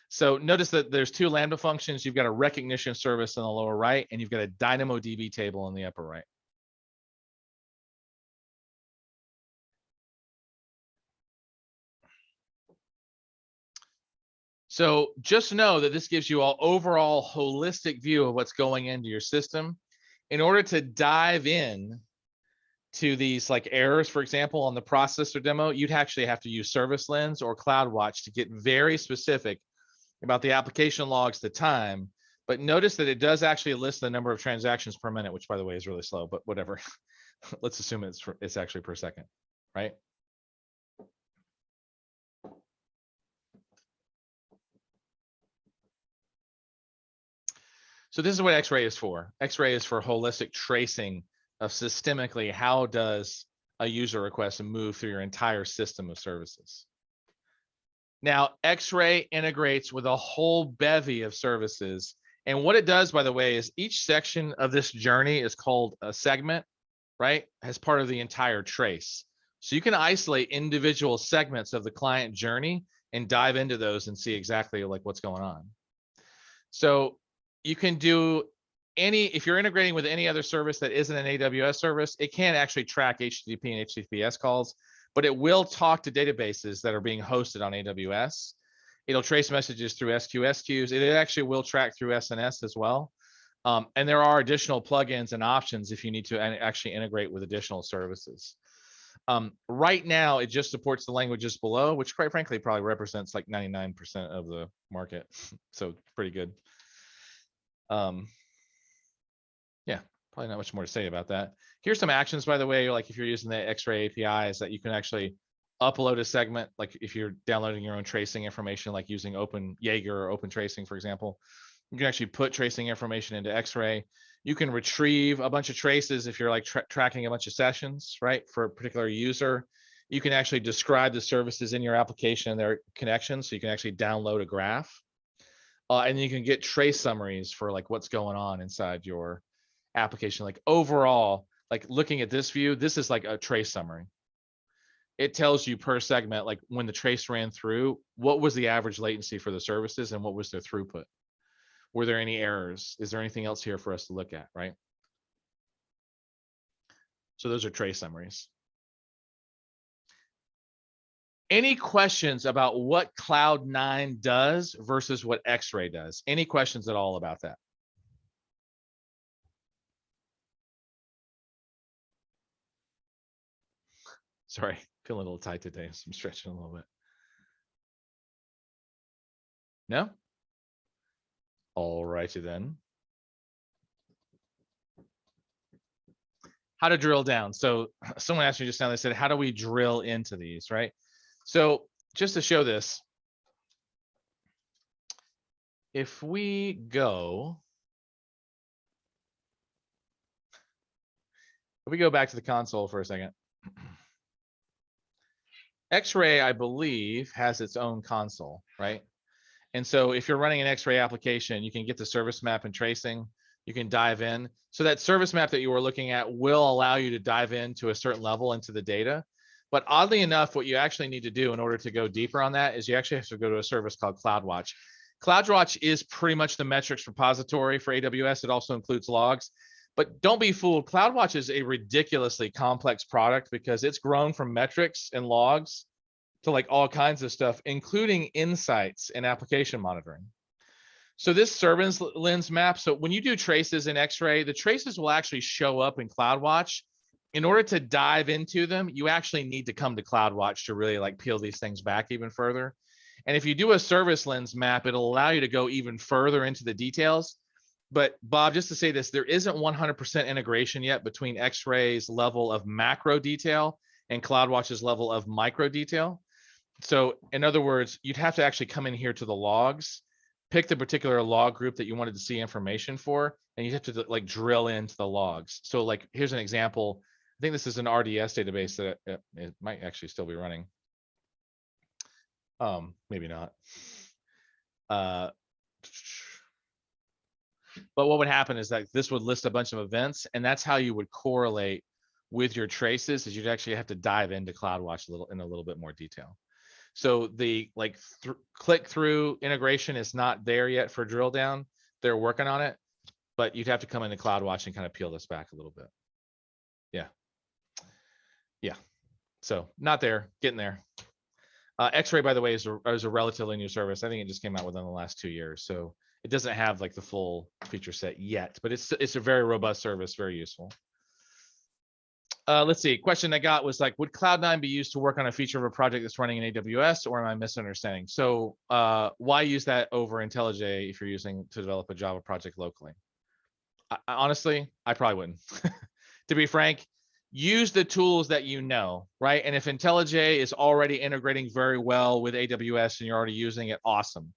[SPEAKER 1] So notice that there's two Lambda functions. You've got a recognition service in the lower right, and you've got a DynamoDB table in the upper right. So just know that this gives you an overall holistic view of what's going into your system. In order to dive in to these like errors, for example, on the processor demo, you'd actually have to use Service Lens or CloudWatch to get very specific about the application logs, the time. But notice that it does actually list the number of transactions per minute, which by the way is really slow, but whatever. Let's assume it's actually per second, right? So this is what X-Ray is for. X-Ray is for holistic tracing of systemically how does a user request move through your entire system of services. Now, X-Ray integrates with a whole bevy of services. And what it does, by the way, is each section of this journey is called a segment, right? As part of the entire trace. So you can isolate individual segments of the client journey and dive into those and see exactly like what's going on. So you can do if you're integrating with any other service that isn't an AWS service, it can't actually track HTTP and HTTPS calls, but it will talk to databases that are being hosted on AWS. It'll trace messages through SQS queues. It actually will track through SNS as well. And there are additional plugins and options if you need to actually integrate with additional services. Right now, it just supports the languages below, which quite frankly probably represents like 99% of the market. So pretty good. Yeah, probably not much more to say about that. Here's some actions, by the way, like if you're using the X-Ray API, is that you can actually upload a segment, like if you're downloading your own tracing information, like using Open Jaeger or Open Tracing, for example, you can actually put tracing information into X-Ray. You can retrieve a bunch of traces if you're like tracking a bunch of sessions, right, for a particular user. You can actually describe the services in your application and their connections, so you can actually download a graph. And you can get trace summaries for like what's going on inside your application. Like overall, like looking at this view, this is like a trace summary. It tells you per segment, like when the trace ran through, what was the average latency for the services and what was their throughput? Were there any errors? Is there anything else here for us to look at, right? So those are trace summaries. Any questions about what Cloud9 does versus what X-Ray does? Any questions at all about that? Sorry, feeling a little tight today, so I'm stretching a little bit. No? All righty then. How to drill down. So someone asked me just now, they said, how do we drill into these, right? So just to show this, if we go back to the console for a second, X-Ray, I believe, has its own console, right? And so if you're running an X-Ray application, you can get the service map and tracing, you can dive in. So that service map that you were looking at will allow you to dive into a certain level into the data. But oddly enough, what you actually need to do in order to go deeper on that is you actually have to go to a service called CloudWatch. CloudWatch is pretty much the metrics repository for AWS. It also includes logs, But don't be fooled. CloudWatch is a ridiculously complex product because it's grown from metrics and logs to like all kinds of stuff, including insights and application monitoring. So this service lens map, so when you do traces in X-ray, the traces will actually show up in CloudWatch. In order to dive into them, you actually need to come to CloudWatch to really like peel these things back even further. And if you do a service lens map, it'll allow you to go even further into the details. But Bob, just to say this, there isn't 100% integration yet between X-ray's level of macro detail and CloudWatch's level of micro detail. So in other words, you'd have to actually come in here to the logs, pick the particular log group that you wanted to see information for, and you have to like drill into the logs. So like, here's an example. I think this is an RDS database that it might actually still be running. Maybe not. But what would happen is that this would list a bunch of events, and that's how you would correlate with your traces, is you'd actually have to dive into CloudWatch in a little bit more detail. So the like click through integration is not there yet for drill down. They're working on it, but you'd have to come into CloudWatch and kind of peel this back a little bit. Yeah. Yeah. So not there, getting there. X-ray, by the way, is a relatively new service. I think it just came out within the last 2 years. So it doesn't have like the full feature set yet, but it's a very robust service, very useful. Let's see. Question I got was like, would Cloud9 be used to work on a feature of a project that's running in AWS, or am I misunderstanding? So why use that over IntelliJ if you're using to develop a Java project locally? Honestly, I probably wouldn't. To be frank, use the tools that you know, right? And if IntelliJ is already integrating very well with AWS and you're already using it, awesome.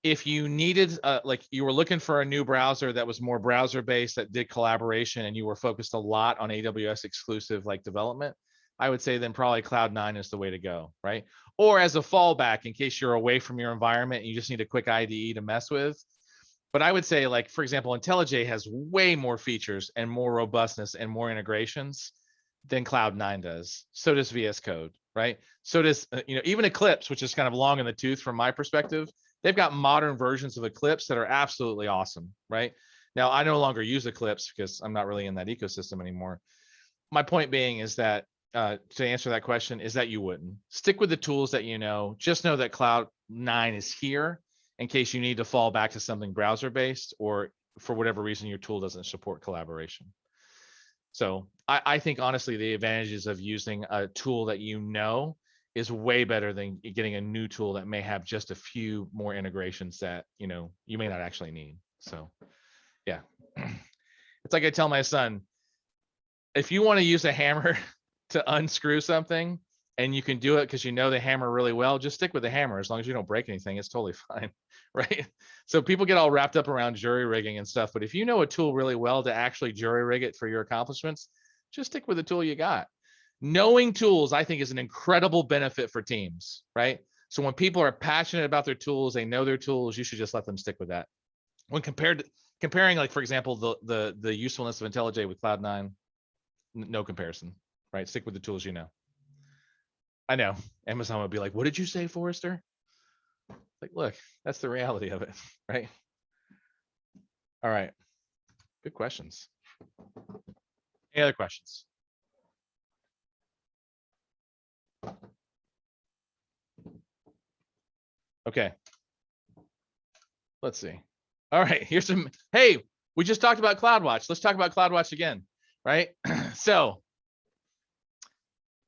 [SPEAKER 1] If you needed, like you were looking for a new browser that was more browser based, that did collaboration, and you were focused a lot on AWS exclusive like development, I would say then probably Cloud9 is the way to go, right? Or as a fallback in case you're away from your environment and you just need a quick IDE to mess with. But I would say, like, for example, IntelliJ has way more features and more robustness and more integrations than Cloud9 does. So does VS Code, right? So does, even Eclipse, which is kind of long in the tooth from my perspective. They've got modern versions of Eclipse that are absolutely awesome, right? Now, I no longer use Eclipse because I'm not really in that ecosystem anymore. My point being is that, to answer that question, is that you wouldn't. Stick with the tools that you know. Just know that Cloud9 is here in case you need to fall back to something browser-based, or for whatever reason your tool doesn't support collaboration. So I think, honestly, the advantages of using a tool that you know is way better than getting a new tool that may have just a few more integrations that you may not actually need. So yeah, it's like I tell my son, if you want to use a hammer to unscrew something and you can do it because you know the hammer really well, just stick with the hammer. As long as you don't break anything, it's totally fine, right? So people get all wrapped up around jury rigging and stuff, but if you know a tool really well to actually jury rig it for your accomplishments, just stick with the tool you got. Knowing tools, I think, is an incredible benefit for teams, right? So when people are passionate about their tools, they know their tools, you should just let them stick with that. When comparing, like, for example, the usefulness of IntelliJ with Cloud9, no comparison, right? Stick with the tools you know. I know Amazon would be like, what did you say, Forrester? Like, look, that's the reality of it, right? All right, good questions. Any other questions? Okay. Let's see. All right, here's some, hey, we just talked about CloudWatch. Let's talk about CloudWatch again, right? So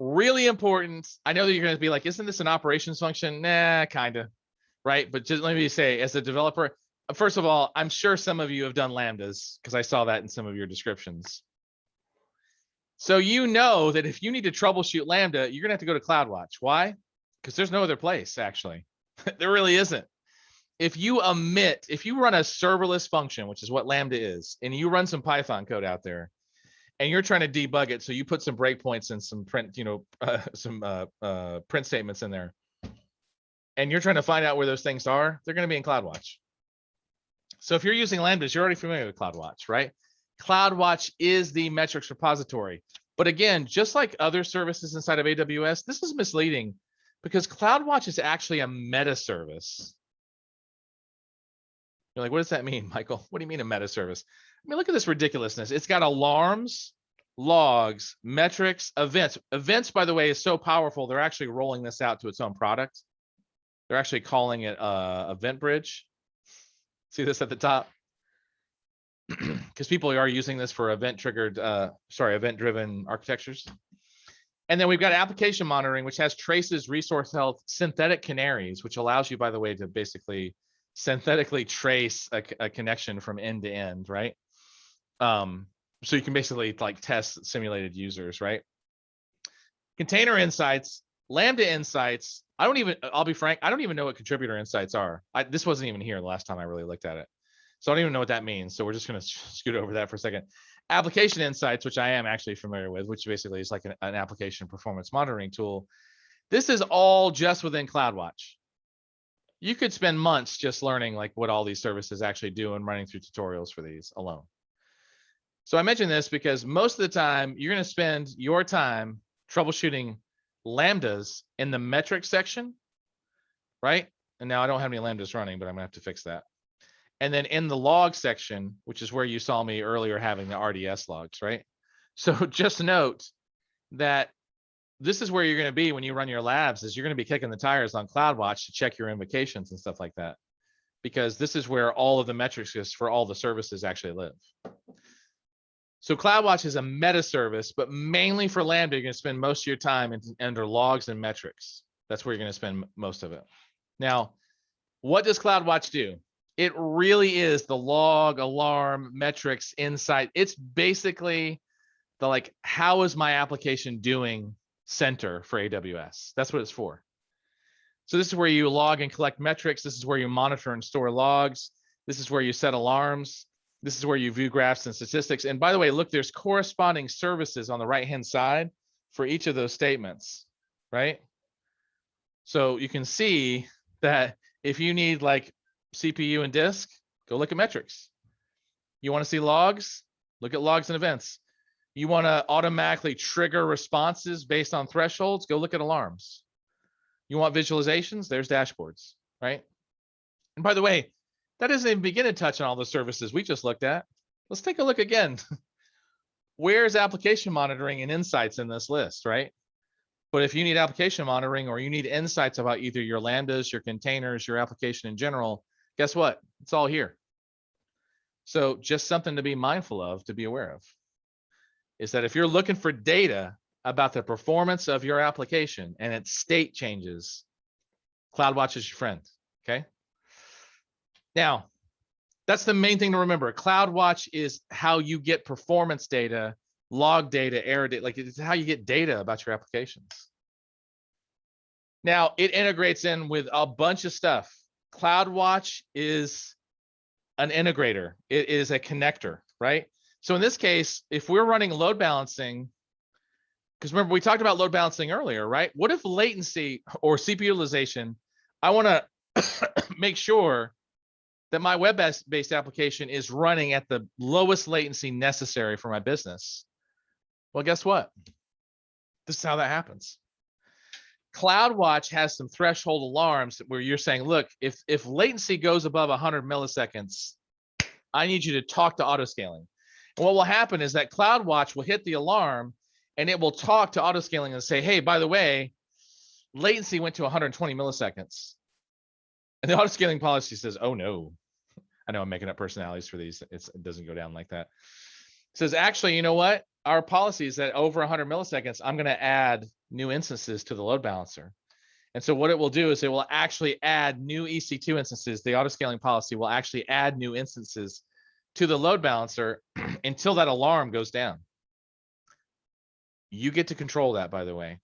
[SPEAKER 1] really important. I know that you're going to be like, isn't this an operations function? Nah, kind of, right? But just let me say, as a developer, first of all, I'm sure some of you have done Lambdas because I saw that in some of your descriptions. So you know that if you need to troubleshoot Lambda, you're going to have to go to CloudWatch. Why? Because there's no other place, actually. There really isn't. If you run a serverless function, which is what Lambda is, and you run some Python code out there, and you're trying to debug it, so you put some breakpoints and some print, print statements in there, and you're trying to find out where those things are, they're going to be in CloudWatch. So if you're using Lambdas, you're already familiar with CloudWatch, right? CloudWatch is the metrics repository. But again, just like other services inside of AWS, this is misleading because CloudWatch is actually a meta service. You're like, what does that mean, Michael? What do you mean a meta service? I mean, look at this ridiculousness. It's got alarms, logs, metrics, events. Events, by the way, is so powerful. They're actually rolling this out to its own product. They're actually calling it Event Bridge. See this at the top? Because people are using this for event-driven architectures. And then we've got application monitoring, which has traces, resource health, synthetic canaries, which allows you, by the way, to basically synthetically trace a connection from end to end, right? So you can basically like test simulated users, right? Container insights, Lambda insights. I'll be frank, I don't even know what contributor insights are. This wasn't even here the last time I really looked at it. So I don't even know what that means. So we're just going to scoot over that for a second. Application insights, which I am actually familiar with, which basically is like an application performance monitoring tool. This is all just within CloudWatch. You could spend months just learning like what all these services actually do and running through tutorials for these alone. So I mention this because most of the time you're going to spend your time troubleshooting Lambdas in the metrics section, right? And now I don't have any Lambdas running, but I'm gonna have to fix that. And then in the log section, which is where you saw me earlier having the RDS logs, right? So just note that this is where you're going to be when you run your labs, is you're going to be kicking the tires on CloudWatch to check your invocations and stuff like that, because this is where all of the metrics for all the services actually live. So CloudWatch is a meta service, but mainly for Lambda, you're going to spend most of your time under logs and metrics. That's where you're going to spend most of it. Now, what does CloudWatch do? It really is the log, alarm, metrics, insight. It's basically the like, how is my application doing center for AWS? That's what it's for. So this is where you log and collect metrics. This is where you monitor and store logs. This is where you set alarms. This is where you view graphs and statistics. And by the way, look, there's corresponding services on the right-hand side for each of those statements, right? So you can see that if you need like CPU and disk, go look at metrics. You want to see logs? Look at logs and events. You want to automatically trigger responses based on thresholds? Go look at alarms. You want visualizations? There's dashboards, right? And by the way, that doesn't even begin to touch on all the services we just looked at. Let's take a look again. Where's application monitoring and insights in this list, right? But if you need application monitoring or you need insights about either your Lambdas, your containers, your application in general, guess what? It's all here. So just something to be mindful of, to be aware of, is that if you're looking for data about the performance of your application and its state changes, CloudWatch is your friend, okay? Now, that's the main thing to remember. CloudWatch is how you get performance data, log data, error data, like it's how you get data about your applications. Now, it integrates in with a bunch of stuff. CloudWatch is an integrator. It is a connector, right? So in this case, if we're running load balancing, because remember we talked about load balancing earlier, right? What if latency or CPU utilization, I want to make sure that my web-based application is running at the lowest latency necessary for my business? Well, guess what? This is how that happens. CloudWatch has some threshold alarms where you're saying, look, if latency goes above 100 milliseconds, I need you to talk to autoscaling. And what will happen is that CloudWatch will hit the alarm and it will talk to autoscaling and say, hey, by the way, latency went to 120 milliseconds. And the autoscaling policy says, oh no. I know I'm making up personalities for these. It doesn't go down like that. It says, actually, you know what? Our policy is that over 100 milliseconds, I'm going to add new instances to the load balancer. And so what it will do is it will actually add new EC2 instances. The autoscaling policy will actually add new instances to the load balancer until that alarm goes down. You get to control that, by the way.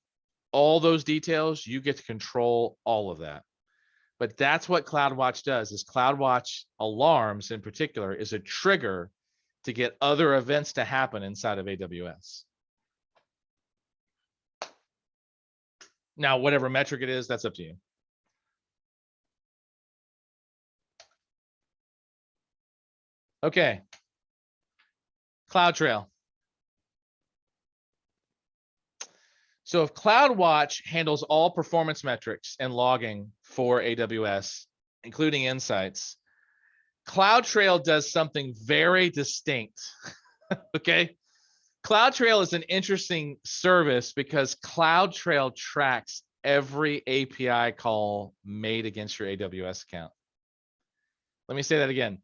[SPEAKER 1] All those details, you get to control all of that. But that's what CloudWatch does, is CloudWatch alarms in particular is a trigger to get other events to happen inside of AWS. Now, whatever metric it is, that's up to you. Okay. CloudTrail. So if CloudWatch handles all performance metrics and logging for AWS, including insights, CloudTrail does something very distinct. Okay. CloudTrail is an interesting service because CloudTrail tracks every API call made against your AWS account. Let me say that again.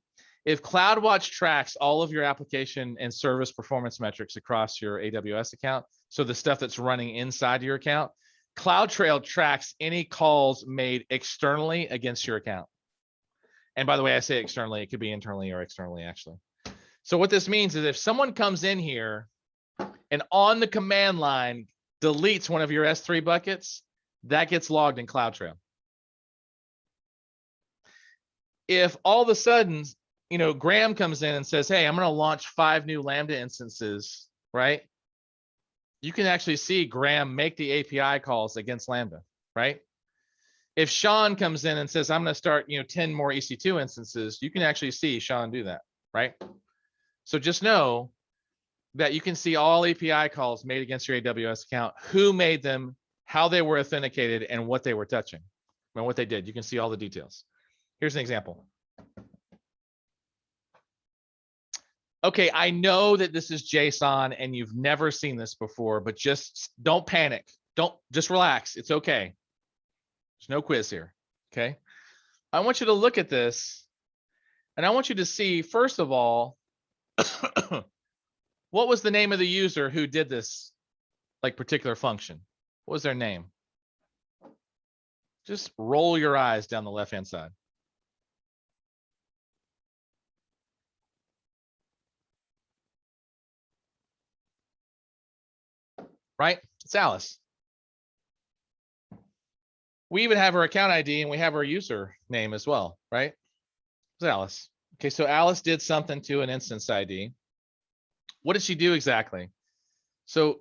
[SPEAKER 1] If CloudWatch tracks all of your application and service performance metrics across your AWS account, so the stuff that's running inside your account, CloudTrail tracks any calls made externally against your account. And by the way, I say externally, it could be internally or externally, actually. So what this means is if someone comes in here and on the command line deletes one of your S3 buckets, that gets logged in CloudTrail. If all of a sudden, Graham comes in and says, hey, I'm going to launch 5 new Lambda instances, right? You can actually see Graham make the API calls against Lambda, right? If Sean comes in and says, I'm going to start, 10 more EC2 instances, you can actually see Sean do that, right? So just know that you can see all API calls made against your AWS account, who made them, how they were authenticated, and what they were touching, and what they did. You can see all the details. Here's an example. Okay, I know that this is JSON and you've never seen this before, but just don't panic. Just relax. It's okay. There's no quiz here, okay? I want you to look at this and I want you to see, first of all, what was the name of the user who did this particular function? What was their name? Just roll your eyes down the left-hand side. Right? It's Alice. We even have her account ID and we have her user name as well, right? It's Alice. Okay, so Alice did something to an instance ID. What did she do exactly? So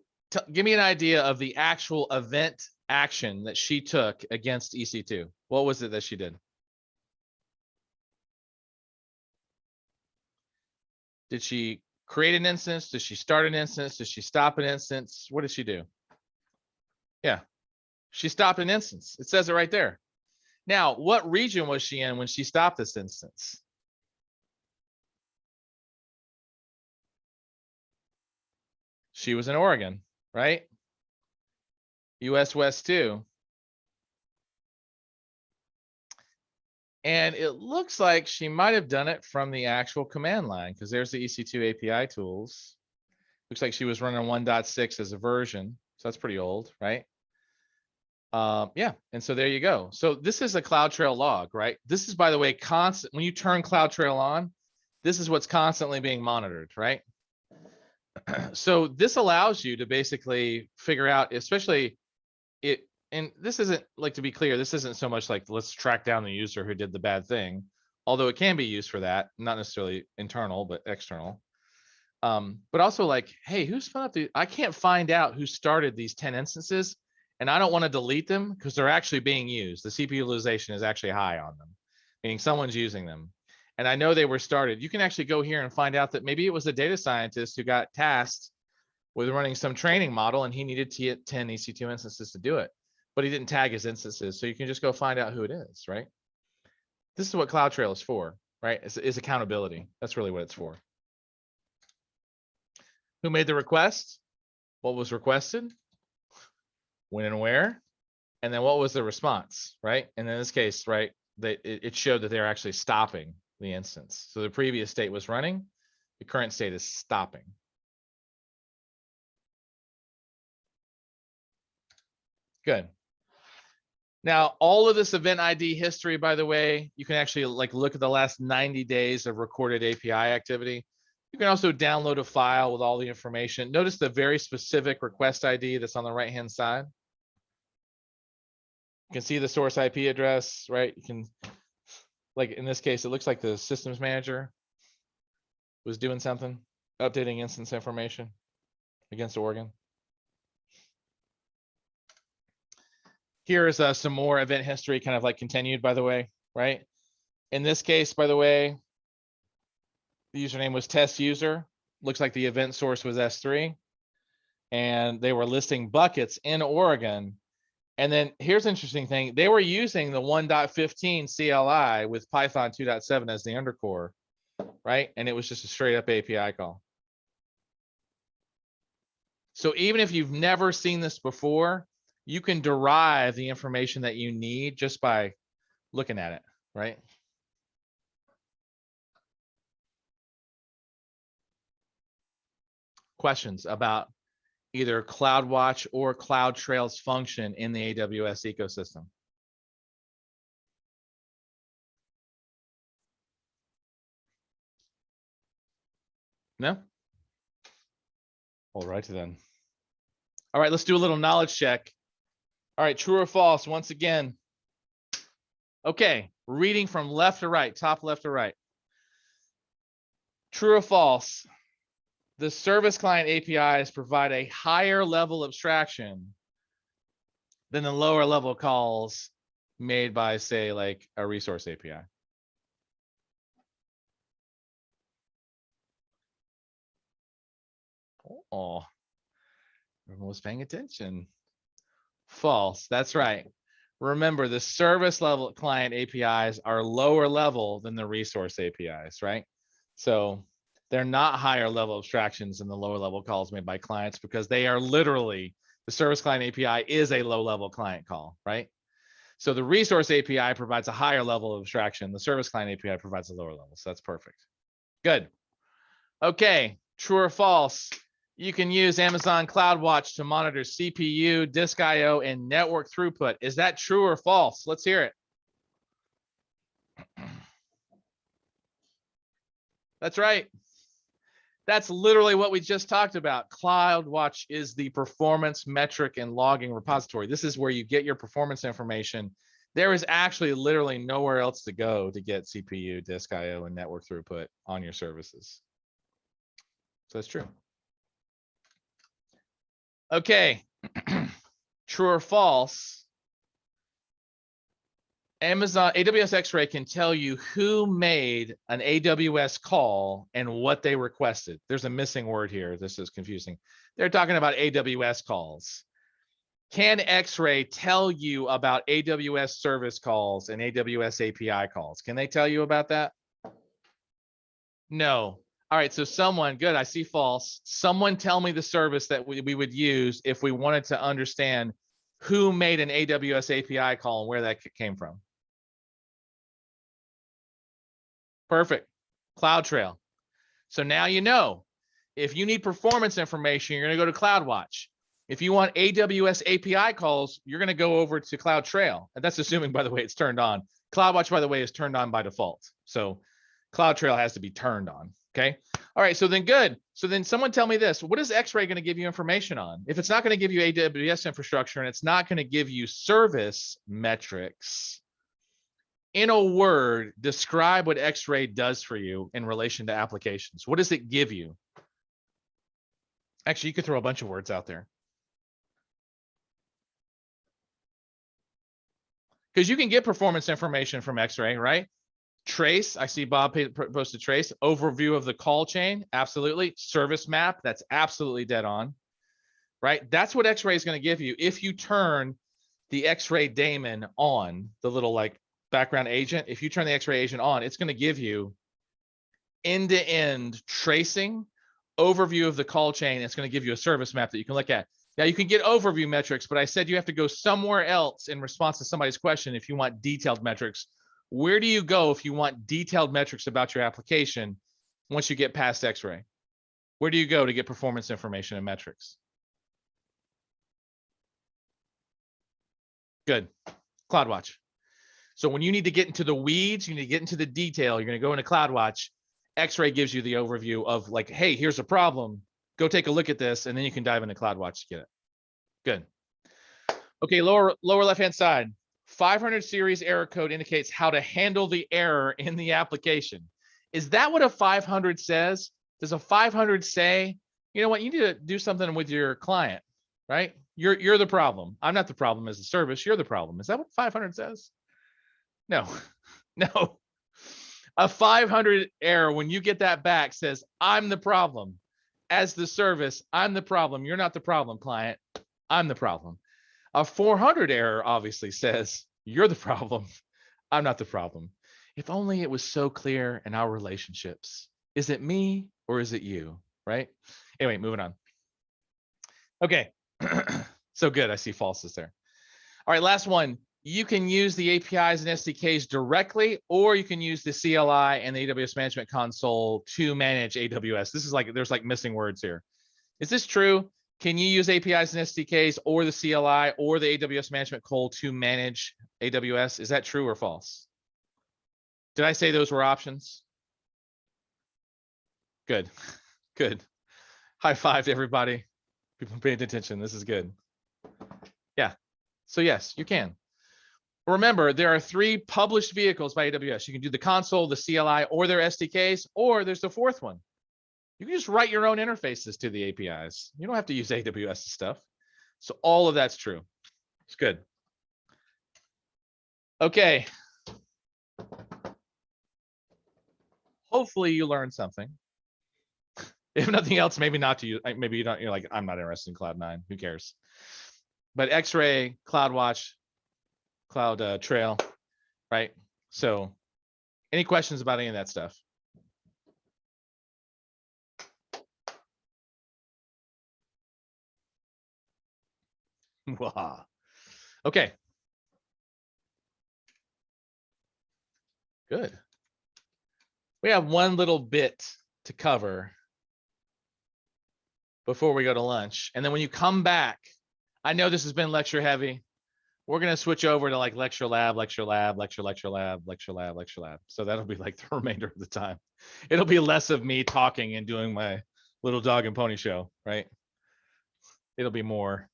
[SPEAKER 1] give me an idea of the actual event action that she took against EC2. What was it that she did? Did she create an instance? Did she start an instance? Did she stop an instance? What did she do? Yeah, she stopped an instance. It says it right there. Now, what region was she in when she stopped this instance? She was in Oregon, right? US West 2. And it looks like she might have done it from the actual command line because there's the EC2 API tools. Looks like she was running 1.6 as a version. So that's pretty old, right? Yeah, and so there you go. So this is a CloudTrail log, right? This is, by the way, constant. When you turn CloudTrail on, this is what's constantly being monitored, right? So this allows you to basically figure out, especially it, and this isn't, to be clear, this isn't so much like let's track down the user who did the bad thing, although it can be used for that, not necessarily internal, but external. But also hey, who spun up I can't find out who started these 10 instances, and I don't want to delete them because they're actually being used. The CPU utilization is actually high on them, meaning someone's using them. And I know they were started. You can actually go here and find out that maybe it was a data scientist who got tasked with running some training model and he needed to get 10 EC2 instances to do it, but he didn't tag his instances. So you can just go find out who it is, right? This is what CloudTrail is for, right? It's accountability. That's really what it's for. Who made the request? What was requested? When and where? And then what was the response, right? And in this case, right, it showed that they're actually stopping the instance. So the previous state was running, the current state is stopping. Good. Now, all of this event ID history, by the way, you can actually look at the last 90 days of recorded API activity. You can also download a file with all the information. Notice the very specific request ID that's on the right-hand side. You can see the source IP address, right? You can, in this case, it looks like the systems manager was doing something, updating instance information against Oregon. Here is some more event history, kind of continued, by the way, right? In this case, by the way, the username was test user. Looks like the event source was S3. And they were listing buckets in Oregon. And then here's an interesting thing. They were using the 1.15 CLI with Python 2.7 as the undercore. right? And it was just a straight up API call. So even if you've never seen this before, you can derive the information that you need just by looking at it, right? Questions about either CloudWatch or CloudTrail's function in the AWS ecosystem? No? All right, then. All right, let's do a little knowledge check. All right, true or false, once again. Okay, reading from left to right, top left to right. True or false, the service client APIs provide a higher level abstraction than the lower level calls made by, say, like a resource API. Oh, everyone was paying attention. False, that's right. Remember, the service level client APIs are lower level than the resource APIs, right? So they're not higher level abstractions than the lower level calls made by clients, because they are literally, the service client API is a low level client call, right? So the resource API provides a higher level of abstraction. The service client API provides a lower level. So that's perfect. Good. Okay, true or false? You can use Amazon CloudWatch to monitor CPU, disk IO, and network throughput. Is that true or false? Let's hear it. That's right. That's literally what we just talked about. CloudWatch is the performance metric and logging repository. This is where you get your performance information. There is actually literally nowhere else to go to get CPU, disk IO, and network throughput on your services. So that's true. Okay, true or false? Amazon AWS X-Ray can tell you who made an AWS call and what they requested. There's a missing word here. This is confusing. They're talking about AWS calls. Can X-Ray tell you about AWS service calls and AWS API calls? Can they tell you about that? No. All right, so someone, good, I see false. Someone tell me the service that we would use if we wanted to understand who made an AWS API call and where that came from. Perfect. CloudTrail. So now you know, if you need performance information, you're going to go to CloudWatch. If you want AWS API calls, you're going to go over to CloudTrail. And that's assuming, by the way, it's turned on. CloudWatch, by the way, is turned on by default. So CloudTrail has to be turned on. Okay. All right. So then good. So then someone tell me this. What is X-Ray going to give you information on? If it's not going to give you AWS infrastructure and it's not going to give you service metrics, in a word, describe what X-Ray does for you in relation to applications. What does it give you? Actually, you could throw a bunch of words out there. Because you can get performance information from X-Ray, right? Trace, I see Bob posted trace. Overview of the call chain, absolutely. Service map, that's absolutely dead on, right? That's what X-Ray is going to give you if you turn the X-Ray daemon on, the little like background agent. If you turn the X-Ray agent on, it's going to give you end-to-end tracing, overview of the call chain. It's going to give you a service map that you can look at. Now you can get overview metrics, but I said you have to go somewhere else in response to somebody's question if you want detailed metrics. Where do you go if you want detailed metrics about your application once you get past X-Ray? Where do you go to get performance information and metrics? Good. CloudWatch. So when you need to get into the weeds, you need to get into the detail, you're going to go into CloudWatch. X-Ray gives you the overview of like, hey, here's a problem. Go take a look at this, and then you can dive into CloudWatch to get it. Good. Okay, lower left-hand side. 500 series error code indicates how to handle the error in the application. Is that what a 500 says? Does a 500 say, you know what, you need to do something with your client, right? You're the problem. I'm not the problem as a service. You're the problem. Is that what 500 says? No, no. A 500 error, when you get that back, says, I'm the problem. As the service, I'm the problem. You're not the problem, client. I'm the problem. A 400 error obviously says, you're the problem. I'm not the problem. If only it was so clear in our relationships. Is it me or is it you? Right? Anyway, moving on. Okay. So good. I see falses there. All right, last one. You can use the APIs and SDKs directly, or you can use the CLI and the AWS Management Console to manage AWS. This is like, there's like missing words here. Is this true? Can you use APIs and SDKs or the CLI or the AWS Management Console to manage AWS? Is that true or false? Did I say those were options? Good, good. High five to everybody. People paying attention. This is good. Yeah. So yes, you can. Remember, there are 3 published vehicles by AWS. You can do the console, the CLI, or their SDKs, or there's the 4th one. You can just write your own interfaces to the APIs. You don't have to use AWS stuff. So all of that's true. It's good. Okay. Hopefully you learned something. If nothing else, maybe not to use. Maybe you don't. You're like, I'm not interested in Cloud 9. Who cares? But X-Ray, CloudWatch, Cloud Trail, right? So, any questions about any of that stuff? Okay. Good. We have one little bit to cover before we go to lunch. And then when you come back, I know this has been lecture heavy. We're going to switch over to like lecture lab, lecture lab, lecture lab, lecture lab, lecture lab. So that'll be like the remainder of the time. It'll be less of me talking and doing my little dog and pony show, right? It'll be more,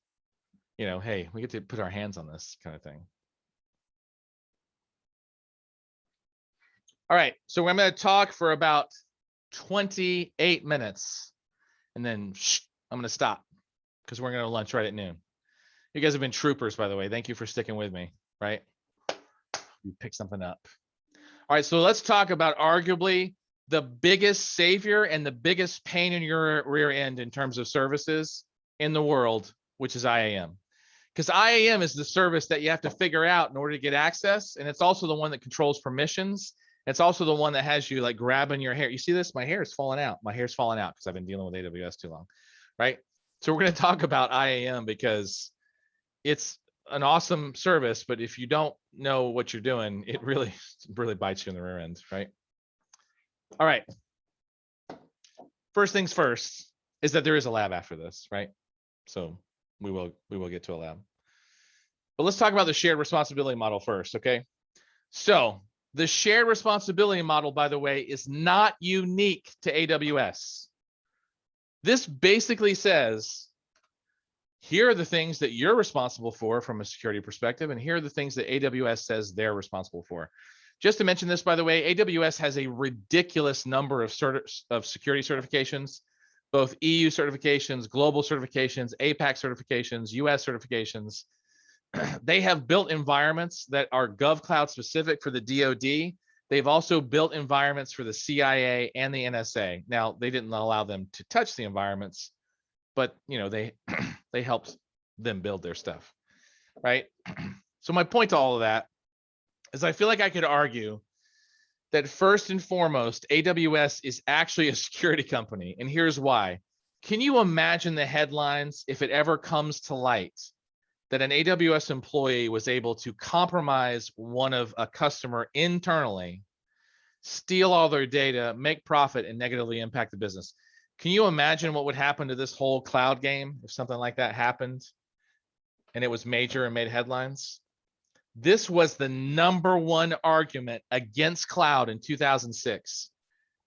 [SPEAKER 1] you know, hey, we get to put our hands on this kind of thing. All right, so I'm going to talk for about 28 minutes and then I'm going to stop because we're going to lunch right at noon. You guys have been troopers, by the way. Thank you for sticking with me, right? You pick something up. All right, so let's talk about arguably the biggest savior and the biggest pain in your rear end in terms of services in the world, which is IAM. Because IAM is the service that you have to figure out in order to get access. And it's also the one that controls permissions. It's also the one that has you like grabbing your hair. You see this? My hair is falling out. My hair's falling out because I've been dealing with AWS too long, right? So we're going to talk about IAM because it's an awesome service, but if you don't know what you're doing, it really bites you in the rear end, right? All right. First things first is that there is a lab after this, right? So we will get to a lab. But let's talk about the shared responsibility model first, okay? So the shared responsibility model, by the way, is not unique to AWS. This basically says, here are the things that you're responsible for from a security perspective, and here are the things that AWS says they're responsible for. Just to mention this, by the way, AWS has a ridiculous number of security certifications, both EU certifications, global certifications, APAC certifications, US certifications. They have built environments that are GovCloud specific for the DoD. They've also built environments for the CIA and the NSA. Now, they didn't allow them to touch the environments, but you know, they helped them build their stuff, right? So my point to all of that is I feel like I could argue that first and foremost, AWS is actually a security company. And here's why. Can you imagine the headlines if it ever comes to light that an AWS employee was able to compromise one of a customer internally, steal all their data, make profit, and negatively impact the business? Can you imagine what would happen to this whole cloud game if something like that happened and it was major and made headlines? This was the #1 argument against cloud in 2006.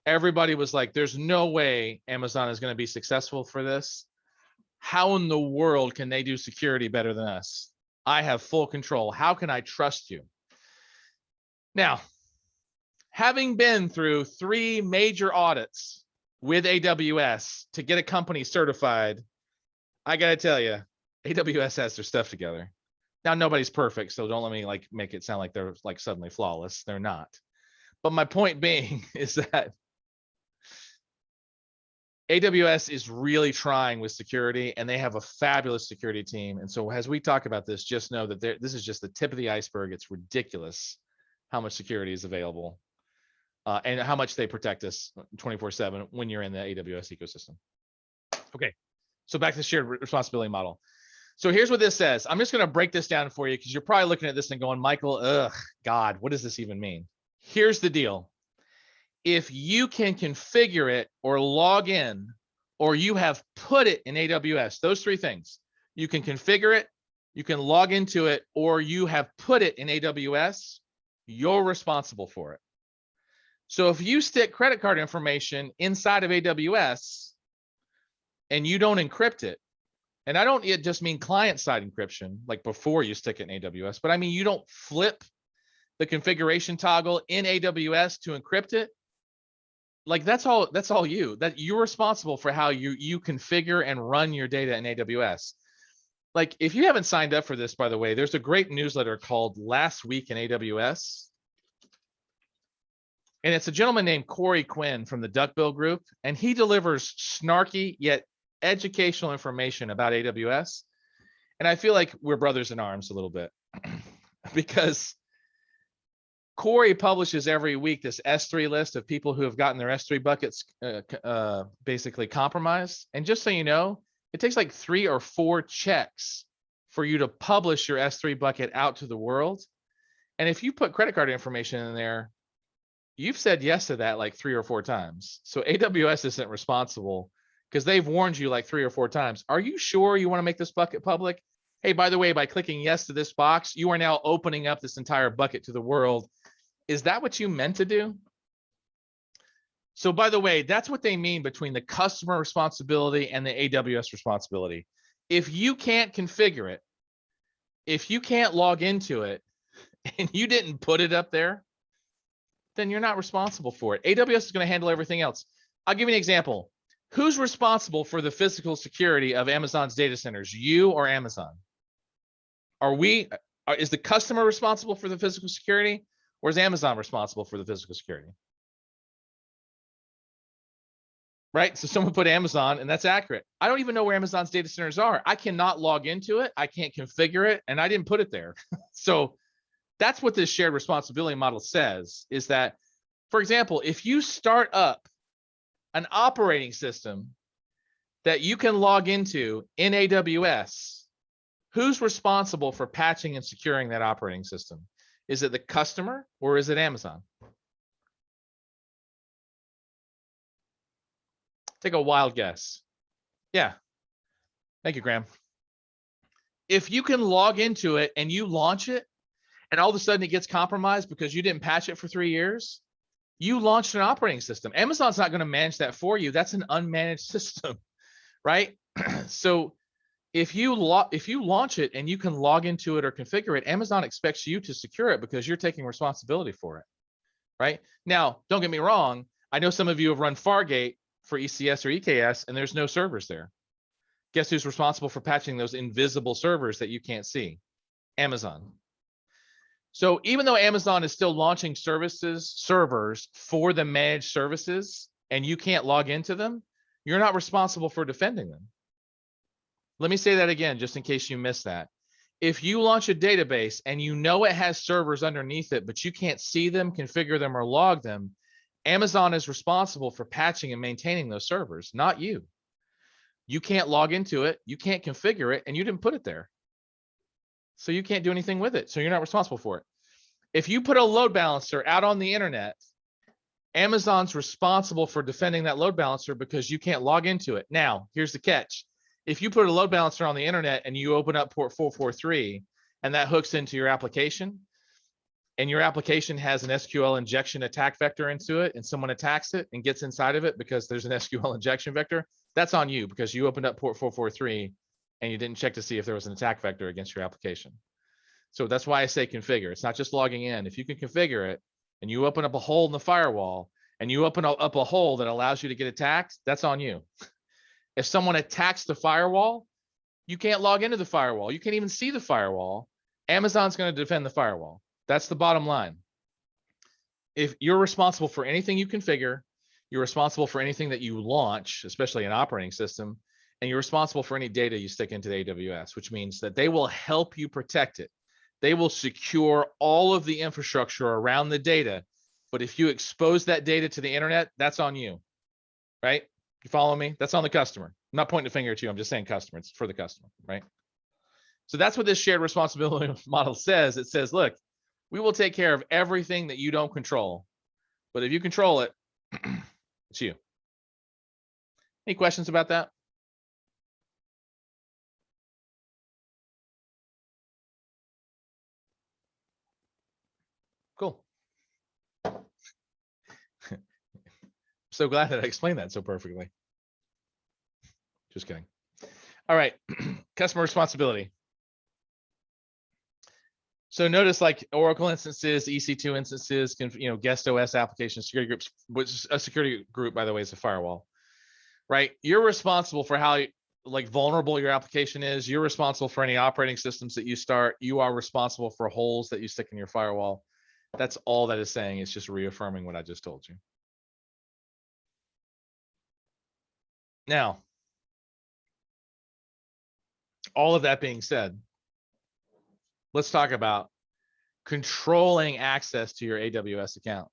[SPEAKER 1] Everybody was like, there's no way Amazon is going to be successful for this. How in the world can they do security better than us? I have full control. How can I trust you? Now, having been through 3 major audits with AWS to get a company certified, I got to tell you, AWS has their stuff together. Now, nobody's perfect, so don't let me like make it sound like they're like suddenly flawless. They're not. But my point being is that AWS is really trying with security, and they have a fabulous security team. And so as we talk about this, just know that this is just the tip of the iceberg. It's ridiculous how much security is available and how much they protect us 24/7 when you're in the AWS ecosystem. Okay, so back to the shared responsibility model. So here's what this says. I'm just going to break this down for you because you're probably looking at this and going, Michael, ugh, God, what does this even mean? Here's the deal. If you can configure it or log in, or you have put it in AWS, those three things, you can configure it, you can log into it, or you have put it in AWS, you're responsible for it. So if you stick credit card information inside of AWS and you don't encrypt it, and I don't just mean client-side encryption, like before you stick it in AWS, but I mean you don't flip the configuration toggle in AWS to encrypt it. Like that's all you. That you're responsible for how you configure and run your data in AWS. Like if you haven't signed up for this, by the way, there's a great newsletter called Last Week in AWS. And it's a gentleman named Corey Quinn from the Duckbill Group, and he delivers snarky yet educational information about AWS. And I feel like we're brothers in arms a little bit because Corey publishes every week this S3 list of people who have gotten their S3 buckets basically compromised. And just so you know, it takes like 3 or 4 checks for you to publish your S3 bucket out to the world. And if you put credit card information in there, you've said yes to that like 3 or 4 times. So AWS isn't responsible because they've warned you like 3 or 4 times. Are you sure you want to make this bucket public? Hey, by the way, by clicking yes to this box, you are now opening up this entire bucket to the world. Is that what you meant to do? So by the way, that's what they mean between the customer responsibility and the AWS responsibility. If you can't configure it, if you can't log into it, and you didn't put it up there, then you're not responsible for it. AWS is going to handle everything else. I'll give you an example. Who's responsible for the physical security of Amazon's data centers, you or Amazon? Is the customer responsible for the physical security, or is Amazon responsible for the physical security? Right? So someone put Amazon, and that's accurate. I don't even know where Amazon's data centers are. I cannot log into it. I can't configure it, and I didn't put it there. So that's what this shared responsibility model says, is that, for example, if you start up an operating system that you can log into in AWS, who's responsible for patching and securing that operating system? Is it the customer or is it Amazon? Take a wild guess. Yeah. Thank you, Graham. If you can log into it and you launch it, and all of a sudden it gets compromised because you didn't patch it for 3 years, you launched an operating system. Amazon's not going to manage that for you. That's an unmanaged system, right? So if you launch it and you can log into it or configure it, Amazon expects you to secure it because you're taking responsibility for it, right? Now, don't get me wrong. I know some of you have run Fargate for ECS or EKS, and there's no servers there. Guess who's responsible for patching those invisible servers that you can't see? Amazon. So even though Amazon is still launching servers for the managed services, and you can't log into them, you're not responsible for defending them. Let me say that again, just in case you missed that. If you launch a database and you know it has servers underneath it, but you can't see them, configure them, or log them, Amazon is responsible for patching and maintaining those servers, not you. You can't log into it, you can't configure it, and you didn't put it there. So you can't do anything with it. So you're not responsible for it. If you put a load balancer out on the internet, Amazon's responsible for defending that load balancer because you can't log into it. Now, here's the catch. If you put a load balancer on the internet and you open up port 443 and that hooks into your application, and your application has an SQL injection attack vector into it, and someone attacks it and gets inside of it because there's an SQL injection vector, that's on you because you opened up port 443 and you didn't check to see if there was an attack vector against your application. So that's why I say configure. It's not just logging in. If you can configure it and you open up a hole in the firewall and you open up a hole that allows you to get attacked, that's on you. If someone attacks the firewall, you can't log into the firewall. You can't even see the firewall. Amazon's going to defend the firewall. That's the bottom line. If you're responsible for anything you configure, you're responsible for anything that you launch, especially an operating system, and you're responsible for any data you stick into the AWS, which means that they will help you protect it. They will secure all of the infrastructure around the data But if you expose that data to the internet, that's on you, right? You follow me? That's on the customer. I'm not pointing a finger at you. I'm just saying customer. It's for the customer, right? So that's what this shared responsibility model says. It says, look, we will take care of everything that you don't control. But if you control it, it's you. Any questions about that? Cool. So glad that I explained that so perfectly. Just kidding. All right, customer responsibility. So notice like Oracle instances, EC2 instances, guest OS applications, security groups, which a security group, by the way, is a firewall, right? You're responsible for how like vulnerable your application is. You're responsible for any operating systems that you start. You are responsible for holes that you stick in your firewall. That's all that is saying. It's just reaffirming what I just told you. Now, all of that being said, let's talk about controlling access to your AWS account.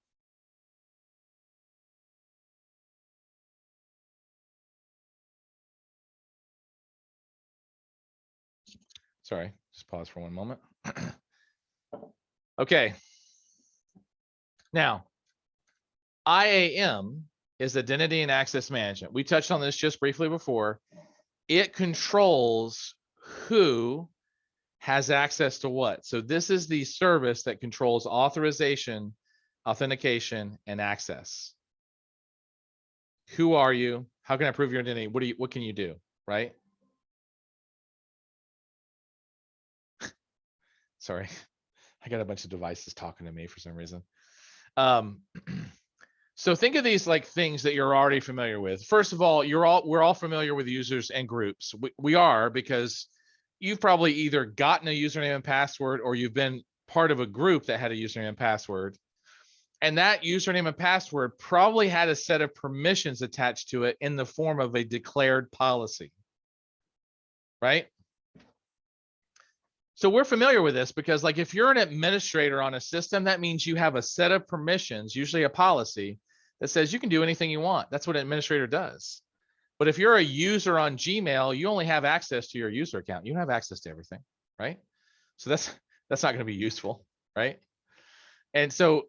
[SPEAKER 1] Sorry, just pause for one moment. Okay. Now, IAM is Identity and Access Management. We touched on this just briefly before. It controls who has access to what. So this is the service that controls authorization, authentication, and access. Who are you? How can I prove your identity? What can you do, right? Sorry, I got a bunch of devices talking to me for some reason. So think of these like things that you're already familiar with. First of all, we're all familiar with users and groups. We are, because you've probably either gotten a username and password, or you've been part of a group that had a username and password. And that username and password probably had a set of permissions attached to it in the form of a declared policy, right? So we're familiar with this because, like, if you're an administrator on a system, that means you have a set of permissions, usually a policy that says you can do anything you want. That's what an administrator does. But if you're a user on Gmail, you only have access to your user account. You don't have access to everything, right? So that's not going to be useful, right? And so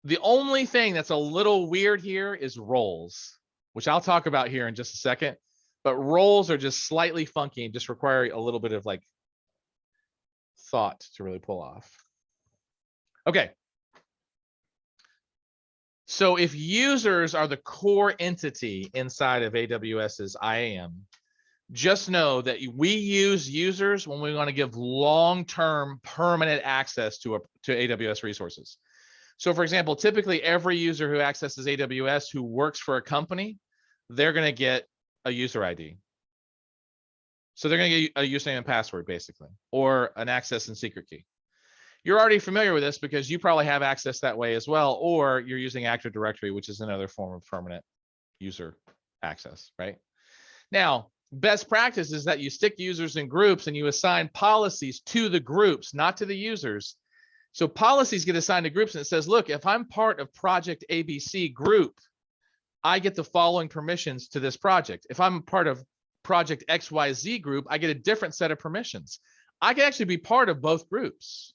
[SPEAKER 1] the only thing that's a little weird here is roles, which I'll talk about here in just a second. But roles are just slightly funky and just require a little bit of like thought to really pull off. Okay. So if users are the core entity inside of AWS's IAM, just know that we use users when we want to give long-term permanent access to AWS resources. So for example, typically every user who accesses AWS who works for a company, they're going to get a user ID. So they're going to get a username and password basically, or an access and secret key. You're already familiar with this because you probably have access that way as well, or you're using Active Directory, which is another form of permanent user access, right? Now, best practice is that you stick users in groups and you assign policies to the groups, not to the users. So policies get assigned to groups and it says, look, if I'm part of project ABC group, I get the following permissions to this project. If I'm part of project XYZ group, I get a different set of permissions. I can actually be part of both groups,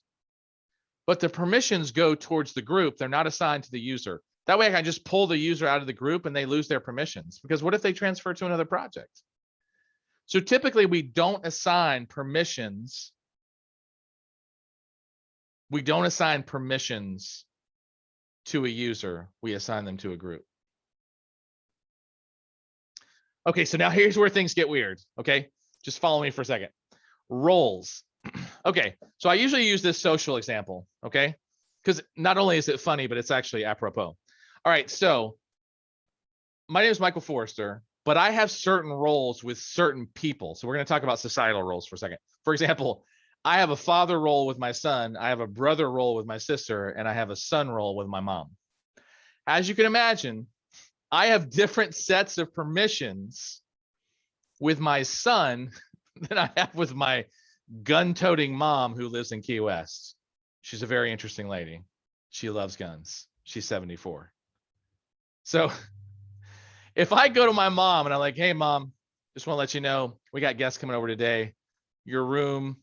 [SPEAKER 1] but the permissions go towards the group. They're not assigned to the user. That way I can just pull the user out of the group and they lose their permissions, because what if they transfer to another project? So typically we don't assign permissions. We don't assign permissions to a user. We assign them to a group. Okay, so now here's where things get weird. Okay, just follow me for a second. Roles. Okay, so I usually use this social example, okay? Because not only is it funny, but it's actually apropos. All right, so my name is Michael Forrester, but I have certain roles with certain people. So we're going to talk about societal roles for a second. For example, I have a father role with my son, I have a brother role with my sister, and I have a son role with my mom. As you can imagine, I have different sets of permissions with my son than I have with my gun-toting mom who lives in Key West. She's a very interesting lady. She loves guns. She's 74. So if I go to my mom and I'm like, hey, mom, just want to let you know, we got guests coming over today. Your room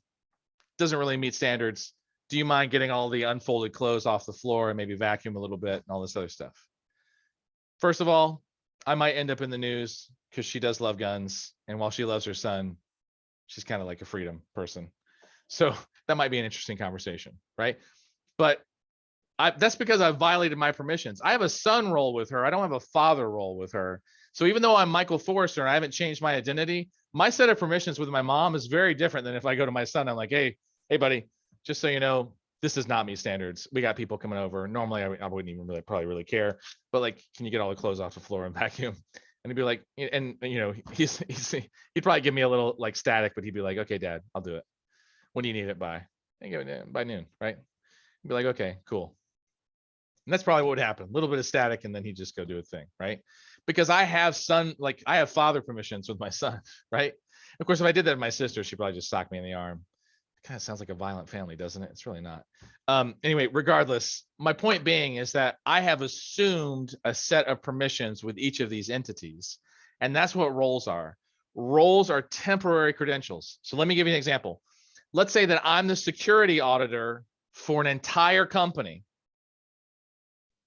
[SPEAKER 1] doesn't really meet standards. Do you mind getting all the unfolded clothes off the floor and maybe vacuum a little bit and all this other stuff? First of all, I might end up in the news because she does love guns. And while she loves her son, she's kind of like a freedom person. So that might be an interesting conversation, right? But that's because I've violated my permissions. I have a son role with her. I don't have a father role with her. So even though I'm Michael Forrester and I haven't changed my identity, my set of permissions with my mom is very different than if I go to my son. I'm like, hey, buddy, just so you know, this does not meet standards. We got people coming over. Normally, I wouldn't even really care. But like, can you get all the clothes off the floor and vacuum? And he'd be like, and you know, he'd probably give me a little like static, but he'd be like, okay, Dad, I'll do it. When do you need it by? By noon, right? He'd be like, okay, cool. And that's probably what would happen. A little bit of static, and then he'd just go do a thing, right? Because I have father permissions with my son, right? Of course, if I did that with my sister, she'd probably just sock me in the arm. It kind of sounds like a violent family, doesn't it? It's really not. Anyway, regardless, my point being is that I have assumed a set of permissions with each of these entities. And that's what roles are. Roles are temporary credentials. So let me give you an example. Let's say that I'm the security auditor for an entire company.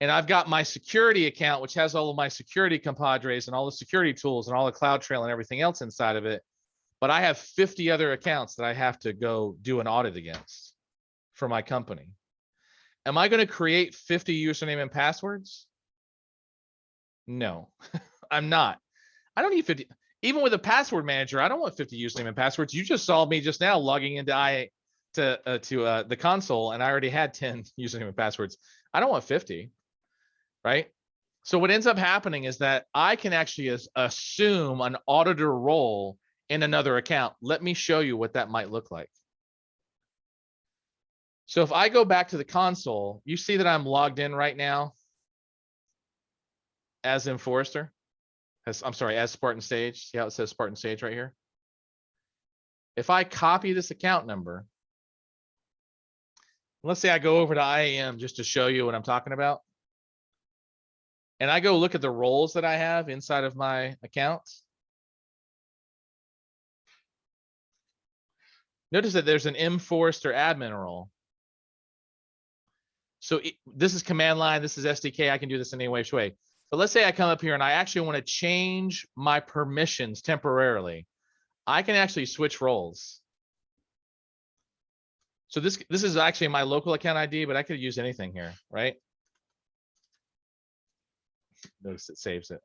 [SPEAKER 1] And I've got my security account, which has all of my security compadres and all the security tools and all the CloudTrail and everything else inside of it. But I have 50 other accounts that I have to go do an audit against for my company. Am I going to create 50 username and passwords? No, I'm not. I don't need 50. Even with a password manager, I don't want 50 username and passwords. You just saw me just now logging into the console, and I already had 10 username and passwords. I don't want 50. Right? So what ends up happening is that I can actually assume an auditor role in another account. Let me show you what that might look like. So if I go back to the console, you see that I'm logged in right now as Forrester. As Spartan Sage. See how it says Spartan Sage right here? If I copy this account number, let's say I go over to IAM just to show you what I'm talking about. And I go look at the roles that I have inside of my account. Notice that there's an Forrester admin role. So this is command line, this is SDK. I can do this in any way. But let's say I come up here and I actually want to change my permissions temporarily. I can actually switch roles. So this is actually my local account ID, but I could use anything here, right? Notice it saves it.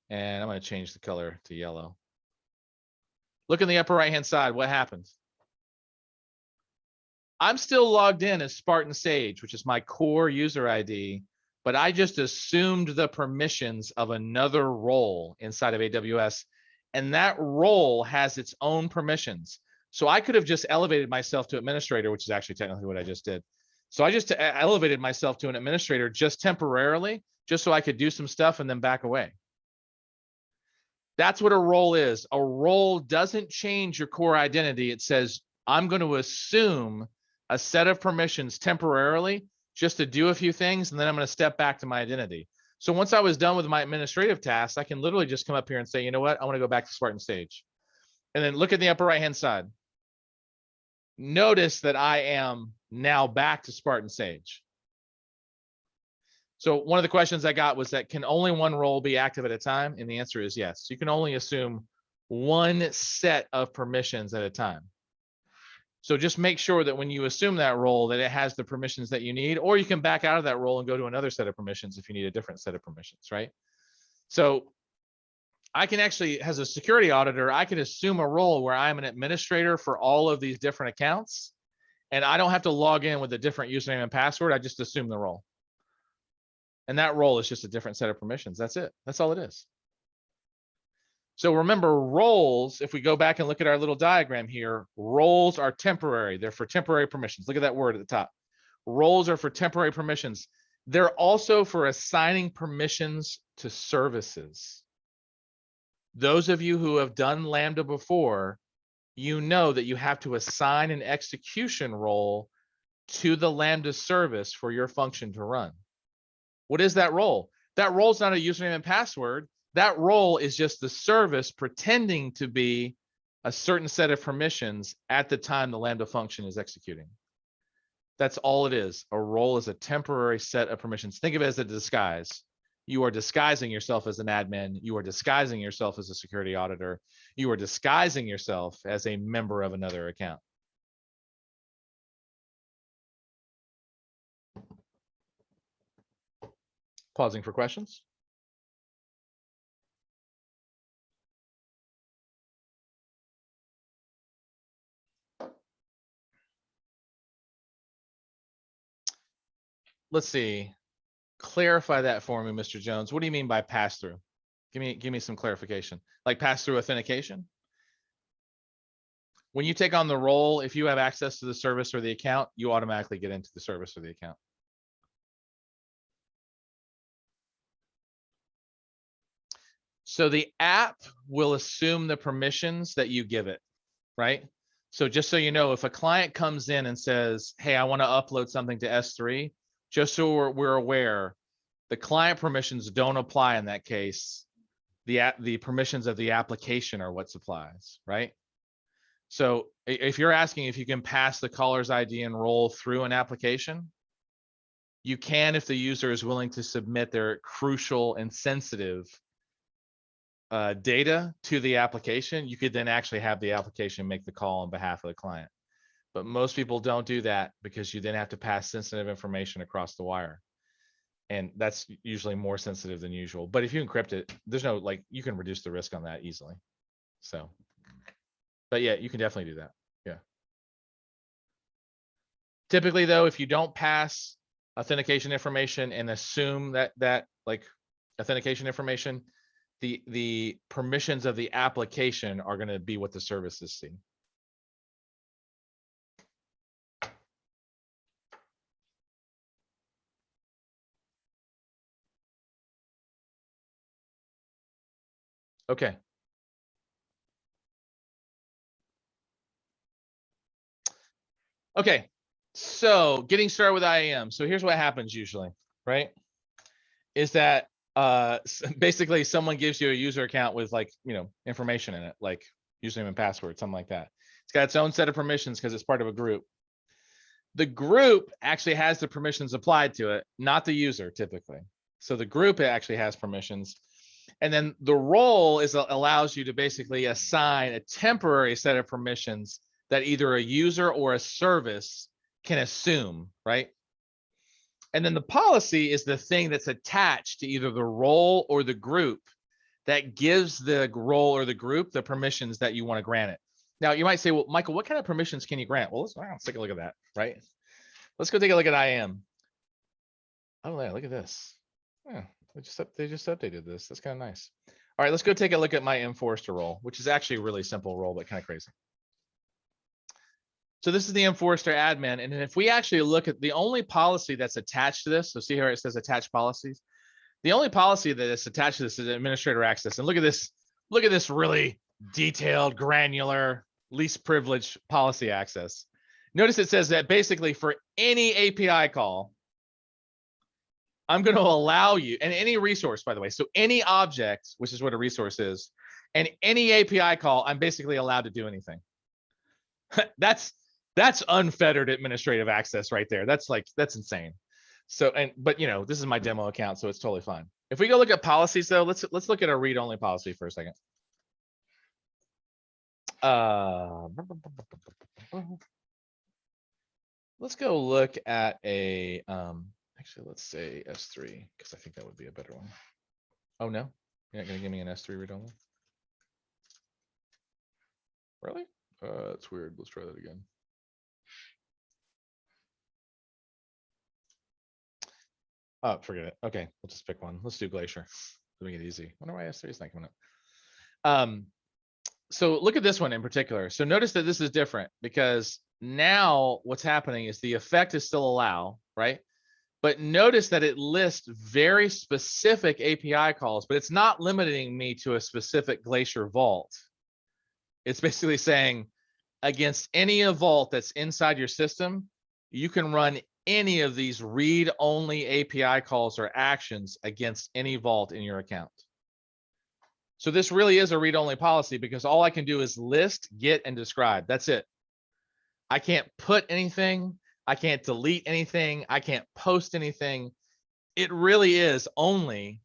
[SPEAKER 1] And I'm going to change the color to yellow. Look in the upper right-hand side. What happens? I'm still logged in as Spartan Sage, which is my core user ID, but I just assumed the permissions of another role inside of AWS. And that role has its own permissions. So I could have just elevated myself to administrator, which is actually technically what I just did. So I just elevated myself to an administrator just temporarily, just so I could do some stuff and then back away. That's what a role is. A role doesn't change your core identity. It says, I'm going to assume a set of permissions temporarily just to do a few things, and then I'm going to step back to my identity. So once I was done with my administrative tasks, I can literally just come up here and say, you know what? I want to go back to Spartan Sage. And then look at the upper right-hand side. Notice that I am now back to Spartan Sage. So one of the questions I got was that, can only one role be active at a time? And the answer is yes. You can only assume one set of permissions at a time. So just make sure that when you assume that role, that it has the permissions that you need, or you can back out of that role and go to another set of permissions if you need a different set of permissions, right? So I can actually, as a security auditor, I can assume a role where I'm an administrator for all of these different accounts, and I don't have to log in with a different username and password. I just assume the role. And that role is just a different set of permissions. That's it. That's all it is. So remember, roles, if we go back and look at our little diagram here, roles are temporary. They're for temporary permissions. Look at that word at the top. Roles are for temporary permissions. They're also for assigning permissions to services. Those of you who have done Lambda before, you know that you have to assign an execution role to the Lambda service for your function to run. What is that role? That role is not a username and password. That role is just the service pretending to be a certain set of permissions at the time the Lambda function is executing. That's all it is. A role is a temporary set of permissions. Think of it as a disguise. You are disguising yourself as an admin. You are disguising yourself as a security auditor. You are disguising yourself as a member of another account. Pausing for questions. Let's see. Clarify that for me, Mr. Jones. What do you mean by pass through? Give me some clarification. Like pass through authentication? When you take on the role, if you have access to the service or the account, you automatically get into the service or the account. So the app will assume the permissions that you give it, right? So just so you know, if a client comes in and says, hey, I want to upload something to S3, just so we're aware, the client permissions don't apply in that case. The permissions of the application are what applies, right? So if you're asking if you can pass the caller's ID and role through an application, you can if the user is willing to submit their crucial and sensitive data to the application. You could then actually have the application make the call on behalf of the client. But most people don't do that because you then have to pass sensitive information across the wire. And that's usually more sensitive than usual. But if you encrypt it, there's no, like, you can reduce the risk on that easily. So, but yeah, you can definitely do that. Yeah. Typically though, if you don't pass authentication information and assume that like authentication information, the permissions of the application are going to be what the services see. Okay. Okay. So getting started with IAM. So here's what happens usually, right? Is that basically someone gives you a user account with, like, you know, information in it, like username and password, something like that. It's got its own set of permissions because it's part of a group. The group actually has the permissions applied to it, not the user typically. So the group actually has permissions. And then the role allows you to basically assign a temporary set of permissions that either a user or a service can assume, right? And then the policy is the thing that's attached to either the role or the group that gives the role or the group the permissions that you want to grant it. Now, you might say, well, Michael, what kind of permissions can you grant? Well, let's take a look at that, right? Let's go take a look at IAM. Oh, yeah, look at this. Yeah, they just updated this. That's kind of nice. All right, let's go take a look at my enforcer role, which is actually a really simple role, but kind of crazy. So this is the enforcer admin. And if we actually look at the only policy that's attached to this, so see here it says attached policies. The only policy that is attached to this is administrator access. And look at this really detailed, granular, least privileged policy access. Notice it says that basically for any API call, I'm going to allow you, and any resource, by the way, so any object, which is what a resource is, and any API call, I'm basically allowed to do anything. That's unfettered administrative access right there. That's insane. So, but you know, this is my demo account, so it's totally fine. If we go look at policies though, let's look at a read-only policy for a second. Let's go look at a, actually, let's say S3, because I think that would be a better one. Oh no, you're not gonna give me an S3 read-only? Really? That's weird. Let's try that again. Oh, forget it. Okay, we'll just pick one. Let's do Glacier. Let me get it easy. Wonder why S3 is not coming up. So look at this one in particular. So notice that this is different because now what's happening is the effect is still allow, right? But notice that it lists very specific API calls, but it's not limiting me to a specific Glacier vault. It's basically saying against any vault that's inside your system, you can run any of these read-only API calls or actions against any vault in your account. So this really is a read-only policy because all I can do is list, get, and describe. That's it. I can't put anything. I can't delete anything. I can't post anything. It really is only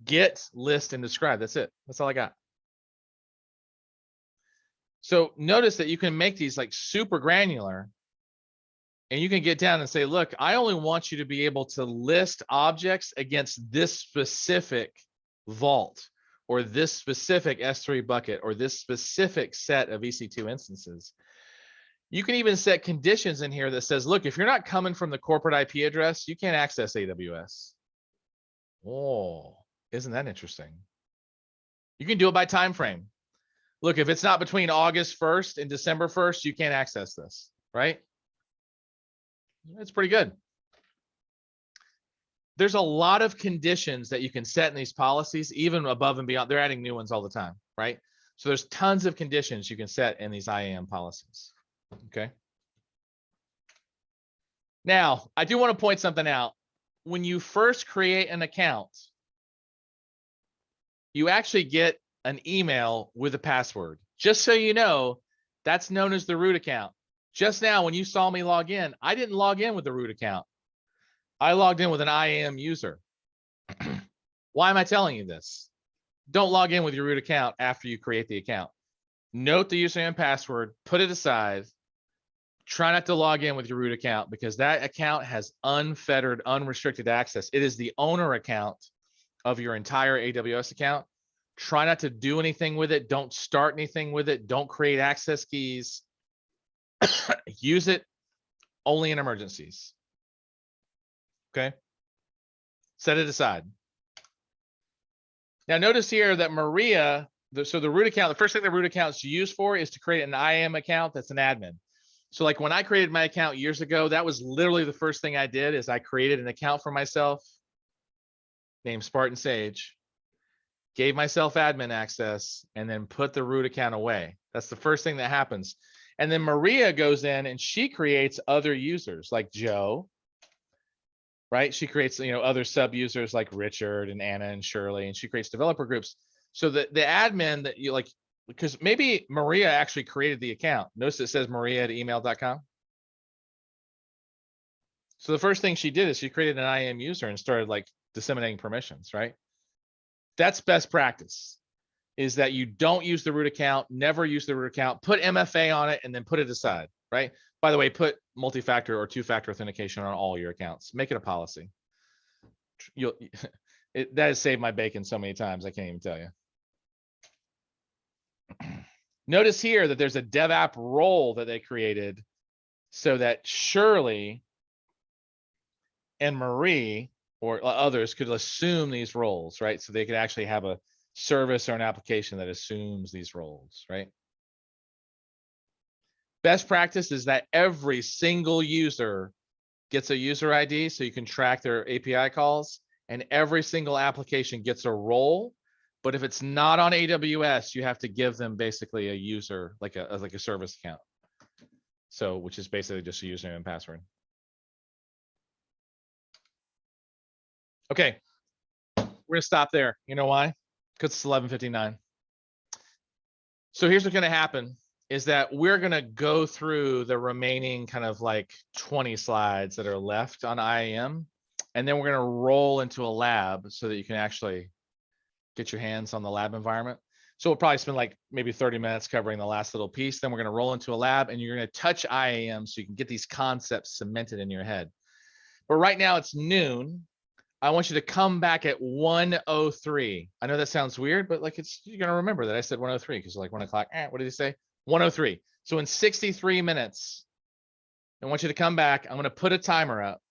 [SPEAKER 1] get, list, and describe. That's it. That's all I got. So notice that you can make these like super granular, and you can get down and say, look, I only want you to be able to list objects against this specific vault or this specific S3 bucket or this specific set of EC2 instances. You can even set conditions in here that says, look, if you're not coming from the corporate IP address, you can't access AWS. Oh, isn't that interesting? You can do it by time frame. Look, if it's not between August 1st and December 1st, you can't access this, right? That's pretty good. There's a lot of conditions that you can set in these policies, even above and beyond. They're adding new ones all the time, right? So there's tons of conditions you can set in these IAM policies, okay? Now, I do want to point something out. When you first create an account, you actually get an email with a password. Just so you know, that's known as the root account. Just now, when you saw me log in, I didn't log in with the root account. I logged in with an IAM user. Why am I telling you this? Don't log in with your root account after you create the account. Note the username and password, put it aside. Try not to log in with your root account because that account has unfettered, unrestricted access. It is the owner account of your entire AWS account. Try not to do anything with it. Don't start anything with it. Don't create access keys. Use it only in emergencies. Okay. Set it aside. Now notice here that Maria, so the root account, the first thing the root account is used for is to create an IAM account that's an admin. So like when I created my account years ago, that was literally the first thing I did is I created an account for myself named Spartan Sage, gave myself admin access, and then put the root account away. That's the first thing that happens. And then Maria goes in and she creates other users like Joe, right? She creates, other sub users like Richard and Anna and Shirley, and she creates developer groups. So the admin that you like, because maybe Maria actually created the account. Notice it says maria@email.com. So the first thing she did is she created an IAM user and started like disseminating permissions, right? That's best practice, is that you don't use the root account, never use the root account, put MFA on it, and then put it aside, right? By the way, put multi-factor or two-factor authentication on all your accounts. Make it a policy. That has saved my bacon so many times, I can't even tell you. Notice here that there's a dev app role that they created so that Shirley and Marie or others could assume these roles, right? So they could actually have a service or an application that assumes these roles, right? Best practice is that every single user gets a user ID so you can track their API calls, and every single application gets a role. But if it's not on AWS, you have to give them basically a user, like a service account. So, which is basically just a username and password. Okay, we're gonna stop there. You know why? Because it's 11:59. So here's what's gonna happen is that we're gonna go through the remaining kind of like 20 slides that are left on IAM, and then we're gonna roll into a lab so that you can actually get your hands on the lab environment. So we'll probably spend like maybe 30 minutes covering the last little piece. Then we're going to roll into a lab and you're going to touch IAM so you can get these concepts cemented in your head. But right now it's noon. I want you to come back at 1:03. I know that sounds weird, but like you're going to remember that I said 1:03 because like 1 o'clock. What did he say? 1:03. So in 63 minutes, I want you to come back. I'm going to put a timer up,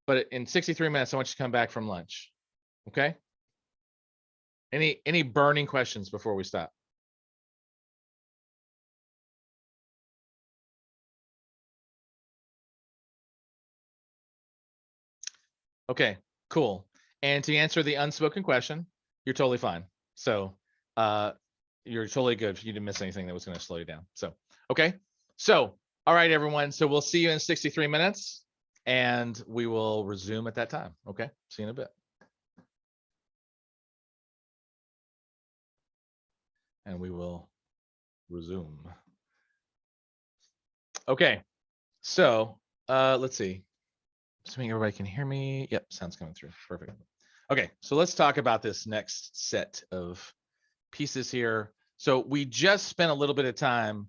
[SPEAKER 1] but in 63 minutes, I want you to come back from lunch. Okay. Any burning questions before we stop? Okay, cool. And to answer the unspoken question, you're totally fine. So you're totally good if you didn't miss anything that was going to slow you down. So, okay. So, all right, everyone. So we'll see you in 63 minutes. and we will resume at that time. Okay, see you in a bit. And we will resume. Okay, so let's see. Assuming everybody can hear me. Yep, sound's coming through. Perfect. Okay, so let's talk about this next set of pieces here. So we just spent a little bit of time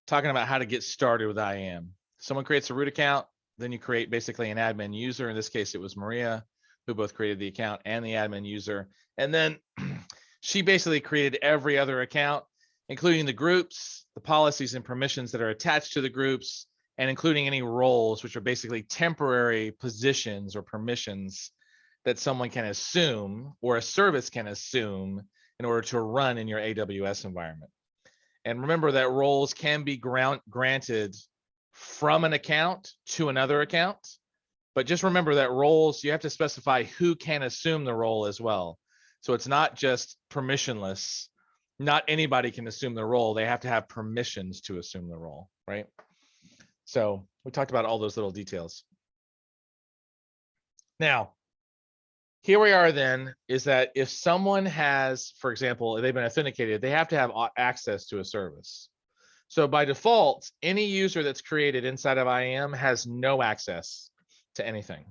[SPEAKER 1] talking about how to get started with IAM. Someone creates a root account, then you create basically an admin user. In this case, it was Maria who both created the account and the admin user. And then she basically created every other account, including the groups, the policies and permissions that are attached to the groups, and including any roles, which are basically temporary positions or permissions that someone can assume or a service can assume in order to run in your AWS environment. And remember that roles can be granted from an account to another account, but just remember that roles, you have to specify who can assume the role as well. So it's not just permissionless. Not anybody can assume the role. They have to have permissions to assume the role, right? So we talked about all those little details. Now, here we are then, is that if someone has, for example, they've been authenticated, they have to have access to a service. So by default, any user that's created inside of IAM has no access to anything.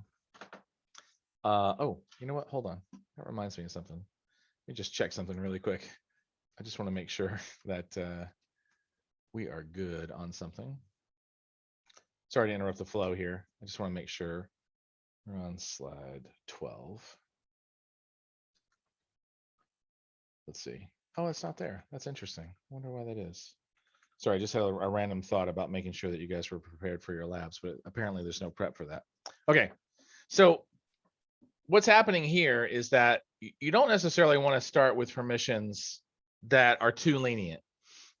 [SPEAKER 1] Oh, you know what? Hold on. That reminds me of something. Let me just check something really quick. I just want to make sure that we are good on something. Sorry to interrupt the flow here. I just want to make sure we're on slide 12. Let's see. Oh, it's not there. That's interesting. I wonder why that is. Sorry, I just had a random thought about making sure that you guys were prepared for your labs, but apparently there's no prep for that. Okay, so what's happening here is that you don't necessarily want to start with permissions that are too lenient,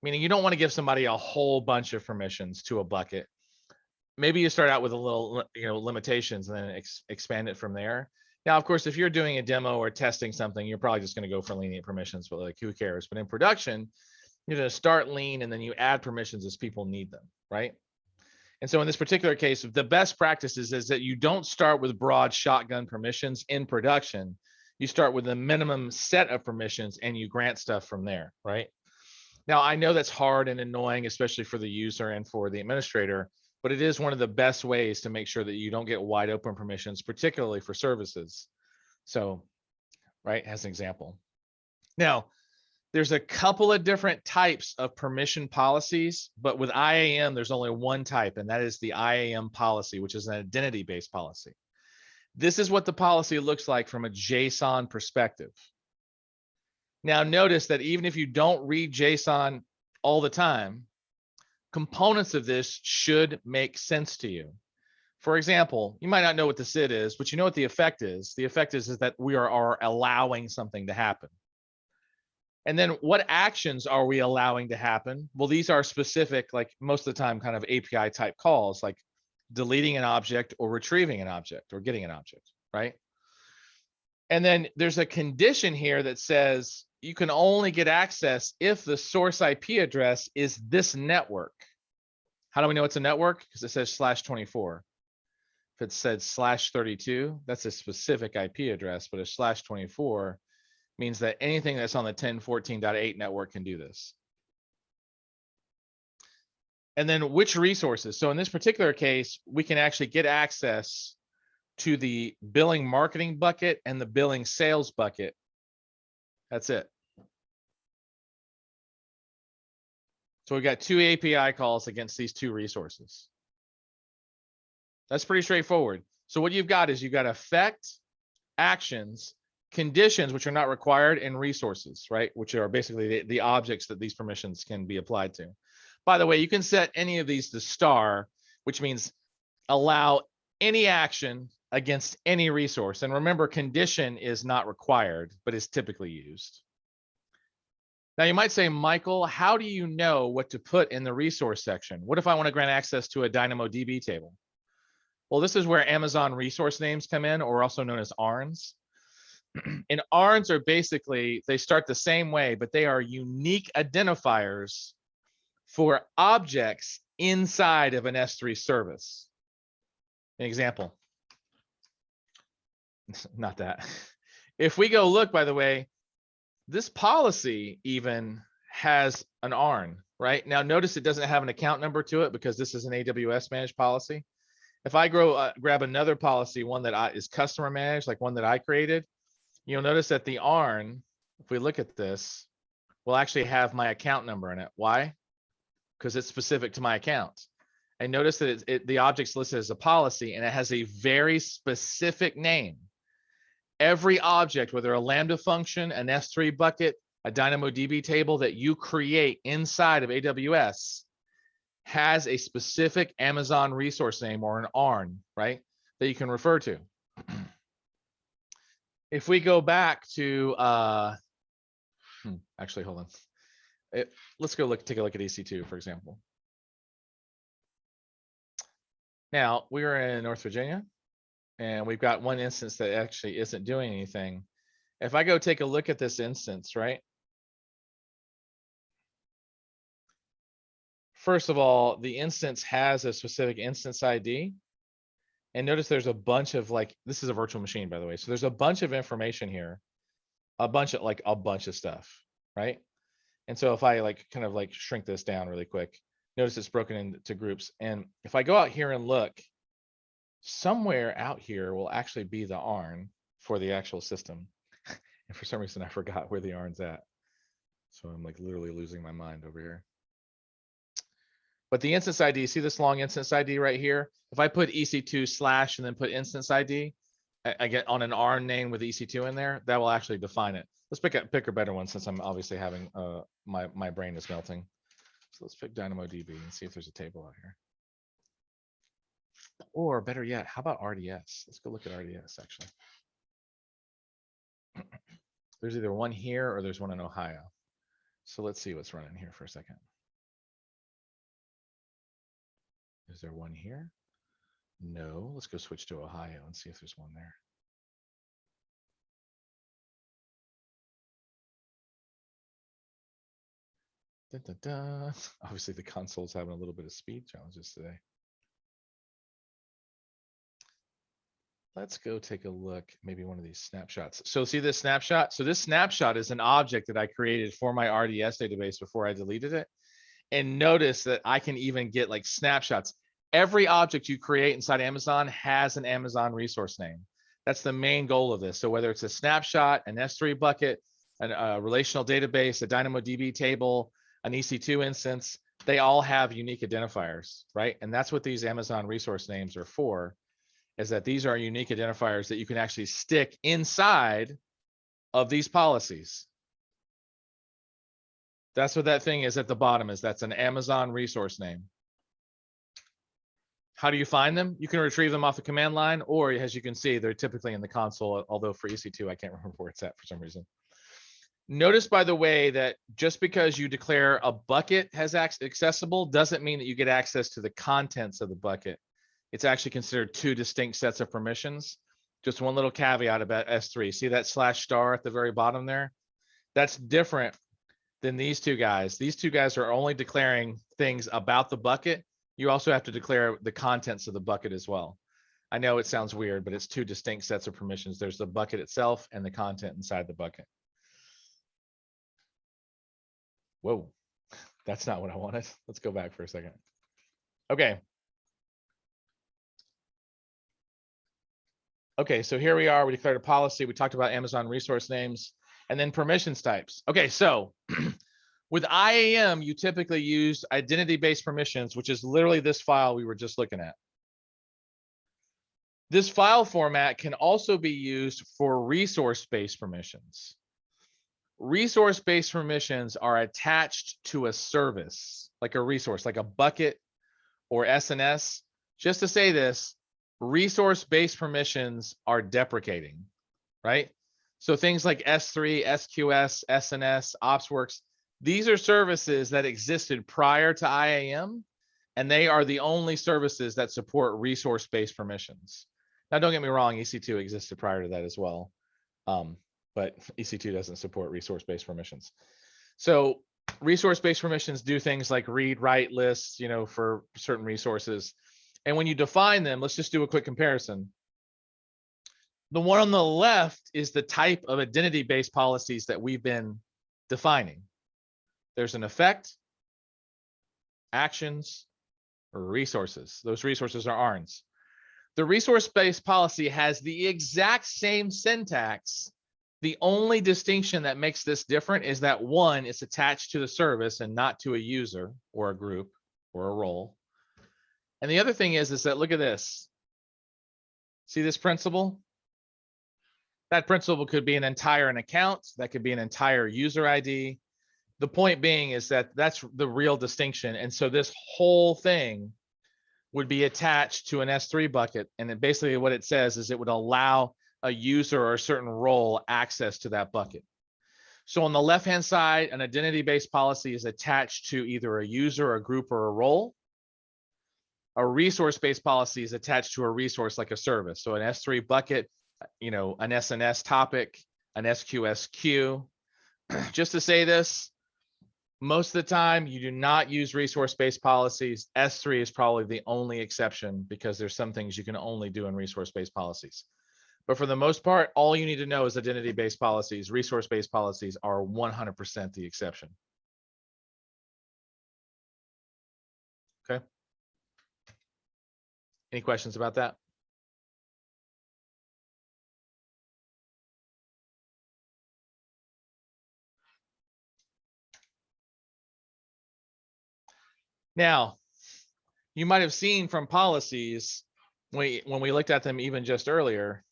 [SPEAKER 1] meaning you don't want to give somebody a whole bunch of permissions to a bucket. Maybe you start out with a little, limitations and then expand it from there. Now, of course, if you're doing a demo or testing something, you're probably just going to go for lenient permissions, but like, who cares? But in production, you're going to start lean and then you add permissions as people need them, right? And so in this particular case, the best practices is that you don't start with broad shotgun permissions in production. You start with a minimum set of permissions and you grant stuff from there, right? Now, I know that's hard and annoying, especially for the user and for the administrator, but it is one of the best ways to make sure that you don't get wide open permissions, particularly for services. So, right, as an example. Now, there's a couple of different types of permission policies, but with IAM, there's only one type, and that is the IAM policy, which is an identity-based policy. This is what the policy looks like from a JSON perspective. Now, notice that even if you don't read JSON all the time, components of this should make sense to you. For example, you might not know what the SID is, but you know what the effect is. The effect is that we are allowing something to happen. And then what actions are we allowing to happen? Well, these are specific, like most of the time, kind of API type calls, like deleting an object or retrieving an object or getting an object, right? And then there's a condition here that says you can only get access if the source IP address is this network. How do we know it's a network? Because it says /24. If it said /32, that's a specific IP address, but a /24 means that anything that's on the 10.14.8 network can do this. And then which resources? So in this particular case, we can actually get access to the billing marketing bucket and the billing sales bucket. That's it. So we got two API calls against these two resources. That's pretty straightforward. So what you've got is you've got effect, actions, conditions, which are not required, and resources, right? Which are basically the objects that these permissions can be applied to. By the way, you can set any of these to star, which means allow any action against any resource. And remember, condition is not required, but is typically used. Now you might say, Michael, how do you know what to put in the resource section? What if I want to grant access to a DynamoDB table? Well, this is where Amazon resource names come in, or also known as ARNs. And ARNs are basically, they start the same way, but they are unique identifiers for objects inside of an S3 service. an example. Not that. If we go look, by the way, this policy even has an ARN, right? Now notice it doesn't have an account number to it because this is an AWS managed policy. If I grab another policy, one that is customer managed, like one that I created, you'll notice that the ARN, if we look at this, will actually have my account number in it. Why? Because it's specific to my account. And notice that the object's listed as a policy and it has a very specific name. Every object, whether a Lambda function, an S3 bucket, a DynamoDB table that you create inside of AWS has a specific Amazon resource name or an ARN, right? That you can refer to. If we go back to, actually, hold on. Let's go take a look at EC2, for example. Now, we are in North Virginia, and we've got one instance that actually isn't doing anything. If I go take a look at this instance, right? First of all, the instance has a specific instance ID. And notice there's a bunch of this is a virtual machine, by the way. So there's a bunch of information here, a bunch of stuff, right? And so if I kind of shrink this down really quick, notice it's broken into groups. And if I go out here and look, somewhere out here will actually be the ARN for the actual system. And for some reason, I forgot where the ARN's at. So I'm literally losing my mind over here. But the instance ID, see this long instance ID right here? If I put EC2/ and then put instance ID, I get on an ARN name with EC2 in there, that will actually define it. Let's pick a better one since I'm obviously having, my brain is melting. So let's pick DynamoDB and see if there's a table out here. Or better yet, how about RDS? Let's go look at RDS actually. There's either one here or there's one in Ohio. So let's see what's running here for a second. Is there one here? No, let's go switch to Ohio and see if there's one there. Dun, dun, dun. Obviously the console's having a little bit of speed challenges today. Let's go take a look, maybe one of these snapshots. So see this snapshot? So this snapshot is an object that I created for my RDS database before I deleted it. And notice that I can even get snapshots. Every object you create inside Amazon has an Amazon resource name. That's the main goal of this. So whether it's a snapshot, an S3 bucket, a relational database, a DynamoDB table, an EC2 instance, they all have unique identifiers, right? And that's what these Amazon resource names are for, is that these are unique identifiers that you can actually stick inside of these policies. That's what that thing is at the bottom is. That's an Amazon resource name. How do you find them? You can retrieve them off the command line, or as you can see, they're typically in the console, although for EC2, I can't remember where it's at for some reason. Notice, by the way, that just because you declare a bucket has accessible doesn't mean that you get access to the contents of the bucket. It's actually considered two distinct sets of permissions. Just one little caveat about S3. See that /* at the very bottom there? That's different than these two guys. These two guys are only declaring things about the bucket. You also have to declare the contents of the bucket as well. I know it sounds weird, but it's two distinct sets of permissions. There's the bucket itself and the content inside the bucket. Whoa, that's not what I wanted. Let's go back for a second. Okay. Okay, so here we are. We declared a policy. We talked about Amazon resource names and then permissions types. Okay, so with IAM, you typically use identity-based permissions, which is literally this file we were just looking at. This file format can also be used for resource-based permissions. Resource-based permissions are attached to a service, like a resource, like a bucket or SNS. Just to say this, resource-based permissions are deprecating, right? So things like S3, SQS, SNS, OpsWorks, these are services that existed prior to IAM, and they are the only services that support resource-based permissions. Now, don't get me wrong, EC2 existed prior to that as well, but EC2 doesn't support resource-based permissions. So resource-based permissions do things like read, write lists, for certain resources. And when you define them, let's just do a quick comparison. The one on the left is the type of identity-based policies that we've been defining. There's an effect, actions, or resources. Those resources are ARNs. The resource-based policy has the exact same syntax. The only distinction that makes this different is that one is attached to the service and not to a user or a group or a role. And the other thing is that look at this. See this principle? That principle could be an entire account. That could be an entire user ID. The point being is that that's the real distinction. And so this whole thing would be attached to an S3 bucket. And then basically what it says is it would allow a user or a certain role access to that bucket. So on the left-hand side, an identity-based policy is attached to either a user, a group, or a role. A resource-based policy is attached to a resource like a service. So an S3 bucket, you know, an SNS topic, an SQS queue. Just to say this, most of the time you do not use resource-based policies. S3 is probably the only exception because there's some things you can only do in resource-based policies. But for the most part, all you need to know is identity-based policies. Resource-based policies are 100% the exception. Okay. Any questions about that? Now, you might have seen from policies when we looked at them even just earlier,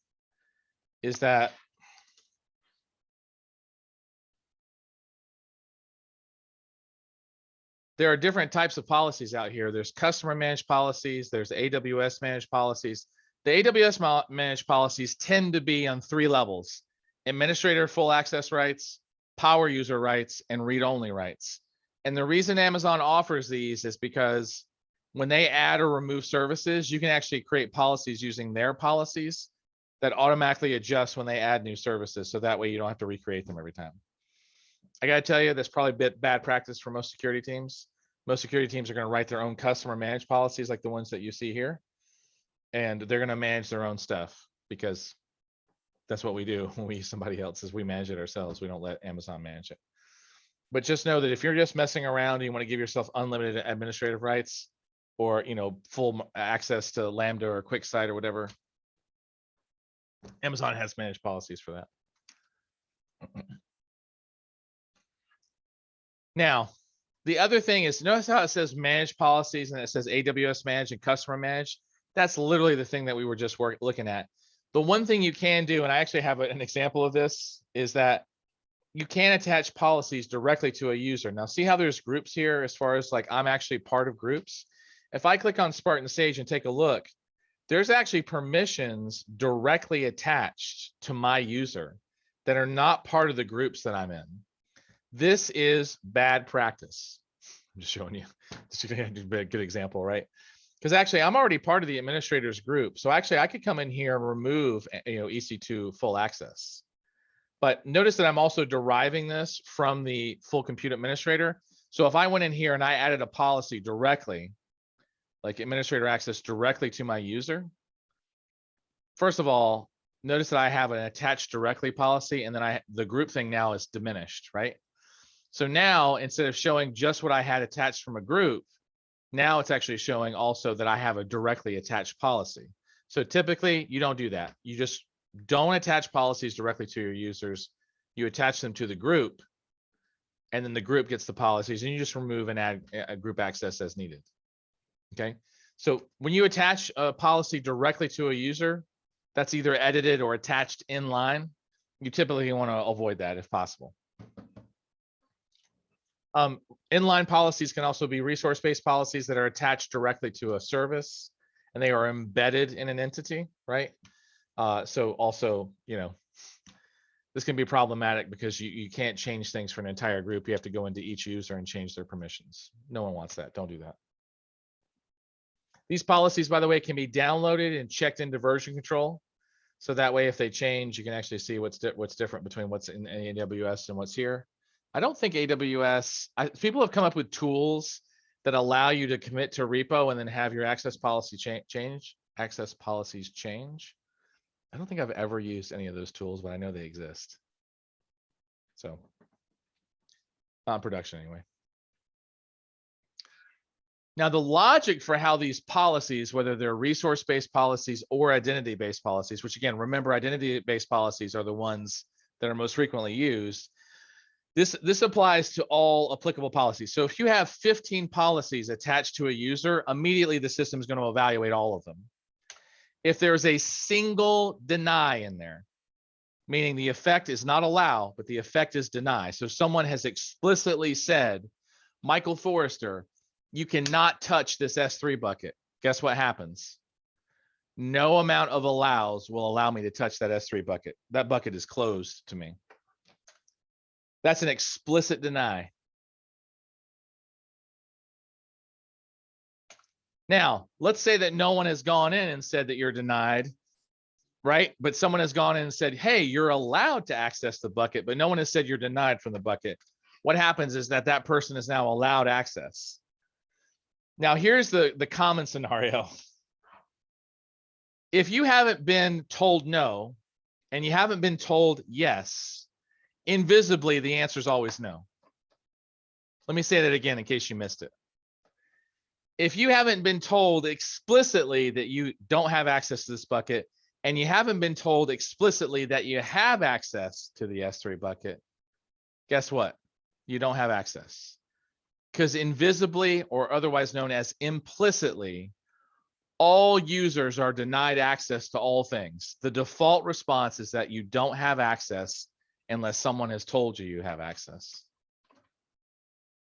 [SPEAKER 1] is that there are different types of policies out here. There's customer managed policies, there's AWS managed policies. The AWS managed policies tend to be on 3 levels: administrator full access rights, power user rights, and read-only rights. And the reason Amazon offers these is because when they add or remove services, you can actually create policies using their policies that automatically adjust when they add new services. So that way you don't have to recreate them every time. I got to tell you, that's probably a bit bad practice for most security teams. Most security teams are going to write their own customer managed policies like the ones that you see here. And they're going to manage their own stuff because that's what we do when we use somebody else, is we manage it ourselves. We don't let Amazon manage it. But just know that if you're just messing around and you want to give yourself unlimited administrative rights, or, you know, full access to Lambda or QuickSight or whatever, Amazon has managed policies for that. Now, the other thing is, notice how it says manage policies and it says AWS manage and customer manage. That's literally the thing that we were just looking at. The one thing you can do, and I actually have an example of this, is that you can attach policies directly to a user. Now, see how there's groups here as far as like I'm actually part of groups. If I click on Spartan Sage and take a look, there's actually permissions directly attached to my user that are not part of the groups that I'm in. This is bad practice. I'm just showing you. This is a good example, right? Because actually I'm already part of the administrators group. So actually I could come in here and remove, you know, EC2 full access. But notice that I'm also deriving this from the full compute administrator. So if I went in here and I added a policy directly, like administrator access directly to my user, first of all, notice that I have an attached directly policy, and then the group thing now is diminished, right? So now instead of showing just what I had attached from a group, now it's actually showing also that I have a directly attached policy. So typically you don't do that. You just don't attach policies directly to your users. You attach them to the group, and then the group gets the policies, and you just remove and add a group access as needed. Okay. So when you attach a policy directly to a user that's either edited or attached in line, you typically want to avoid that if possible. Inline policies can also be resource-based policies that are attached directly to a service, and they are embedded in an entity, right? So also, you know, this can be problematic because you can't change things for an entire group. You have to go into each user and change their permissions. No one wants that. Don't do that. These policies, by the way, can be downloaded and checked into version control. So that way, if they change, you can actually see what's different between what's in AWS and what's here. I don't think AWS, people have come up with tools that allow you to commit to repo and then have your access policy access policies change. I don't think I've ever used any of those tools, but I know they exist. So on production anyway. Now, the logic for how these policies, whether they're resource-based policies or identity-based policies, which again, remember, identity-based policies are the ones that are most frequently used. This applies to all applicable policies. So if you have 15 policies attached to a user, immediately the system is going to evaluate all of them. If there's a single deny in there, meaning the effect is not allow, but the effect is deny. So someone has explicitly said, Michael Forrester, you cannot touch this S3 bucket. Guess what happens? No amount of allows will allow me to touch that S3 bucket. That bucket is closed to me. That's an explicit deny. Now, let's say that no one has gone in and said that you're denied, right? But someone has gone in and said, hey, you're allowed to access the bucket, but no one has said you're denied from the bucket. What happens is that that person is now allowed access. Now, here's the common scenario. If you haven't been told no, and you haven't been told yes, invisibly, the answer is always no. Let me say that again in case you missed it. If you haven't been told explicitly that you don't have access to this bucket, and you haven't been told explicitly that you have access to the S3 bucket, guess what? You don't have access. Because invisibly, or otherwise known as implicitly, all users are denied access to all things. The default response is that you don't have access unless someone has told you you have access,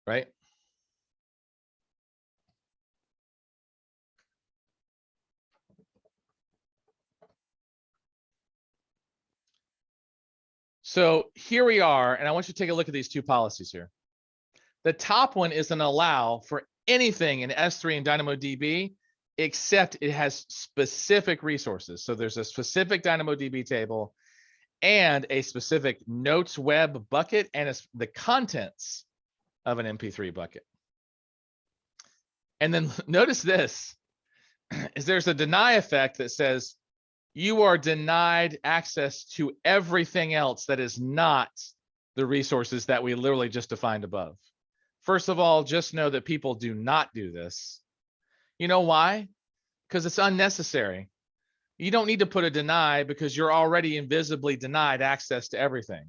[SPEAKER 1] right? So here we are, and I want you to take a look at these two policies here. The top one is an allow for anything in S3 and DynamoDB, except it has specific resources. So there's a specific DynamoDB table and a specific notes web bucket and the contents of an MP3 bucket. And then notice this, is there's a deny effect that says you are denied access to everything else that is not the resources that we literally just defined above. First of all, just know that people do not do this. You know why? Because it's unnecessary. You don't need to put a deny because you're already invisibly denied access to everything.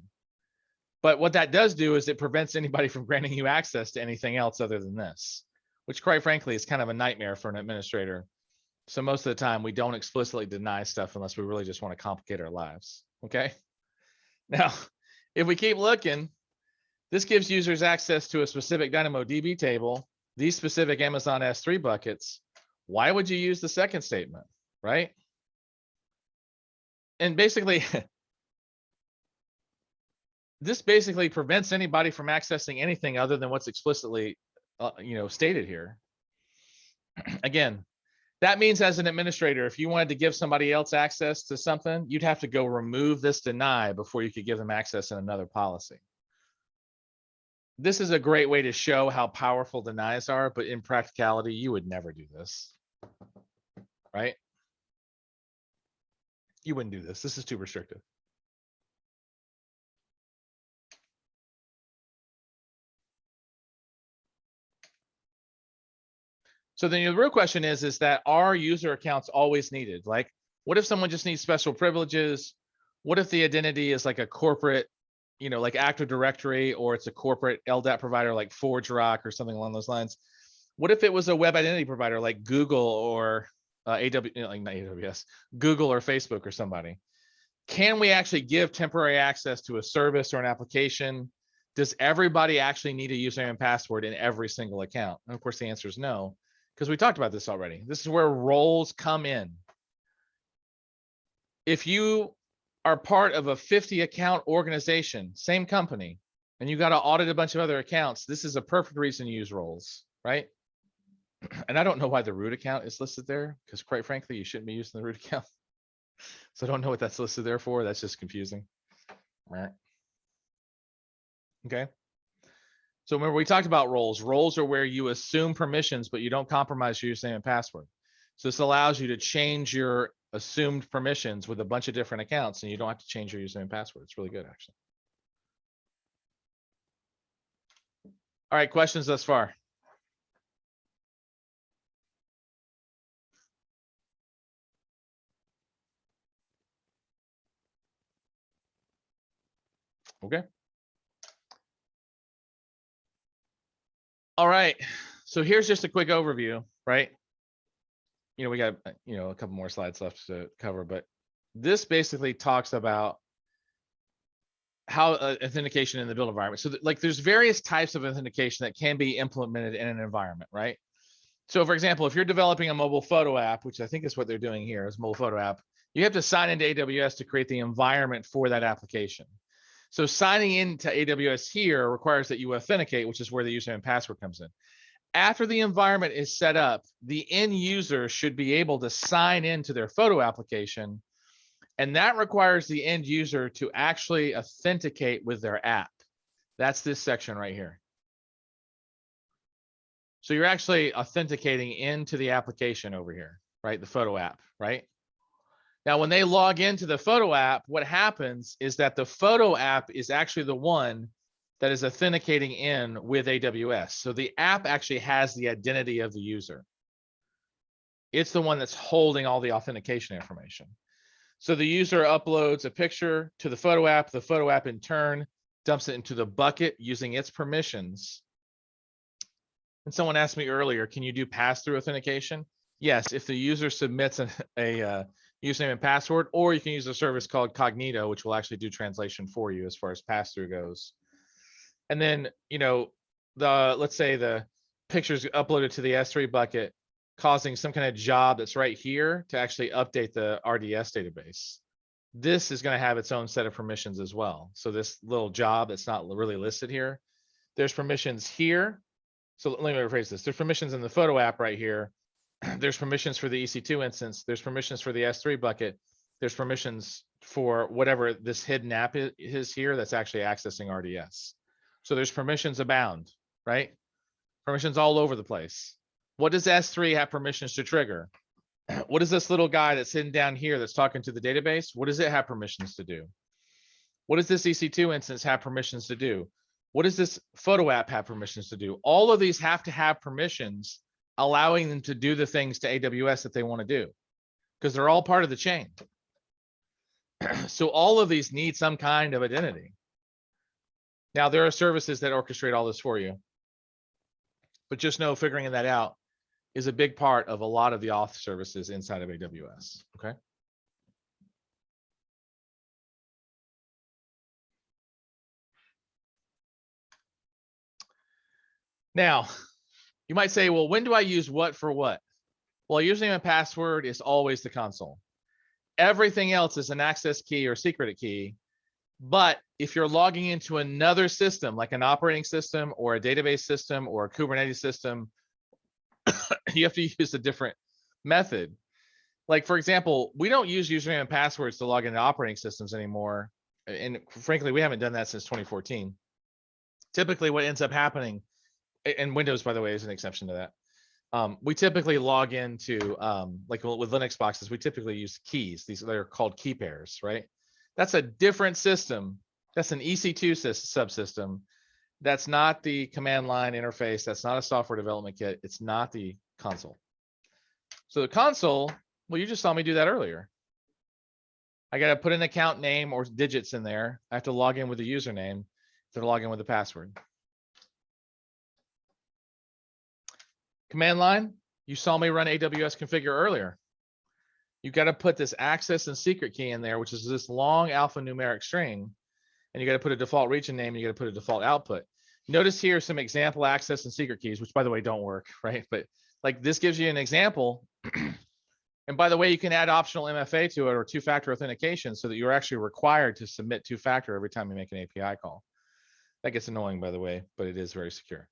[SPEAKER 1] But what that does do is it prevents anybody from granting you access to anything else other than this, which quite frankly is kind of a nightmare for an administrator. So most of the time we don't explicitly deny stuff unless we really just want to complicate our lives, okay? Now, if we keep looking, this gives users access to a specific DynamoDB table, these specific Amazon S3 buckets. Why would you use the second statement, right? And basically, this basically prevents anybody from accessing anything other than what's explicitly, stated here. Again, that means as an administrator, if you wanted to give somebody else access to something, you'd have to go remove this deny before you could give them access in another policy. This is a great way to show how powerful denies are, but in practicality, you would never do this, right? You wouldn't do this. This is too restrictive. So then the real question is that are user accounts always needed? Like, what if someone just needs special privileges? What if the identity is like a corporate, like Active Directory, or it's a corporate LDAP provider like ForgeRock or something along those lines? What if it was a web identity provider like Google or not AWS, Google or Facebook or somebody? Can we actually give temporary access to a service or an application? Does everybody actually need a username and password in every single account? And of course, the answer is no, because we talked about this already. This is where roles come in. If you are part of a 50 account organization, same company, and you got to audit a bunch of other accounts, this is a perfect reason to use roles, right? And I don't know why the root account is listed there, because quite frankly, you shouldn't be using the root account. So I don't know what that's listed there for. That's just confusing. Right. Okay. So remember, we talked about roles. Roles are where you assume permissions, but you don't compromise your username and password. So this allows you to change your assumed permissions with a bunch of different accounts, and you don't have to change your username and password. It's really good, actually. All right, questions thus far? Okay. All right. So here's just a quick overview, right? We got, a couple more slides left to cover, but this basically talks about how authentication in the build environment. So like there's various types of authentication that can be implemented in an environment, right? So for example, if you're developing a mobile photo app, which I think is what they're doing here, is mobile photo app, you have to sign into AWS to create the environment for that application. So signing into AWS here requires that you authenticate, which is where the username and password comes in. After the environment is set up, the end user should be able to sign into their photo application, and that requires the end user to actually authenticate with their app. That's this section right here. So you're actually authenticating into the application over here, right? The photo app, right? Now, when they log into the photo app, what happens is that the photo app is actually the one that is authenticating in with AWS. So the app actually has the identity of the user. It's the one that's holding all the authentication information. So the user uploads a picture to the photo app. The photo app in turn dumps it into the bucket using its permissions. And someone asked me earlier, can you do pass-through authentication? Yes, if the user submits a username and password, or you can use a service called Cognito, which will actually do translation for you as far as pass-through goes. And then, let's say the picture's uploaded to the S3 bucket, causing some kind of job that's right here to actually update the RDS database. This is going to have its own set of permissions as well. So this little job that's not really listed here, there's permissions here. So let me rephrase this. There's permissions in the photo app right here. There's permissions for the EC2 instance. There's permissions for the S3 bucket. There's permissions for whatever this hidden app is here that's actually accessing RDS. So there's permissions abound, right? Permissions all over the place. What does S3 have permissions to trigger? What is this little guy that's hidden down here that's talking to the database? What does it have permissions to do? What does this EC2 instance have permissions to do? What does this photo app have permissions to do? All of these have to have permissions, allowing them to do the things to AWS that they want to do, because they're all part of the chain. So all of these need some kind of identity. Now, there are services that orchestrate all this for you, but just know figuring that out is a big part of a lot of the auth services inside of AWS, okay? Now, you might say, well, when do I use what for what? Well, username and password is always the console. Everything else is an access key or secret key. But if you're logging into another system, like an operating system or a database system or a Kubernetes system, you have to use a different method. Like, for example, we don't use username and passwords to log into operating systems anymore. And frankly, we haven't done that since 2014. Typically, what ends up happening, and Windows, by the way, is an exception to that. We typically log into, like with Linux boxes, we typically use keys. They're called key pairs, right? That's a different system. That's an EC2 subsystem. That's not the command line interface. That's not a software development kit. It's not the console. So the console, well, you just saw me do that earlier. I got to put an account name or digits in there. I have to log in with the username to log in with the password. Command line, you saw me run AWS configure earlier. You got to put this access and secret key in there, which is this long alphanumeric string. And you got to put a default region name, and you got to put a default output. Notice here some example access and secret keys, which by the way, don't work, right? But like this gives you an example. And by the way, you can add optional MFA to it or two-factor authentication so that you're actually required to submit two-factor every time you make an API call. That gets annoying, by the way, but it is very secure.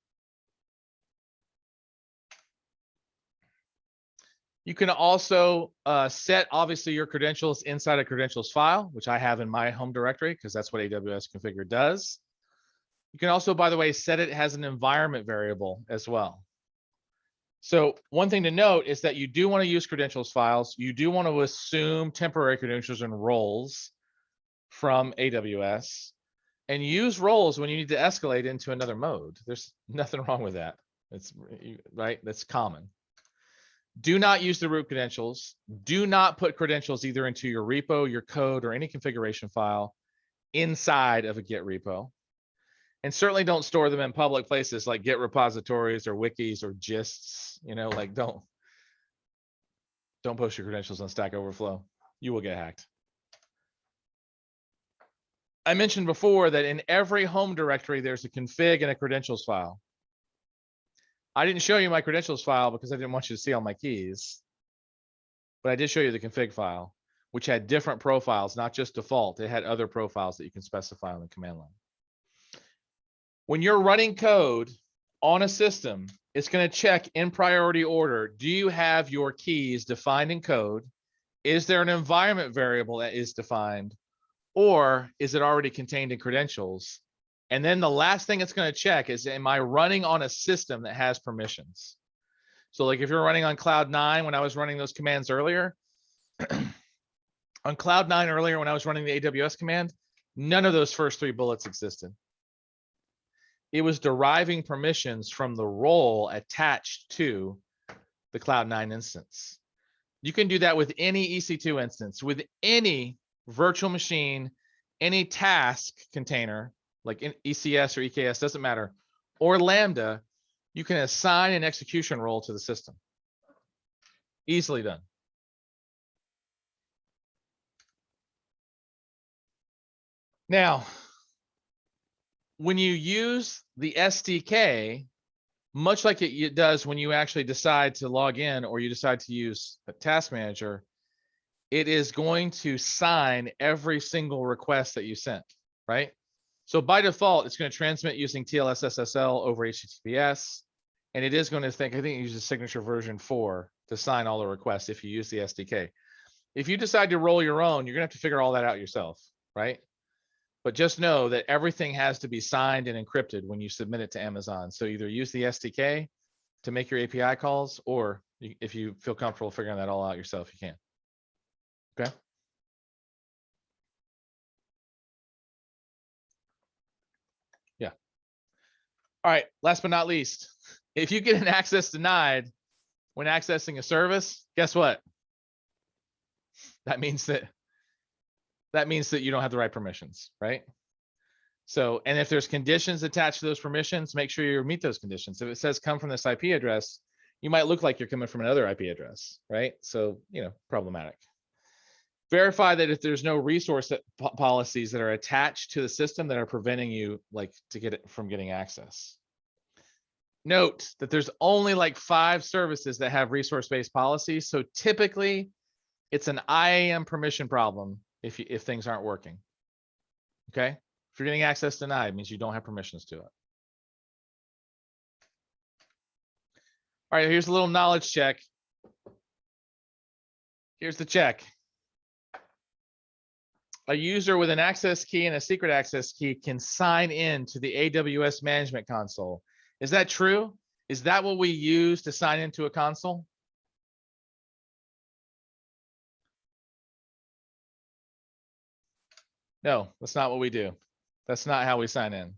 [SPEAKER 1] You can also set, obviously, your credentials inside a credentials file, which I have in my home directory because that's what AWS configure does. You can also, by the way, set it as an environment variable as well. So one thing to note is that you do want to use credentials files. You do want to assume temporary credentials and roles from AWS, and use roles when you need to escalate into another mode. There's nothing wrong with that. It's right. That's common. Do not use the root credentials. Do not put credentials either into your repo, your code, or any configuration file inside of a Git repo. And certainly don't store them in public places like Git repositories or wikis or gists. Like don't post your credentials on Stack Overflow. You will get hacked. I mentioned before that in every home directory, there's a config and a credentials file. I didn't show you my credentials file because I didn't want you to see all my keys, but I did show you the config file, which had different profiles, not just default. It had other profiles that you can specify on the command line. When you're running code on a system, it's going to check in priority order. Do you have your keys defined in code? Is there an environment variable that is defined? Or is it already contained in credentials? And then the last thing it's going to check is, am I running on a system that has permissions? So like if you're running on Cloud9, when I was running those commands earlier, on Cloud9 earlier, when I was running the AWS command, none of those first three bullets existed. It was deriving permissions from the role attached to the Cloud9 instance. You can do that with any EC2 instance, with any virtual machine, any task container, like in ECS or EKS, doesn't matter, or Lambda. You can assign an execution role to the system. Easily done. Now, when you use the SDK, much like it does when you actually decide to log in or you decide to use a task manager, it is going to sign every single request that you sent, right? So by default, it's going to transmit using TLS SSL over HTTPS. And it is going to think, I think it uses signature version 4 to sign all the requests if you use the SDK. If you decide to roll your own, you're going to have to figure all that out yourself, right? But just know that everything has to be signed and encrypted when you submit it to Amazon. So either use the SDK to make your API calls, or if you feel comfortable figuring that all out yourself, you can. Okay. Yeah. All right. Last but not least, if you get an access denied when accessing a service, guess what? That means that you don't have the right permissions, right? So, and if there's conditions attached to those permissions, make sure you meet those conditions. If it says come from this IP address, you might look like you're coming from another IP address, right? So, problematic. Verify that if there's no resource policies that are attached to the system that are preventing you to get it from getting access. Note that there's only like 5 services that have resource-based policies. So typically it's an IAM permission problem if things aren't working. Okay. If you're getting access denied, it means you don't have permissions to it. All right, here's a little knowledge check. Here's the check. A user with an access key and a secret access key can sign in to the AWS management console. Is that true? Is that what we use to sign into a console? No, that's not what we do. That's not how we sign in.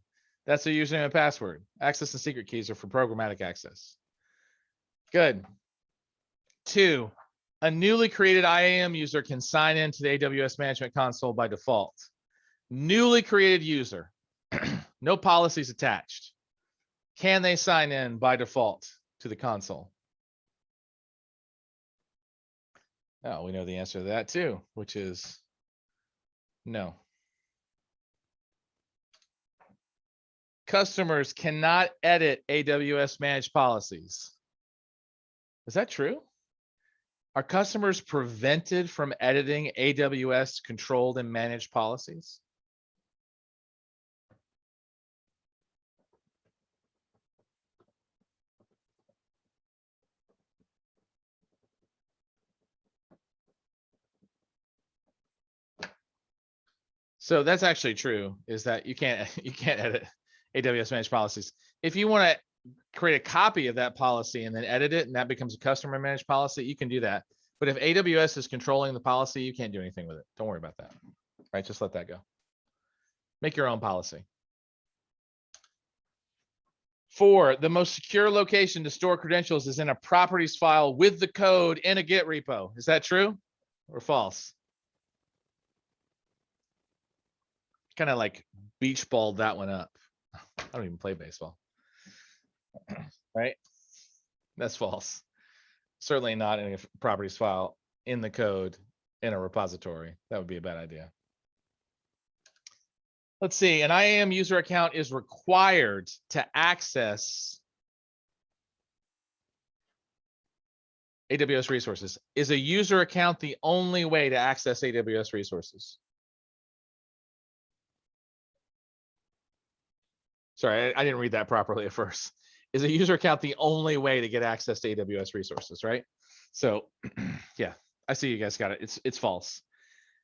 [SPEAKER 1] That's a username and password. Access and secret keys are for programmatic access. Good. 2, a newly created IAM user can sign into the AWS management console by default. Newly created user, no policies attached. Can they sign in by default to the console? Oh, we know the answer to that too, which is no. Customers cannot edit AWS managed policies. Is that true? Are customers prevented from editing AWS controlled and managed policies? So that's actually true, is that you can't edit AWS managed policies. If you want to create a copy of that policy and then edit it and that becomes a customer managed policy, you can do that. But if AWS is controlling the policy, you can't do anything with it. Don't worry about that, right? Just let that go. Make your own policy. 4, the most secure location to store credentials is in a properties file with the code in a Git repo. Is that true or false? Kind of like beach balled that one up. I don't even play baseball, right? That's false. Certainly not in a properties file in the code in a repository. That would be a bad idea. Let's see, an IAM user account is required to access AWS resources. Is a user account the only way to access AWS resources? Sorry, I didn't read that properly at first. Is a user account the only way to get access to AWS resources, right? So yeah, I see you guys got it. It's false.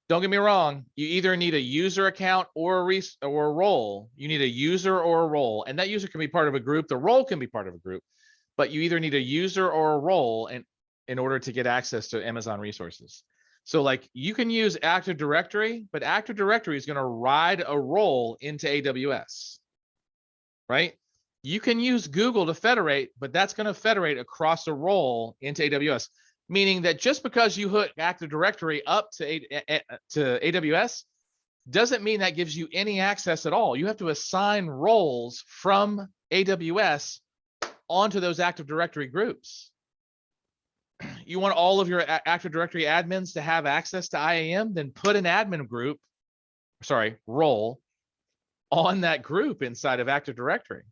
[SPEAKER 1] Don't get me wrong. You either need a user account or a role. You need a user or a role, and that user can be part of a group. The role can be part of a group, but you either need a user or a role in order to get access to Amazon resources. So like you can use Active Directory, but Active Directory is going to ride a role into AWS, right? You can use Google to federate, but that's going to federate across a role into AWS. Meaning that just because you hook Active Directory up to AWS doesn't mean that gives you any access at all. You have to assign roles from AWS onto those Active Directory groups. You want all of your Active Directory admins to have access to IAM, then put an admin role on that group inside of Active Directory.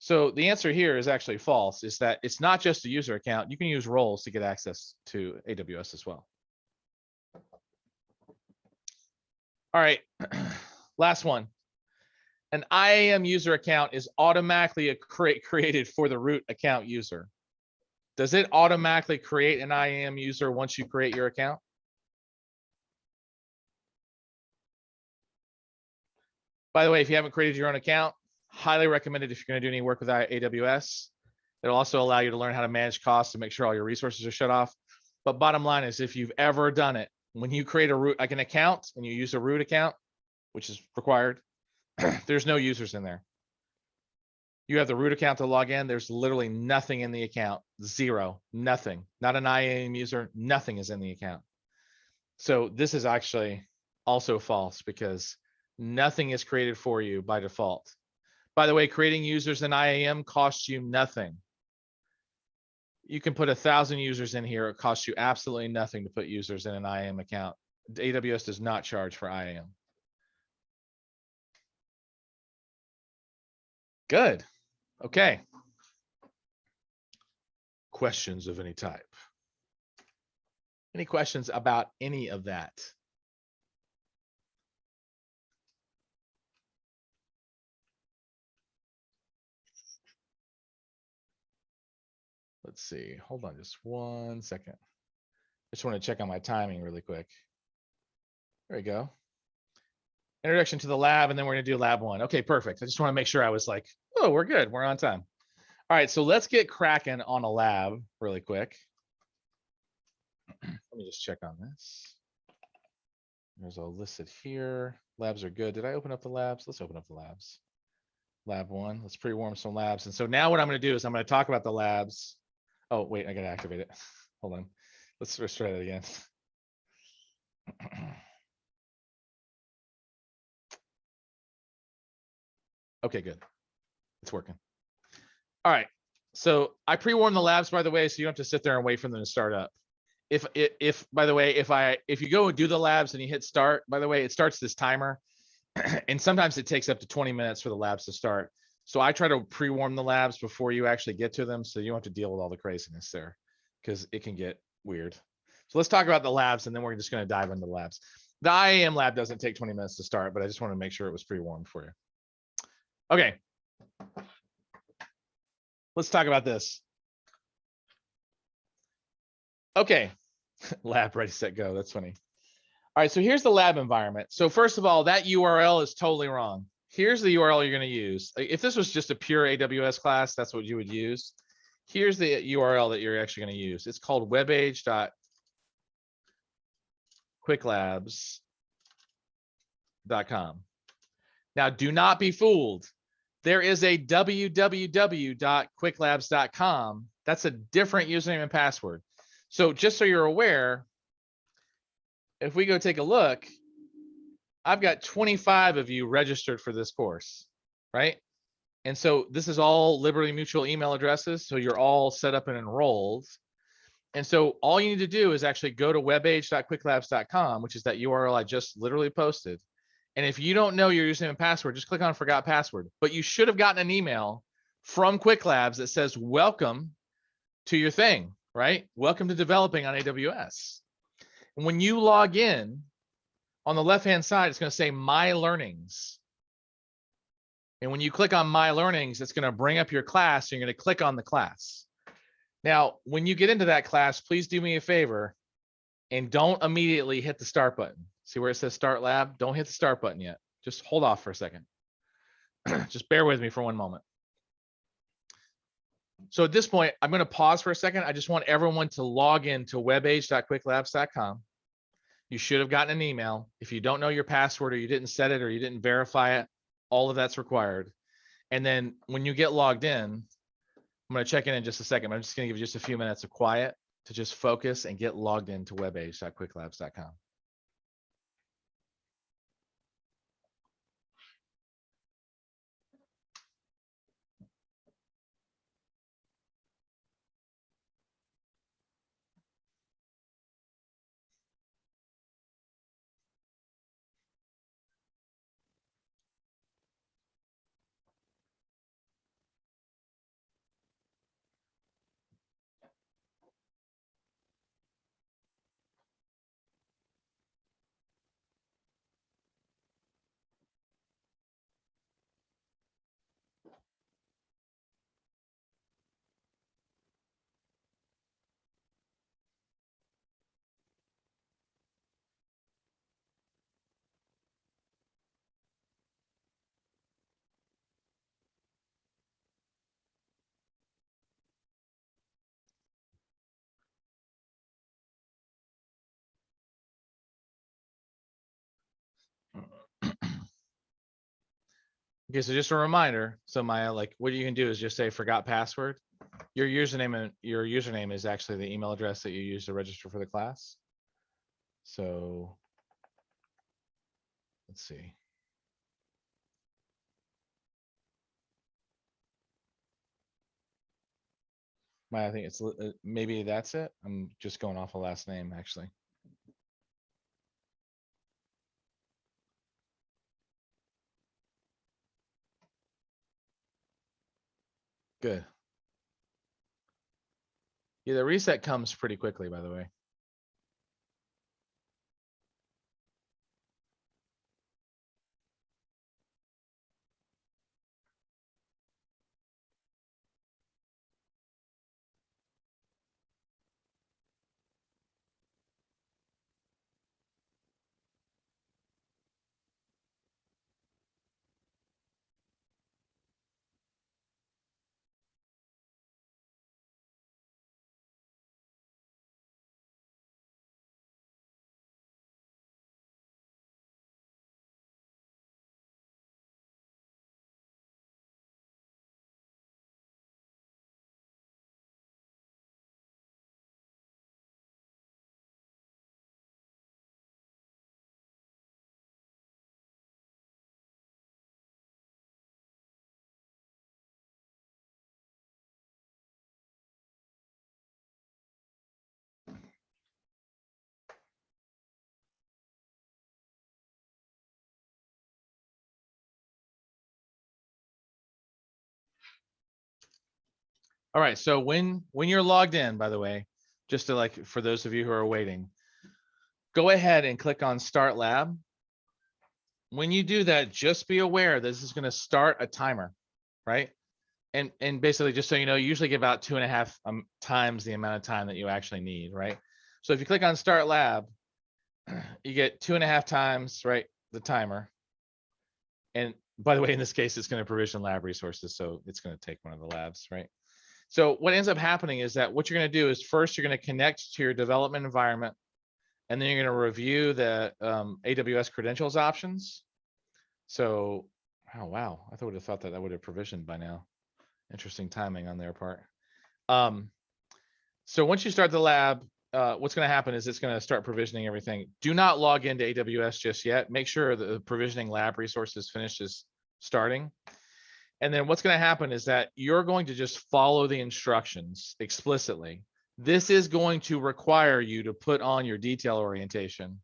[SPEAKER 1] So the answer here is actually false, is that it's not just a user account. You can use roles to get access to AWS as well. All right, last one. An IAM user account is automatically created for the root account user. Does it automatically create an IAM user once you create your account? By the way, if you haven't created your own account, highly recommended if you're going to do any work with AWS. It'll also allow you to learn how to manage costs and make sure all your resources are shut off. But bottom line is, if you've ever done it, when you create a root, like an account, and you use a root account, which is required, there's no users in there. You have the root account to log in. There's literally nothing in the account. Zero, nothing. Not an IAM user. Nothing is in the account. So this is actually also false because nothing is created for you by default. By the way, creating users in IAM costs you nothing. You can put 1,000 users in here. It costs you absolutely nothing to put users in an IAM account. AWS does not charge for IAM. Good. Okay. Questions of any type? Any questions about any of that? Let's see. Hold on just 1 second. I just want to check on my timing really quick. There we go. Introduction to the lab, and then we're going to do lab 1. Okay, perfect. I just want to make sure I was like, oh, we're good. We're on time. All right, so let's get cracking on a lab really quick. Let me just check on this. There's all listed here. Labs are good. Did I open up the labs? Let's open up the labs. Lab 1. Let's pre-warm some labs. And so now what I'm going to do is I'm going to talk about the labs. Oh, wait, I got to activate it. Hold on. Let's try that again. Okay, good. It's working. All right. So I pre-warm the labs, by the way, so you don't have to sit there and wait for them to start up. If by the way, if you go and do the labs and you hit start, by the way, it starts this timer. And sometimes it takes up to 20 minutes for the labs to start. So I try to pre-warm the labs before you actually get to them, so you don't have to deal with all the craziness there, because it can get weird. So let's talk about the labs, and then we're just going to dive into the labs. The IAM lab doesn't take 20 minutes to start, but I just want to make sure it was pre-warmed for you. Okay. Let's talk about this. Okay. Lab ready, set, go. That's funny. All right, so here's the lab environment. So first of all, that URL is totally wrong. here's the URL you're going to use. If this was just a pure AWS class, that's what you would use. Here's the URL that you're actually going to use. It's called webage.quicklabs.com. Now, do not be fooled. There is a www.quicklabs.com. That's a different username and password. So just so you're aware, if we go take a look, I've got 25 of you registered for this course, right? And so this is all Liberty Mutual email addresses. So you're all set up and enrolled. And so all you need to do is actually go to webage.quicklabs.com, which is that URL I just literally posted. And if you don't know your username and password, just click on forgot password. But you should have gotten an email from Quick Labs that says, welcome to your thing, right? Welcome to developing on AWS. And when you log in, on the left-hand side, it's going to say My Learnings. And when you click on My Learnings, it's going to bring up your class. And you're going to click on the class. Now, when you get into that class, please do me a favor and don't immediately hit the start button. See where it says Start Lab? Don't hit the start button yet. Just hold off for a second. Just bear with me for one moment. So at this point, I'm going to pause for a second. I just want everyone to log in to webage.quicklabs.com. You should have gotten an email. If you don't know your password or you didn't set it or you didn't verify it, all of that's required. And then when you get logged in, I'm going to check in just a second. I'm just going to give you just a few minutes of quiet to just focus and get logged into webage.quicklabs.com. Okay, so just a reminder. So Maya, like what you can do is just say forgot password. Your username is actually the email address that you use to register for the class. So let's see. Maya, I think it's maybe that's it. I'm just going off a last name actually. Good. Yeah, the reset comes pretty quickly, by the way. All right, so when you're logged in, by the way, just to like for those of you who are waiting, go ahead and click on Start Lab. When you do that, just be aware this is going to start a timer, right? And basically, just so you know, you usually give out 2.5 times the amount of time that you actually need, right? So if you click on Start Lab, you get 2.5 times, right, the timer. And by the way, in this case, it's going to provision lab resources. So it's going to take one of the labs, right? So what ends up happening is that what you're going to do is first you're going to connect to your development environment, and then you're going to review the AWS credentials options. So, oh, wow, I would have thought that would have provisioned by now. Interesting timing on their part. So once you start the lab, what's going to happen is it's going to start provisioning everything. Do not log into AWS just yet. Make sure that the provisioning lab resources finishes starting. And then what's going to happen is that you're going to just follow the instructions explicitly. This is going to require you to put on your detail orientation,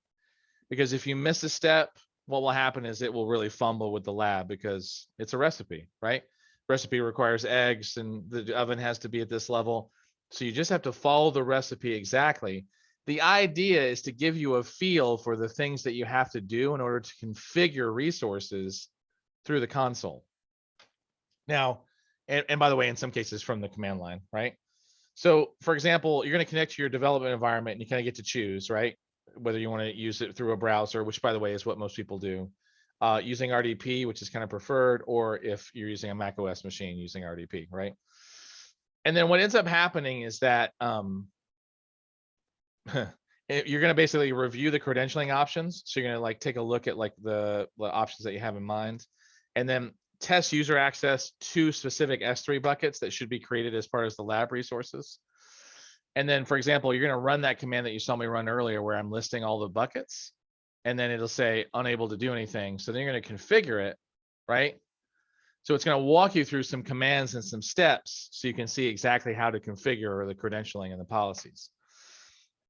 [SPEAKER 1] because if you miss a step, what will happen is it will really fumble with the lab because it's a recipe, right? Recipe requires eggs and the oven has to be at this level. So you just have to follow the recipe exactly. The idea is to give you a feel for the things that you have to do in order to configure resources through the console. Now, and by the way, in some cases from the command line, right? So for example, you're going to connect to your development environment and you kind of get to choose, right? Whether you want to use it through a browser, which by the way is what most people do, using RDP, which is kind of preferred, or if you're using a Mac OS machine using RDP, right? And then what ends up happening is that you're going to basically review the credentialing options. So you're going to like take a look at like the options that you have in mind, and then test user access to specific S3 buckets that should be created as part of the lab resources. And then, for example, you're going to run that command that you saw me run earlier where I'm listing all the buckets, and then it'll say unable to do anything. So then you're going to configure it, right? So it's going to walk you through some commands and some steps so you can see exactly how to configure the credentialing and the policies.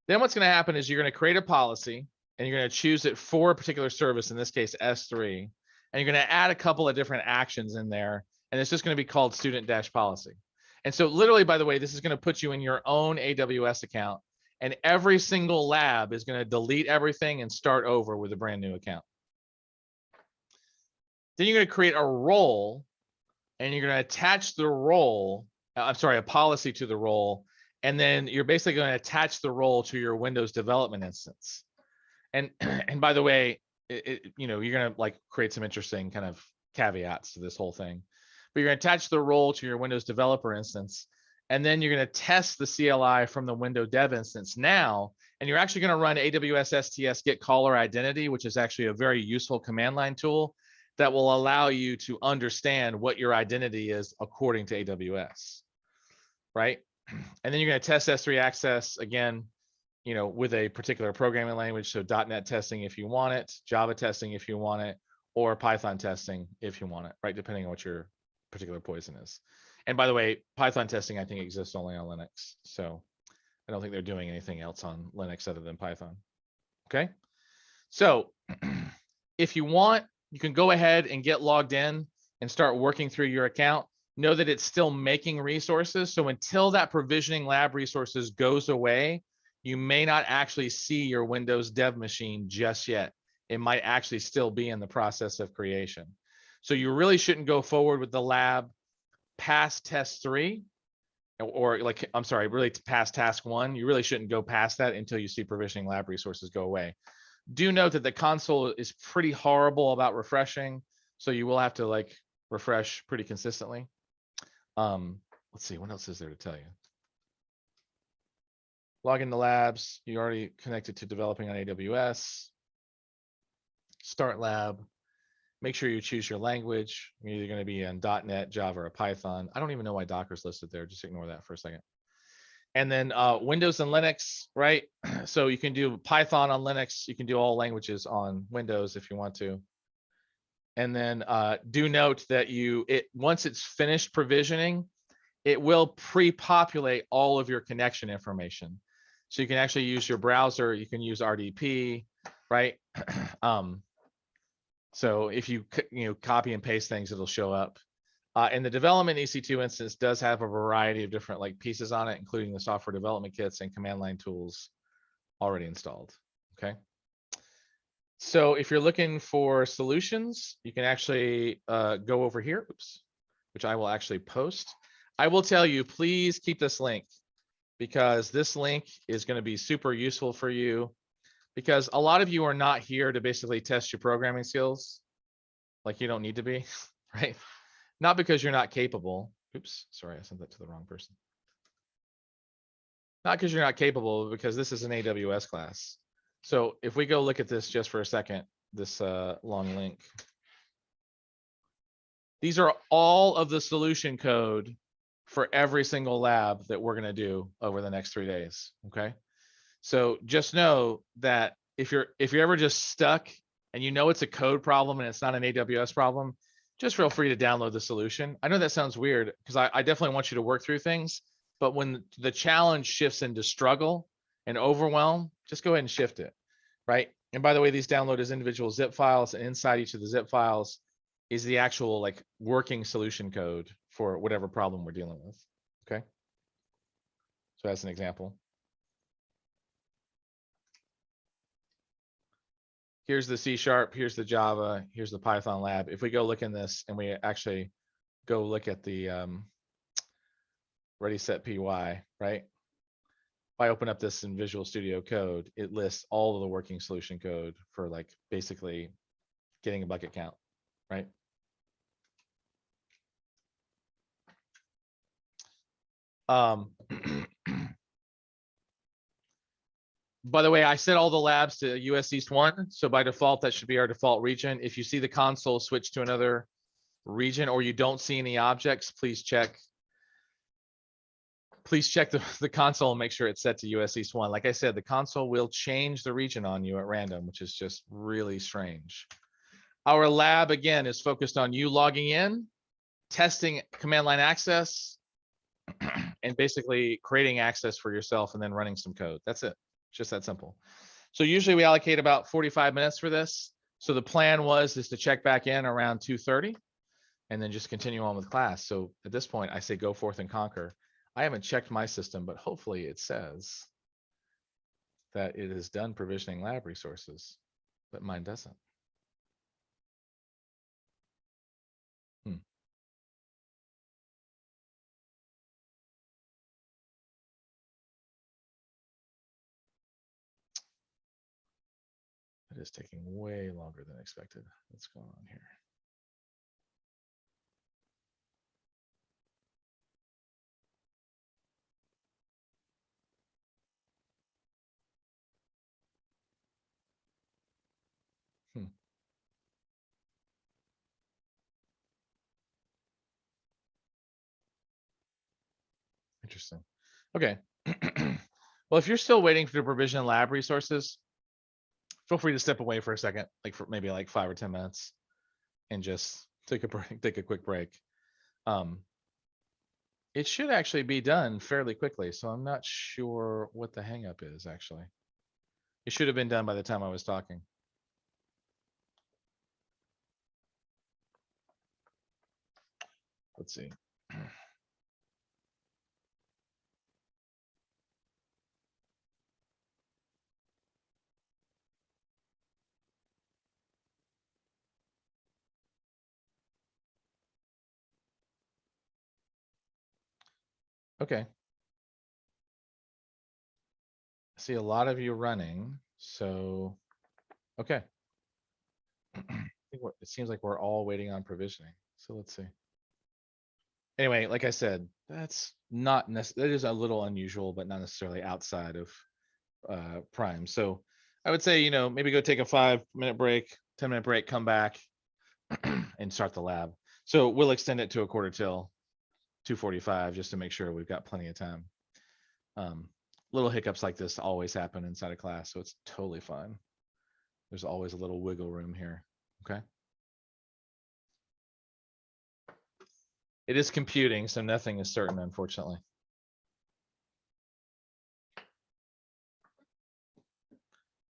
[SPEAKER 1] Then what's going to happen is you're going to create a policy and you're going to choose it for a particular service, in this case, S3, and you're going to add a couple of different actions in there. And it's just going to be called student-policy. And so literally, by the way, this is going to put you in your own AWS account, and every single lab is going to delete everything and start over with a brand new account. Then you're going to create a role, and you're going to attach the role, a policy to the role, and then you're basically going to attach the role to your Windows development instance. And by the way, you're going to like create some interesting kind of caveats to this whole thing. But you're going to attach the role to your Windows developer instance, and then you're going to test the CLI from the Windows dev instance now, and you're actually going to run AWS STS get caller identity, which is actually a very useful command line tool that will allow you to understand what your identity is according to AWS, right? And then you're going to test S3 access again, with a particular programming language. So .NET testing if you want it, Java testing if you want it, or Python testing if you want it, right? Depending on what your particular poison is. And by the way, Python testing, I think, exists only on Linux. So I don't think they're doing anything else on Linux other than Python. Okay. So if you want, you can go ahead and get logged in and start working through your account. Know that it's still making resources. So until that provisioning lab resources goes away, you may not actually see your Windows dev machine just yet. It might actually still be in the process of creation. So you really shouldn't go forward with the lab past test 3, or really past task 1. You really shouldn't go past that until you see provisioning lab resources go away. Do note that the console is pretty horrible about refreshing, so you will have to like refresh pretty consistently. Let's see, what else is there to tell you? Log into labs. You already connected to developing on AWS. Start lab. Make sure you choose your language. You're either going to be in .NET, Java, or Python. I don't even know why Docker's listed there. Just ignore that for a second. And then Windows and Linux, right? So you can do Python on Linux. You can do all languages on Windows if you want to. And then do note that once it's finished provisioning, it will pre-populate all of your connection information. So you can actually use your browser. You can use RDP, right? So if you copy and paste things, it'll show up. And the development EC2 instance does have a variety of different like pieces on it, including the software development kits and command line tools already installed. Okay. So if you're looking for solutions, you can actually go over here, which I will actually post. I will tell you, please keep this link, because this link is going to be super useful for you, because a lot of you are not here to basically test your programming skills. like you don't need to be, right? Not because you're not capable. Oops, sorry, I sent that to the wrong person. Not because you're not capable, because this is an AWS class. So if we go look at this just for a second, this long link. These are all of the solution code for every single lab that we're going to do over the next 3 days. Okay. So just know that if you're ever just stuck and you know it's a code problem and it's not an AWS problem, just feel free to download the solution. I know that sounds weird because I definitely want you to work through things, but when the challenge shifts into struggle and overwhelm, just go ahead and shift it, right? And by the way, these download as individual zip files, and inside each of the zip files is the actual like working solution code for whatever problem we're dealing with. Okay. So as an example, here's the C#, here's the Java, here's the Python lab. If we go look in this and we actually go look at the ready set py, right? If I open up this in Visual Studio Code, it lists all of the working solution code for like basically getting a bucket count, right? By the way, I set all the labs to US East 1. So by default, that should be our default region. If you see the console switch to another region or you don't see any objects, please check the console and make sure it's set to US East 1. Like I said, the console will change the region on you at random, which is just really strange. Our lab, again, is focused on you logging in, testing command line access, and basically creating access for yourself and then running some code. That's it. Just that simple. So usually we allocate about 45 minutes for this. So the plan is to check back in around 2:30 and then just continue on with class. So at this point, I say go forth and conquer. I haven't checked my system, but hopefully it says that it is done provisioning lab resources, but mine doesn't. It is taking way longer than expected. What's going on here? Interesting. Okay. Well, if you're still waiting for the provision lab resources, feel free to step away for a second, like for maybe like 5 or 10 minutes and just take a break, take a quick break. It should actually be done fairly quickly. So I'm not sure what the hang up is actually. It should have been done by the time I was talking. Let's see. Okay. I see a lot of you running. So, okay. It seems like we're all waiting on provisioning. So let's see. Anyway, like I said, that's not that is a little unusual, but not necessarily outside of Prime. So I would say, maybe go take a 5-minute break, 10-minute break, come back and start the lab. So we'll extend it to a quarter till 2:45 just to make sure we've got plenty of time. Little hiccups like this always happen inside a class, so it's totally fine. There's always a little wiggle room here. Okay. It is computing, so nothing is certain, unfortunately.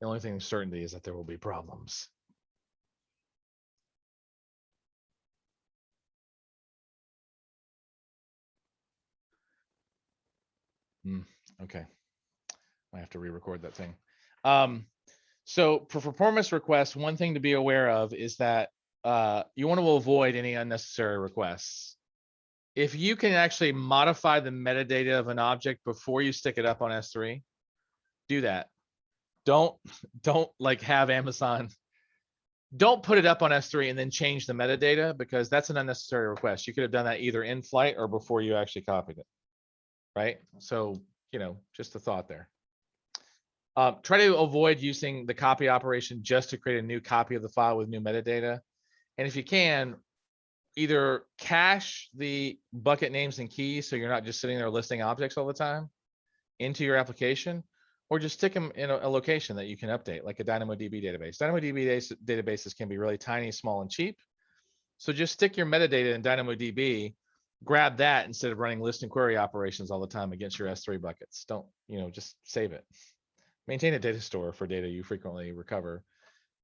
[SPEAKER 1] The only thing certainty is that there will be problems. Okay. I have to re-record that thing. So for performance requests, one thing to be aware of is that you want to avoid any unnecessary requests. If you can actually modify the metadata of an object before you stick it up on S3, do that. Don't like have Amazon Don't put it up on S3 and then change the metadata, because that's an unnecessary request. You could have done that either in flight or before you actually copied it, right? So, just a thought there. Try to avoid using the copy operation just to create a new copy of the file with new metadata. And if you can, either cache the bucket names and keys so you're not just sitting there listing objects all the time into your application, or just stick them in a location that you can update, like a DynamoDB database. DynamoDB databases can be really tiny, small, and cheap. So just stick your metadata in DynamoDB, grab that instead of running list and query operations all the time against your S3 buckets. Don't, just save it. Maintain a data store for data you frequently recover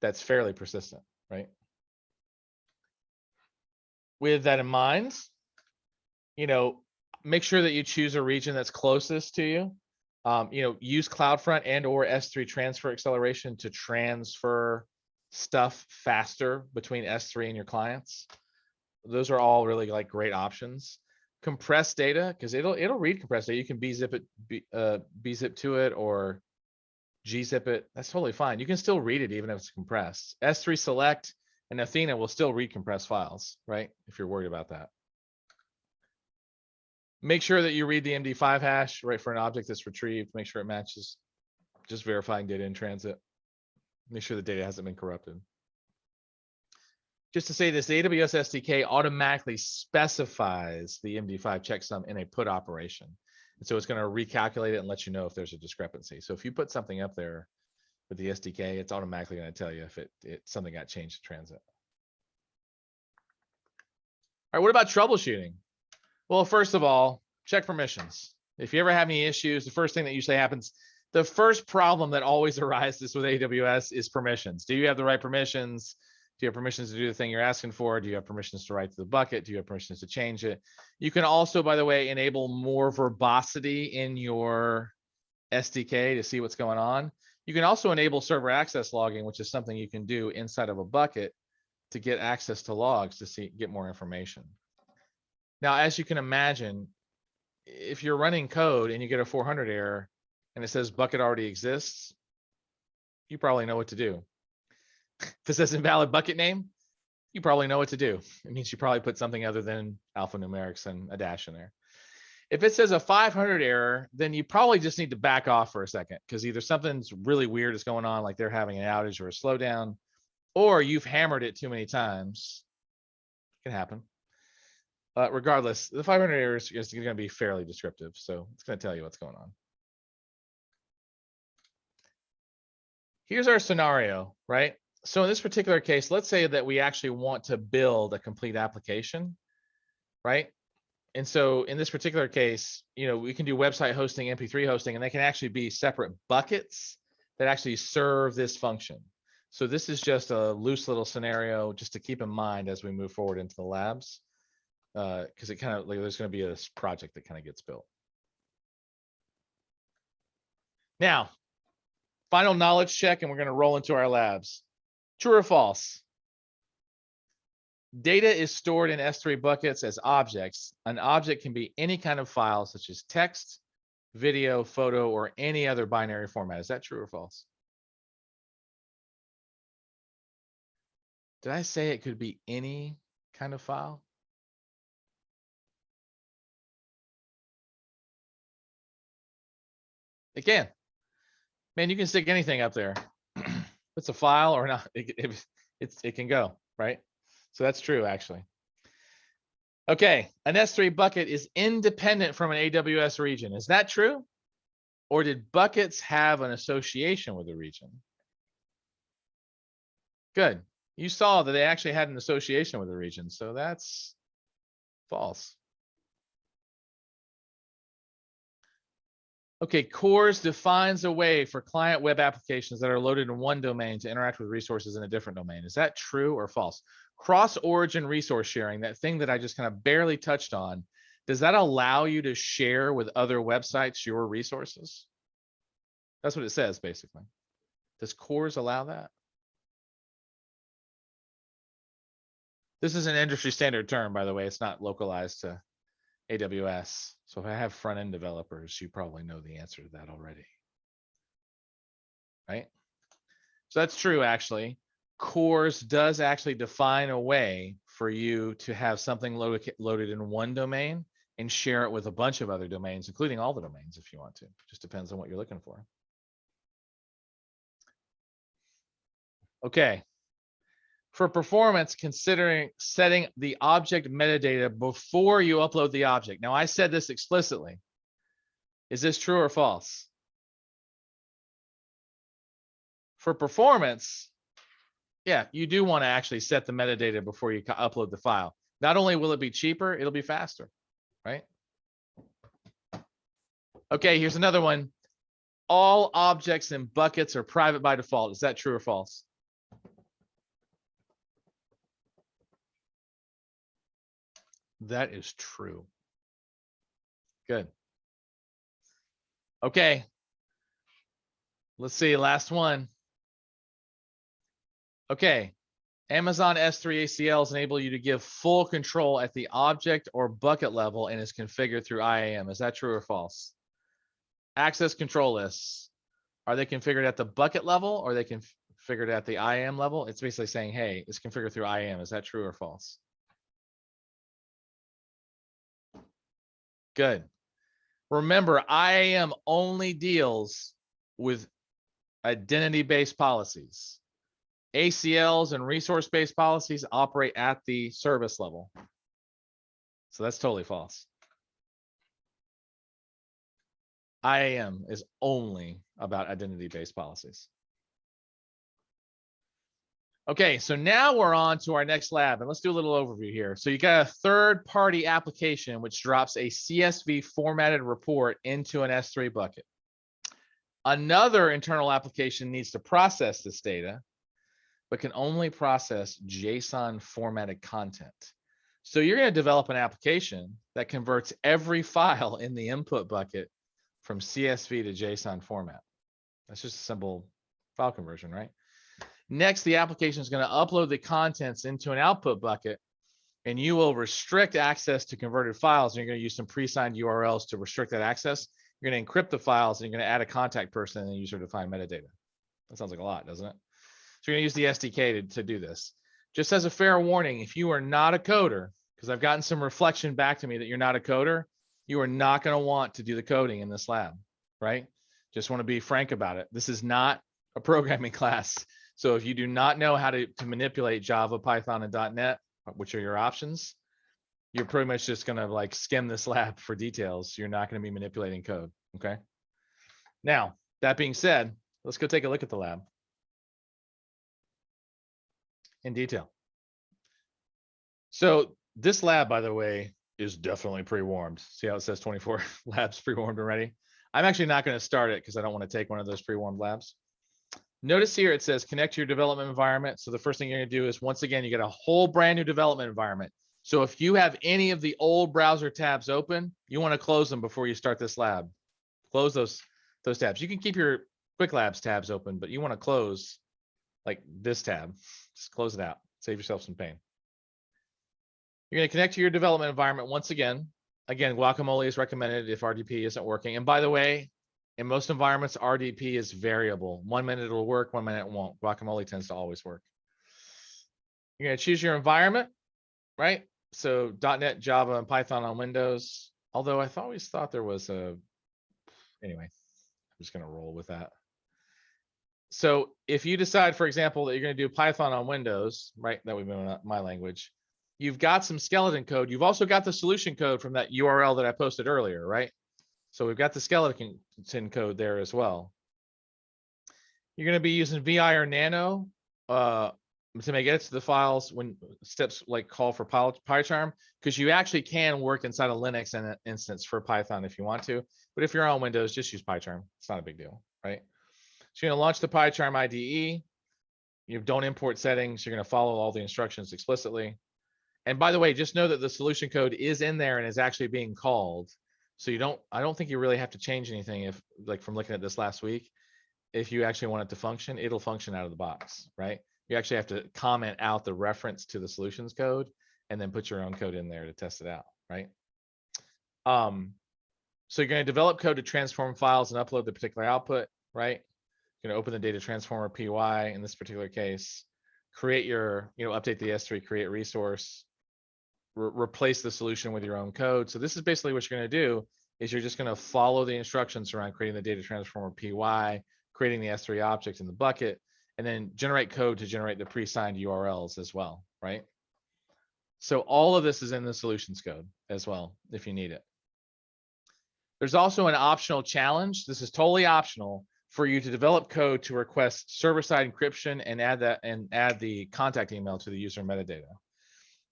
[SPEAKER 1] that's fairly persistent, right? With that in mind, make sure that you choose a region that's closest to you. Use CloudFront and or S3 transfer acceleration to transfer stuff faster between S3 and your clients. Those are all really like great options. Compress data, because it'll read compressed data. You can bzip it, bzip to it, or gzip it. That's totally fine. You can still read it even if it's compressed. S3 select and Athena will still read compressed files, right? If you're worried about that. Make sure that you read the MD5 hash, right, for an object that's retrieved. Make sure it matches. Just verifying data in transit. Make sure the data hasn't been corrupted. Just to say this, the AWS SDK automatically specifies the MD5 checksum in a put operation. And so it's going to recalculate it and let you know if there's a discrepancy. So if you put something up there with the SDK, it's automatically going to tell you if something got changed to transit. All right, what about troubleshooting? Well, first of all, check permissions. If you ever have any issues, the first thing that usually happens, the first problem that always arises with AWS is permissions. Do you have the right permissions? Do you have permissions to do the thing you're asking for? Do you have permissions to write to the bucket? Do you have permissions to change it? You can also, by the way, enable more verbosity in your SDK to see what's going on. You can also enable server access logging, which is something you can do inside of a bucket to get access to logs to get more information. Now, as you can imagine, if you're running code and you get a 400 error and it says bucket already exists, you probably know what to do. If it says invalid bucket name, you probably know what to do. It means you probably put something other than alphanumerics and a dash in there. If it says a 500 error, then you probably just need to back off for a second, because either something's really weird is going on, like they're having an outage or a slowdown, or you've hammered it too many times. It can happen. But regardless, the 500 error is going to be fairly descriptive, so it's going to tell you what's going on. Here's our scenario, right? So in this particular case, let's say that we actually want to build a complete application, right? And so in this particular case, we can do website hosting, MP3 hosting, and they can actually be separate buckets that actually serve this function. So this is just a loose little scenario just to keep in mind as we move forward into the labs, because it kind of like there's going to be a project that kind of gets built. Now, final knowledge check, and we're going to roll into our labs. True or false? Data is stored in S3 buckets as objects. An object can be any kind of file, such as text, video, photo, or any other binary format. Is that true or false? Did I say it could be any kind of file? It can. Man, you can stick anything up there. If it's a file or not, it can go, right? So that's true, actually. Okay, an S3 bucket is independent from an AWS region. Is that true? Or did buckets have an association with the region? Good. You saw that they actually had an association with the region, so that's false. Okay, CORS defines a way for client web applications that are loaded in one domain to interact with resources in a different domain. Is that true or false? Cross-origin resource sharing, that thing that I just kind of barely touched on, does that allow you to share with other websites your resources? That's what it says, basically. Does CORS allow that? This is an industry standard term, by the way. It's not localized to AWS. So if I have front-end developers, you probably know the answer to that already, right? So that's true, actually. Cores does actually define a way for you to have something loaded in one domain and share it with a bunch of other domains, including all the domains if you want to. Just depends on what you're looking for. Okay. For performance, considering setting the object metadata before you upload the object. Now, I said this explicitly. Is this true or false? For performance, yeah, you do want to actually set the metadata before you upload the file. Not only will it be cheaper, it'll be faster, right? Okay, here's another one. All objects and buckets are private by default. Is that true or false? That is true. Good. Okay. Let's see, last one. Okay. Amazon S3 ACLs enable you to give full control at the object or bucket level and is configured through IAM. Is that true or false? Access control lists. Are they configured at the bucket level or are they configured at the IAM level? It's basically saying, hey, it's configured through IAM. Is that true or false? Good. Remember, IAM only deals with identity-based policies. ACLs and resource-based policies operate at the service level. So that's totally false. IAM is only about identity-based policies. Okay, so now we're on to our next lab, and let's do a little overview here. So you got a third-party application which drops a CSV formatted report into an S3 bucket. Another internal application needs to process this data, but can only process JSON formatted content. So you're going to develop an application that converts every file in the input bucket from CSV to JSON format. That's just a simple file conversion, right? Next, the application is going to upload the contents into an output bucket, and you will restrict access to converted files. And you're going to use some pre-signed URLs to restrict that access. You're going to encrypt the files, and you're going to add a contact person and user-defined metadata. That sounds like a lot, doesn't it? So you're going to use the SDK to do this. Just as a fair warning, if you are not a coder, because I've gotten some reflection back to me that you're not a coder, you are not going to want to do the coding in this lab, right? Just want to be frank about it. This is not a programming class. So if you do not know how to manipulate Java, Python, and .NET, which are your options, you're pretty much just going to like skim this lab for details. You're not going to be manipulating code, okay? Now, that being said, let's go take a look at the lab in detail. So this lab, by the way, is definitely pre-warmed. See how it says 24 labs pre-warmed already? I'm actually not going to start it because I don't want to take one of those pre-warmed labs. Notice here it says connect to your development environment. So the first thing you're going to do is, once again, you get a whole brand new development environment. So if you have any of the old browser tabs open, you want to close them before you start this lab. Close those tabs. You can keep your Quick Labs tabs open, but you want to close like this tab. Just close it out. Save yourself some pain. You're going to connect to your development environment once again. Again, Guacamole is recommended if RDP isn't working. And by the way, in most environments, RDP is variable. 1 minute it'll work, 1 minute it won't. Guacamole tends to always work. You're going to choose your environment, right? So .NET, Java, and Python on Windows. Although I always thought there was a, anyway, I'm just going to roll with that. So if you decide, for example, that you're going to do Python on Windows, right? That would be my language. You've got some skeleton code. You've also got the solution code from that URL that I posted earlier, right? So we've got the skeleton code there as well. You're going to be using VI or Nano to make edits to the files when steps like call for PyCharm, because you actually can work inside a Linux instance for Python if you want to. But if you're on Windows, just use PyCharm. It's not a big deal, right? So you're going to launch the PyCharm IDE. You don't import settings. You're going to follow all the instructions explicitly. And by the way, just know that the solution code is in there and is actually being called. So I don't think you really have to change anything if, like, from looking at this last week, if you actually want it to function, it'll function out of the box, right? You actually have to comment out the reference to the solutions code and then put your own code in there to test it out, right? So you're going to develop code to transform files and upload the particular output, right? You're going to open the data transformer PY in this particular case, create your, update the S3, create resource, replace the solution with your own code. So this is basically what you're going to do is you're just going to follow the instructions around creating the data transformer PY, creating the S3 object in the bucket, and then generate code to generate the pre-signed URLs as well, right? So all of this is in the solutions code as well, if you need it. There's also an optional challenge. This is totally optional for you to develop code to request server-side encryption and add the contact email to the user metadata.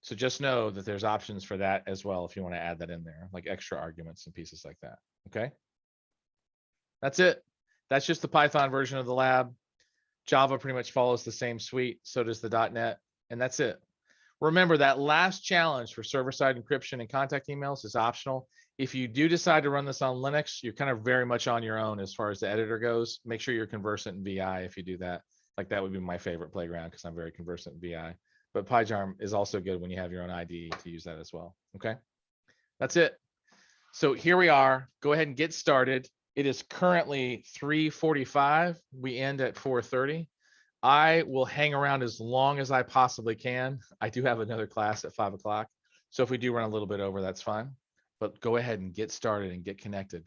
[SPEAKER 1] So just know that there's options for that as well if you want to add that in there, like extra arguments and pieces like that. Okay. That's it. That's just the Python version of the lab. Java pretty much follows the same suite. So does the .NET, and that's it. Remember that last challenge for server-side encryption and contact emails is optional. If you do decide to run this on Linux, you're kind of very much on your own as far as the editor goes. Make sure you're conversant in VI if you do that. Like that would be my favorite playground because I'm very conversant in VI. But PyCharm is also good when you have your own IDE to use that as well. Okay, that's it. So here we are. Go ahead and get started. It is currently 3:45. We end at 4:30. I will hang around as long as I possibly can. I do have another class at 5 o'clock. So if we do run a little bit over, that's fine. But go ahead and get started and get connected.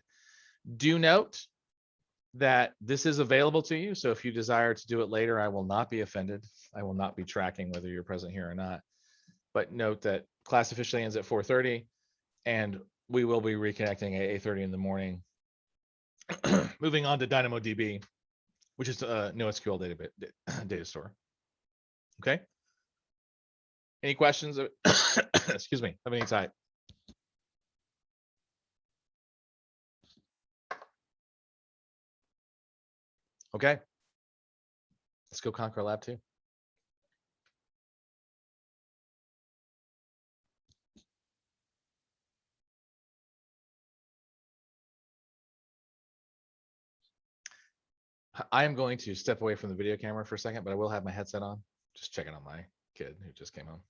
[SPEAKER 1] Do note that this is available to you. So if you desire to do it later, I will not be offended. I will not be tracking whether you're present here or not. But note that class officially ends at 4:30 and we will be reconnecting at 8:30 in the morning. Moving on to DynamoDB, which is a NoSQL data store. Okay. Any questions? Excuse me, of any type. Okay. Let's go conquer lab 2. I am going to step away from the video camera for a second, but I will have my headset on. Just checking on my kid who just came home.